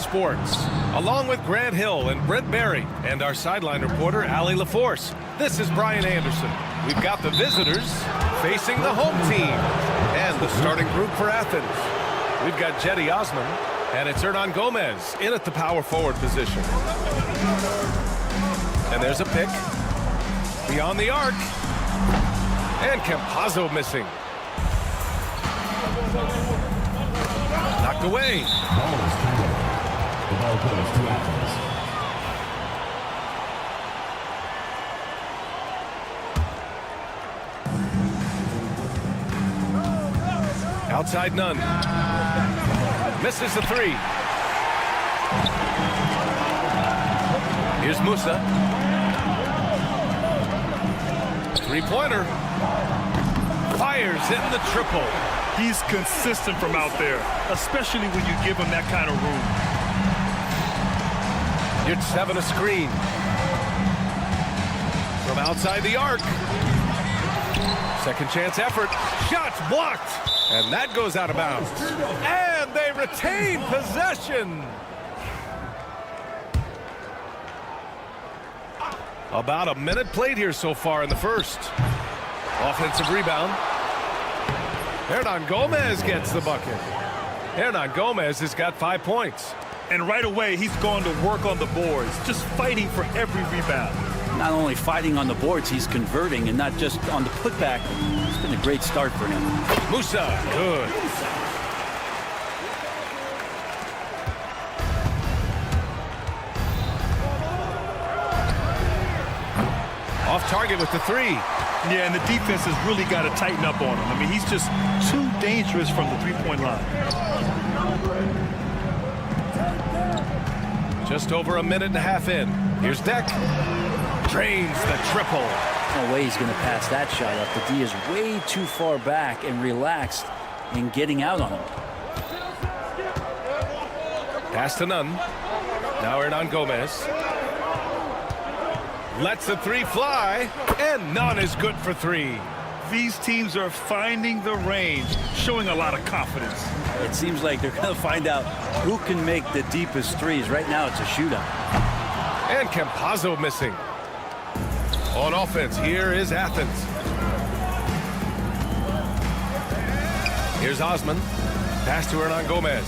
Sports, along with Grant Hill and Brent Barry and our sideline reporter, Allie LaForce. This is Brian Anderson. We've got the visitors facing the home team and the starting group for Athens. We've got Jetty Osman, and it's Hernan Gomez in at the power forward position. And there's a pick beyond the arc, and Campazzo missing. Knocked away. The ball goes to Athens. Outside none. Misses the three. Here's Musa. Three-pointer. Fires in the triple. He's consistent from out there, especially when you give him that kind of room. You'd 7 a screen. From outside the arc. Second chance effort. Shots blocked. And that goes out of bounds. And they retain possession. About a minute played here so far in the first. Offensive rebound. Hernan Gomez gets the bucket. Hernan Gomez has got 5 points. And right away, he's gone to work on the boards, just fighting for every rebound. Not only fighting on the boards, he's converting, and not just on the putback. It's been a great start for him. Musa, good. Off target with the three. Yeah, and the defense has really got to tighten up on him. I mean, he's just too dangerous from the three-point line. Just over a minute and a half in. Here's Deck. Drains the triple. No way he's going to pass that shot up. The D is way too far back and relaxed in getting out on him. Pass to none. Now Hernan Gomez. Lets the three fly, and none is good for three. These teams are finding the range, showing a lot of confidence. It seems like they're going to find out who can make the deepest threes. Right now, it's a shootout. And Campazzo missing. On offense, here is Athens. Here's Osman. Pass to Hernan Gomez.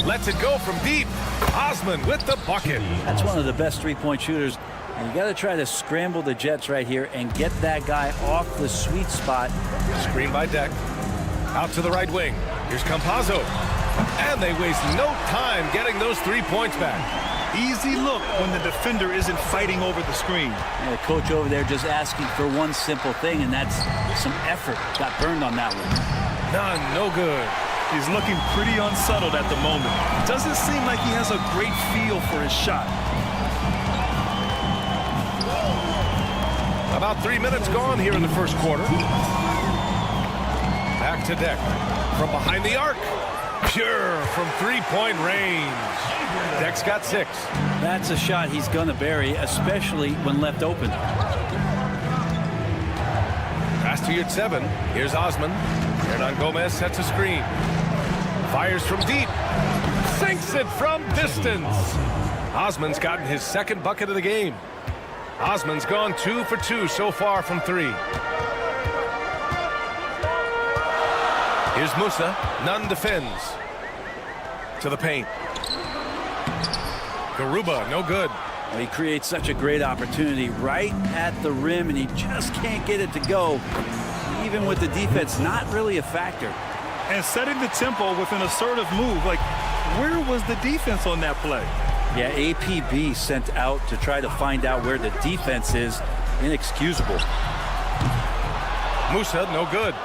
Lets it go from deep. Osman with the bucket. That's one of the best three-point shooters. And you got to try to scramble the Jets right here and get that guy off the sweet spot. Screen by Deck. Out to the right wing. Here's Campazzo. And they waste no time getting those 3 points back. Easy look when the defender isn't fighting over the screen. And the coach over there just asking for one simple thing, and that's some effort. Got burned on that one. None, no good. He's looking pretty unsettled at the moment. Doesn't seem like he has a great feel for his shot. About 3 minutes gone here in the first quarter. Back to Deck. From behind the arc. Pure from three-point range. Deck's got 6. That's a shot he's going to bury, especially when left open. Pass to your 7. Here's Osman. Hernan Gomez sets a screen. Fires from deep. Sinks it from distance. Osman's gotten his second bucket of the game. Osman's gone 2 for 2 so far from 3. Here's Musa. Nunn defends. To the paint. Garuba, no good. Well, he creates such a great opportunity right at the rim, and he just can't get it to go. Even with the defense not really a factor. And setting the tempo with an assertive move. Like, where was the defense on that play? Yeah, APB sent out to try to find out where the defense is. Inexcusable. Musa, no good.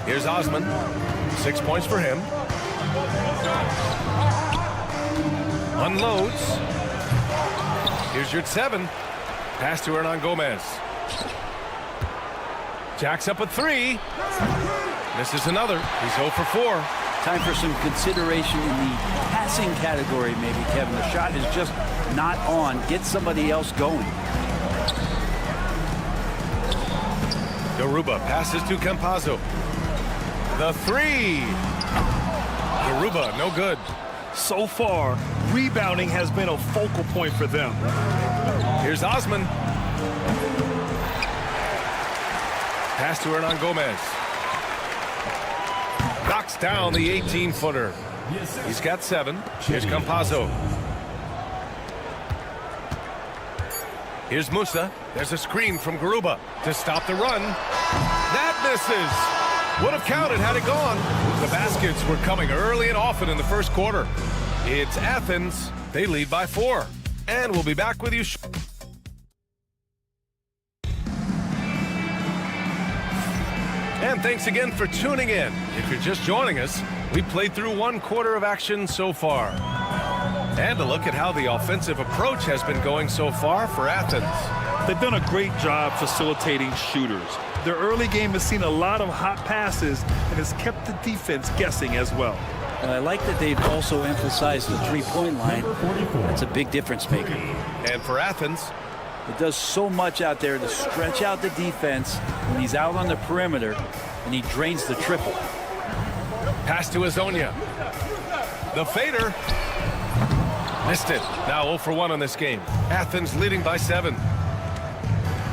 Here's Osman. 6 points for him. Unloads. Here's your 7. Pass to Hernan Gomez. Jacks up a 3. Misses another. He's 0 for 4. Time for some consideration in the passing category, maybe, Kevin. The shot is just not on. Get somebody else going. Garuba passes to Campazzo. The three. Garuba, no good. So far, rebounding has been a focal point for them. Here's Osman. Pass to Hernan Gomez. Knocks down the 18-footer. He's got 7. Here's Campazzo. Here's Musa. There's a screen from Garuba to stop the run. That misses. Would have counted had it gone. The baskets were coming early and often in the first quarter. It's Athens. They lead by 4. And we'll be back with you. And thanks again for tuning in. If you're just joining us, we played through 1 quarter of action so far. And a look at how the offensive approach has been going so far for Athens. They've done a great job facilitating shooters. Their early game has seen a lot of hot passes and has kept the defense guessing as well. And I like that they've also emphasized the three-point line. That's a big difference maker. And for Athens, it does so much out there to stretch out the defense when he's out on the perimeter and he drains the triple. Pass to Azonia. The fader. Missed it. Now 0 for 1 on this game. Athens leading by 7.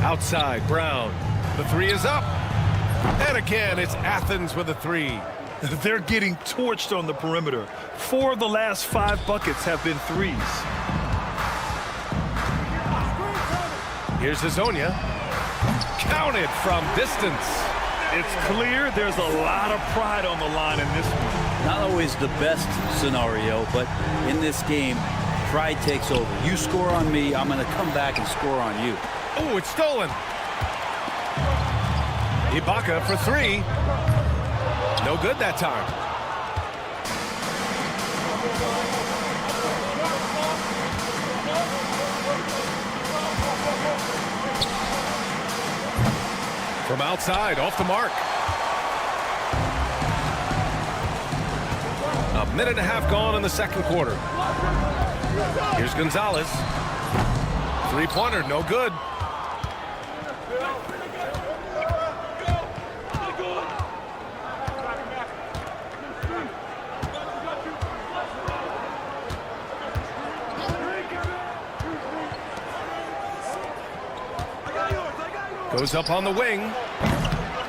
Outside, Brown. The 3 is up. And again, it's Athens with a 3. They're getting torched on the perimeter. 4 of the last 5 buckets have been 3s. Here's Azonia. Counted from distance. It's clear there's a lot of pride on the line in this one. Not always the best scenario, but in this game, pride takes over. You score on me, I'm going to come back and score on you. Oh, it's stolen. Ibaka for 3. No good that time. From outside, off the mark. A minute and a half gone in the second quarter. Here's Gonzalez. 3-pointer, no good. Goes up on the wing.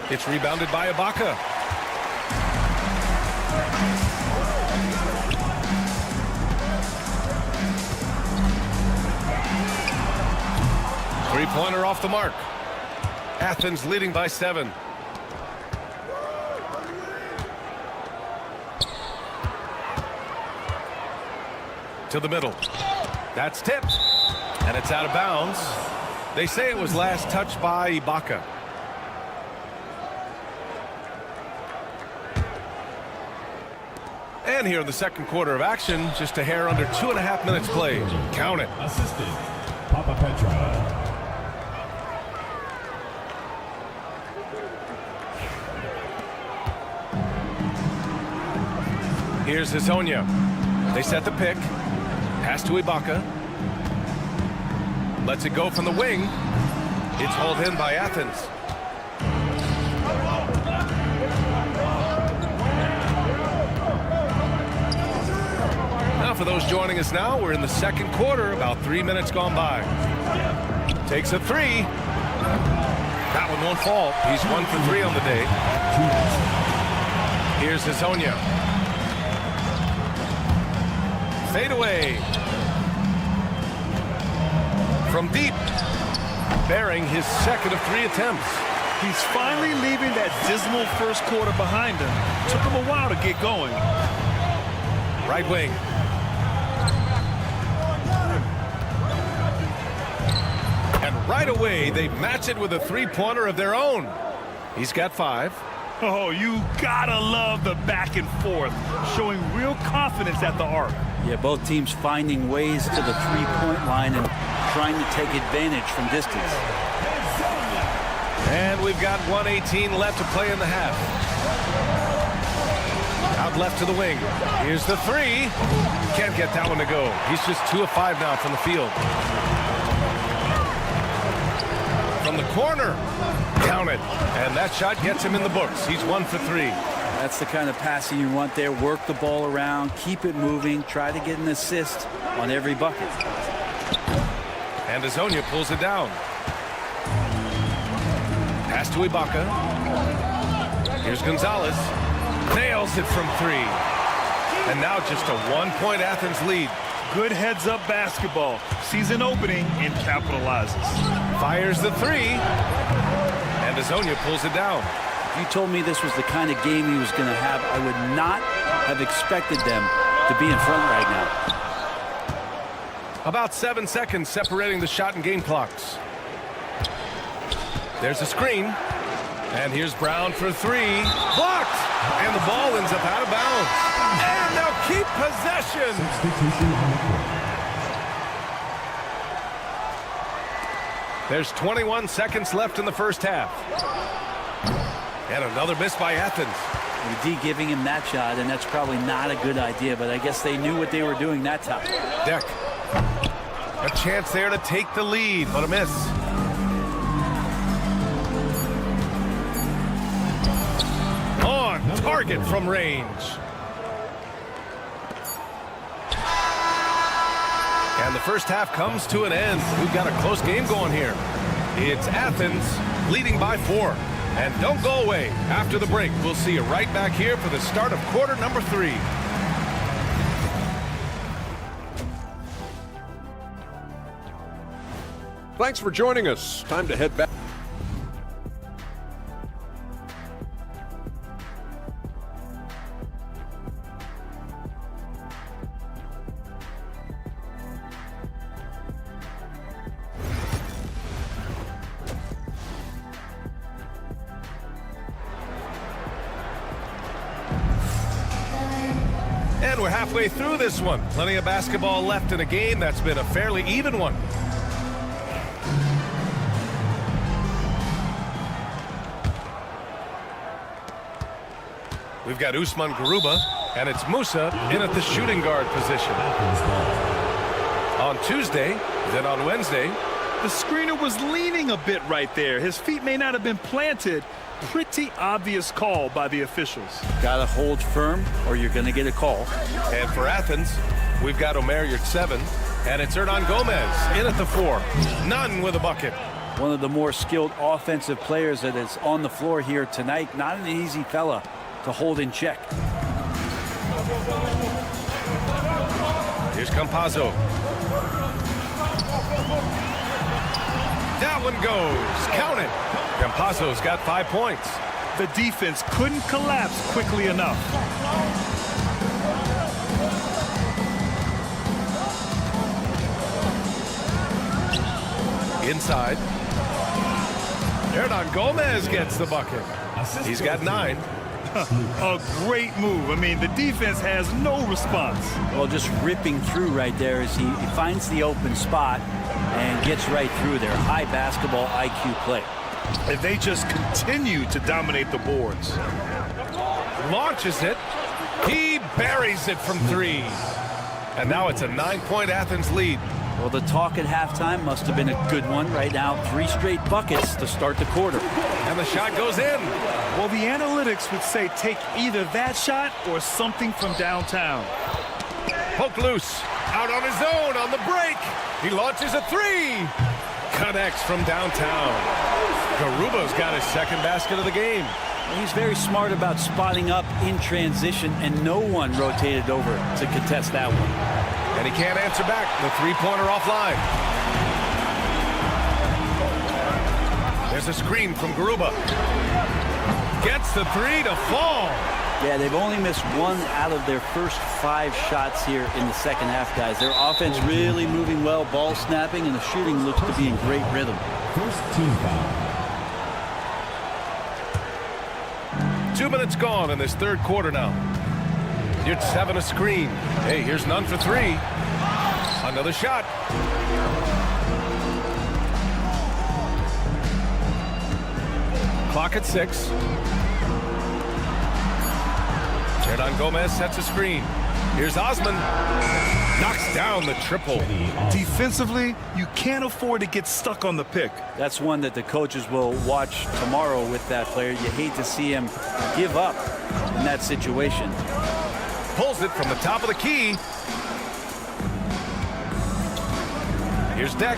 It's rebounded by Ibaka. Three-pointer off the mark. Athens leading by 7. To the middle. That's tipped. And it's out of bounds. They say it was last touched by Ibaka. And here in the second quarter of action, just a hair under 2.5 minutes played. Count it. Assistant, Papa Petra. Here's Azonia. They set the pick. Pass to Ibaka. Lets it go from the wing. It's hauled in by Athens. Now for those joining us now, we're in the second quarter, about 3 minutes gone by. Takes a 3. That one won't fall. He's 1 for 3 on the day. Here's Azonia. Fade away. From deep, bearing his second of 3 attempts. He's finally leaving that dismal first quarter behind him. Took him a while to get going. Right wing. And right away, they match it with a 3-pointer of their own. He's got 5. Oh, you gotta love the back and forth, showing real confidence at the arc. Yeah, both teams finding ways to the three-point line and trying to take advantage from distance. And we've got 1:18 left to play in the half. Out left to the wing. Here's the 3. Can't get that one to go. He's just 2 of 5 now from the field. From from the corner. Count it. And that shot gets him in the books. He's 1 for 3. That's the kind of passing you want there. Work the ball around, keep it moving, try to get an assist on every bucket. And Azonia pulls it down. Pass to Ibaka. Here's Gonzalez. Nails it from 3. And now just a 1-point Athens lead. Good heads-up basketball. Sees an opening and capitalizes. Fires the 3. And Azonia pulls it down. If you told me this was the kind of game he was going to have, I would not have expected them to be in front right now. About 7 seconds separating the shot and game clocks. There's a screen. And here's Brown for 3. Blocked! And the ball ends up out of bounds. And they'll keep possession. There's 21 seconds left in the first half. And another miss by Athens. UD giving him that shot, and that's probably not a good idea, but I guess they knew what they were doing that time. Deck. A chance there to take the lead, but a miss. On target from range. And the first half comes to an end. We've got a close game going here. It's Athens leading by 4. And don't go away. After the break, we'll see you right back here for the start of quarter number 3. Thanks for joining us. Time to head back. And we're halfway through this one. Plenty of basketball left in a game that's been a fairly even one. We've got Usman Garuba, and it's Musa in at the shooting guard position. On Tuesday, then on Wednesday. The screener was leaning a bit right there. His feet may not have been planted. Pretty obvious call by the officials. Gotta hold firm or you're gonna get a call. And for Athens, we've got Omer Yurtseven, and it's Hernan Gomez in at the 4. None with a bucket. One of the more skilled offensive players that is on the floor here tonight. Not an easy fella to hold in check. Here's Campazzo. That one goes. Count it. Campazzo's got 5 points. The defense couldn't collapse quickly enough. Inside. Hernan Gomez gets the bucket. He's got 9. A great move. I mean, the defense has no response. Well, just ripping through right there as he finds the open spot and gets right through there. High basketball IQ play. And they just continue to dominate the boards. Launches it. He buries it from 3. And now it's a 9-point Athens lead. Well, the talk at halftime must have been a good one. Right now, 3 straight buckets to start the quarter. And the shot goes in. Well, the analytics would say take either that shot or something from downtown. Poke loose. Out on his own on the break. He launches a 3. Connects from downtown. Garuba's got his second basket of the game. He's very smart about spotting up in transition, and no one rotated over to contest that one. And he can't answer back. The 3-pointer offline. There's a screen from Garuba. Gets the 3 to fall. Yeah, they've only missed 1 out of their first 5 shots here in the second half, guys. Their offense really moving well, ball snapping, and the shooting looks to be in great rhythm. First team foul. 2 minutes gone in this third quarter now. Yurtseven a screen. Hey, here's none for 3. Another shot. Clock at 6. Hernan Gomez sets a screen. Here's Osman. Knocks down the triple. Defensively, you can't afford to get stuck on the pick. That's one that the coaches will watch tomorrow with that player. You hate to see him give up in that situation. Pulls it from the top of the key. Here's Deck.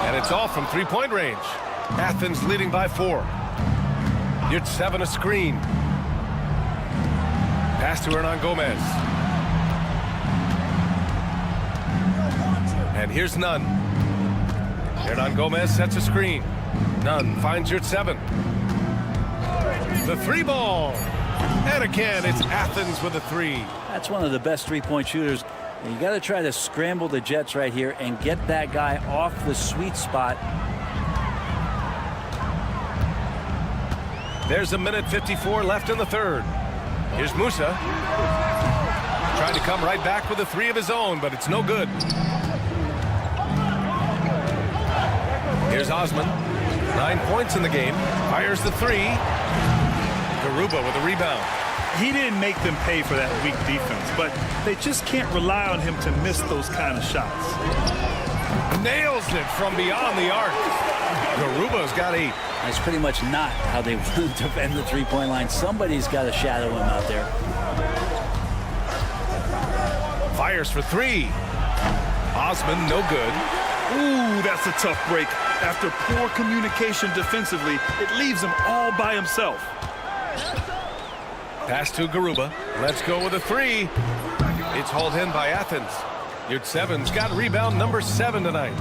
And it's off from three-point range. Athens leading by 4. You're 7 a screen. Pass to Hernan Gomez. And here's Nunn. Hernan Gomez sets a screen. Nunn finds your 7. The 3 ball. And again, it's Athens with a 3. That's one of the best three-point shooters. And you got to try to scramble the Jets right here and get that guy off the sweet spot. There's a minute 54 left in the third. Here's Musa. Trying to come right back with a 3 of his own, but it's no good. Here's Osman. 9 points in the game. Fires the 3. Garuba with a rebound. He didn't make them pay for that weak defense, but they just can't rely on him to miss those kind of shots. Nails it from beyond the arc. Garuba's got 8. That's pretty much not how they defend the three-point line. Somebody's got to shadow him out there. Fires for 3. Osman, no good. Ooh, that's a tough break. After poor communication defensively, it leaves him all by himself. Pass to Garuba. Let's go with a 3. It's hauled in by Athens. Yurt 7's got rebound number 7 tonight.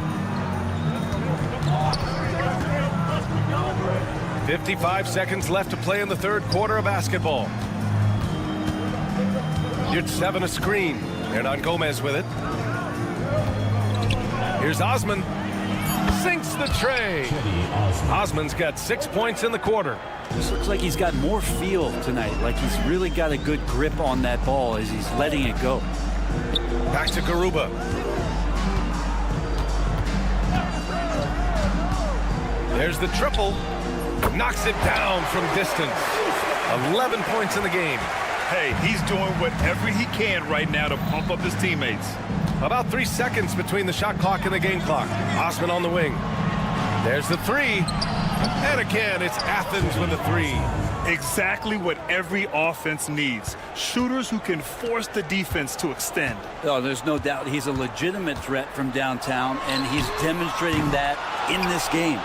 55 seconds left to play in the third quarter of basketball. Yurt 7 a screen. Hernan Gomez with it. Here's Osman. Sinks the tray. Osman's got 6 points in the quarter. This looks like he's got more feel tonight, like he's really got a good grip on that ball as he's letting it go. Back to Garuba. There's the triple. Knocks it down from distance. 11 points in the game. Hey, he's doing whatever he can right now to pump up his teammates. About 3 seconds between the shot clock and the game clock. Osman on the wing. There's the 3. And again, it's Athens with a 3. Exactly what every offense needs. Shooters who can force the defense to extend. Oh, there's no doubt he's a legitimate threat from downtown, and he's demonstrating that in this game.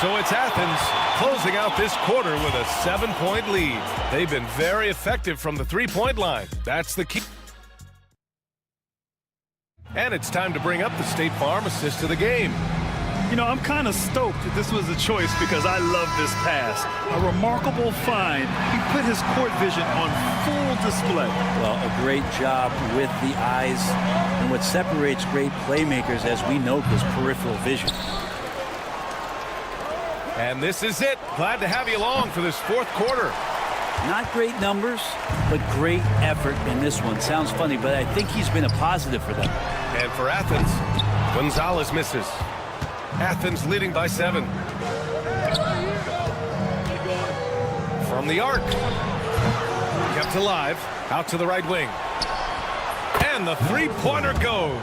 So it's Athens closing out this quarter with a 7-point lead. They've been very effective from the three-point line. That's the key. And it's time to bring up the State Farm assist of the game. You know, I'm kind of stoked that this was a choice because I love this pass. A remarkable find. He put his court vision on full display. Well, a great job with the eyes. And what separates great playmakers, as we note, is peripheral vision. And this is it. Glad to have you along for this fourth quarter. Not great numbers, but great effort in this one. Sounds funny, but I think he's been a positive for them. And for Athens, Gonzalez misses. Athens leading by 7. From the arc. Kept alive. Out to the right wing. And the three-pointer goes.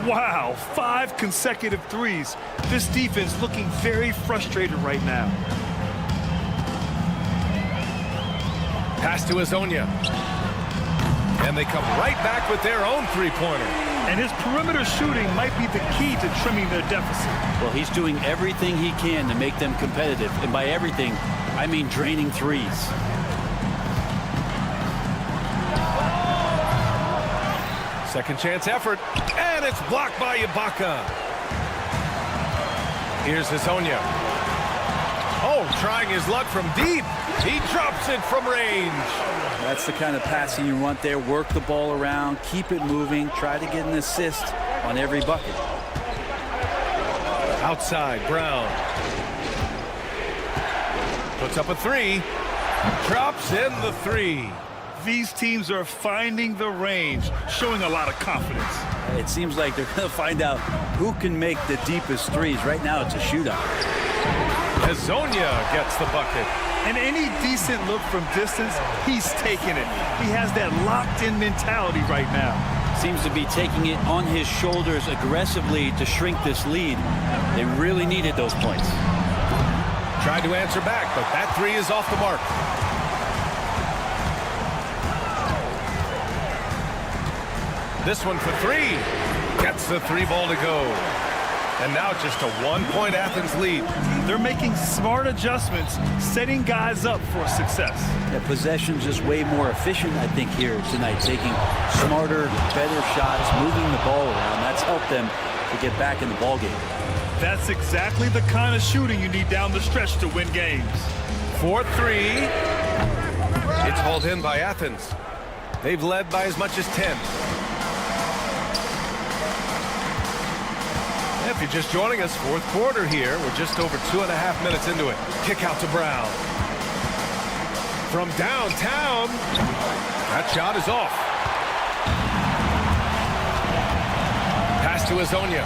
Wow, 5 consecutive threes. This defense looking very frustrated right now. Pass to Azonia. And they come right back with their own three-pointer. And his perimeter shooting might be the key to trimming their deficit. Well, he's doing everything he can to make them competitive. And by everything, I mean draining threes. Second chance effort. And it's blocked by Ibaka. Here's Azonia. Oh, trying his luck from deep. He drops it from range. That's the kind of passing you want there. Work the ball around, keep it moving, try to get an assist on every bucket. Outside, Brown. Puts up a 3. Drops in the 3. These teams are finding the range, showing a lot of confidence. It seems like they're going to find out who can make the deepest threes. Right now, it's a shootout. Hazonia gets the bucket. And any decent look from distance, he's taking it. He has that locked-in mentality right now. Seems to be taking it on his shoulders aggressively to shrink this lead. They really needed those points. Tried to answer back, but that three is off the mark. This one for three. Gets the three ball to go. And now just a 1-point Athens lead. They're making smart adjustments, setting guys up for success. The possession's just way more efficient, I think, here tonight. Taking smarter, better shots, moving the ball around. That's helped them to get back in the ballgame. That's exactly the kind of shooting you need down the stretch to win games. 4-3. It's hauled in by Athens. They've led by as much as 10. If you're just joining us, fourth quarter here. We're just over 2.5 minutes into it. Kick out to Brown. From downtown. That shot is off. Pass to Hazonia.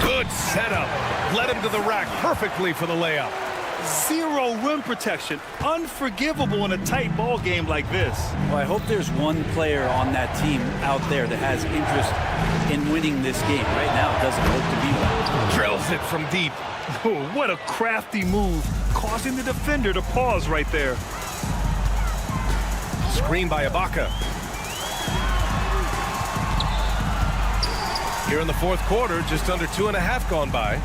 Good setup. Led him to the rack perfectly for the layup. Zero rim protection. Unforgivable in a tight ball game like this. Well, I hope there's one player on that team out there that has interest in winning this game. Right now, it doesn't look to be one. Drills it from deep. Oh, what a crafty move, causing the defender to pause right there. Screen by Ibaka. Here in the fourth quarter, just under 2.5 gone by.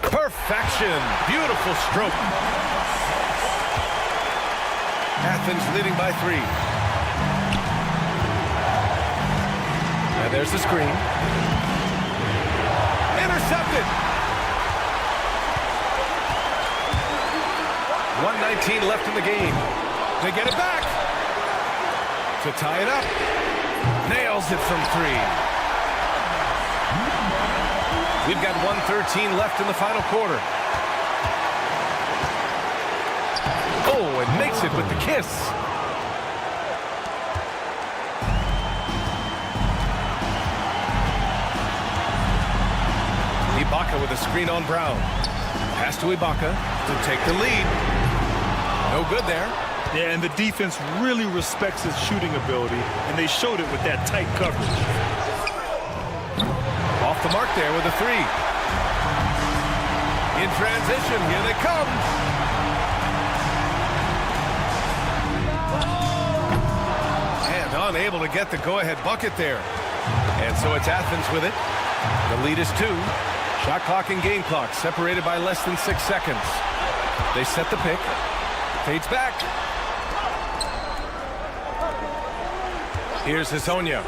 Perfection. Beautiful stroke. Athens leading by 3. And there's the screen. Intercepted. 1:19 left in the game. They get it back. To tie it up. Nails it from 3. We've got 1:13 left in the final quarter. Oh, and makes it with the kiss. Ibaka with a screen on Brown. Pass to Ibaka to take the lead. No good there. Yeah, and the defense really respects his shooting ability, and they showed it with that tight coverage. Off the mark there with a 3. In transition, here they come. And unable to get the go-ahead bucket there. And so it's Athens with it. The lead is 2. Shot clock and game clock separated by less than 6 seconds. They set the pick. Fades back. Here's Hazonia.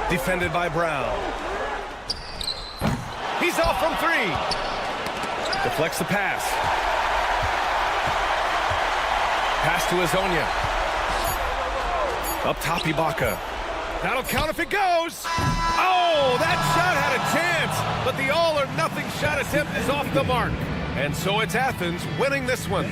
Defended by Brown. He's off from 3. Deflects the pass. Pass to Hazonia. Up top, Ibaka. That'll count if it goes. Oh, that shot had a chance, but the all-or-nothing shot attempt is off the mark. And so it's Athens winning this one.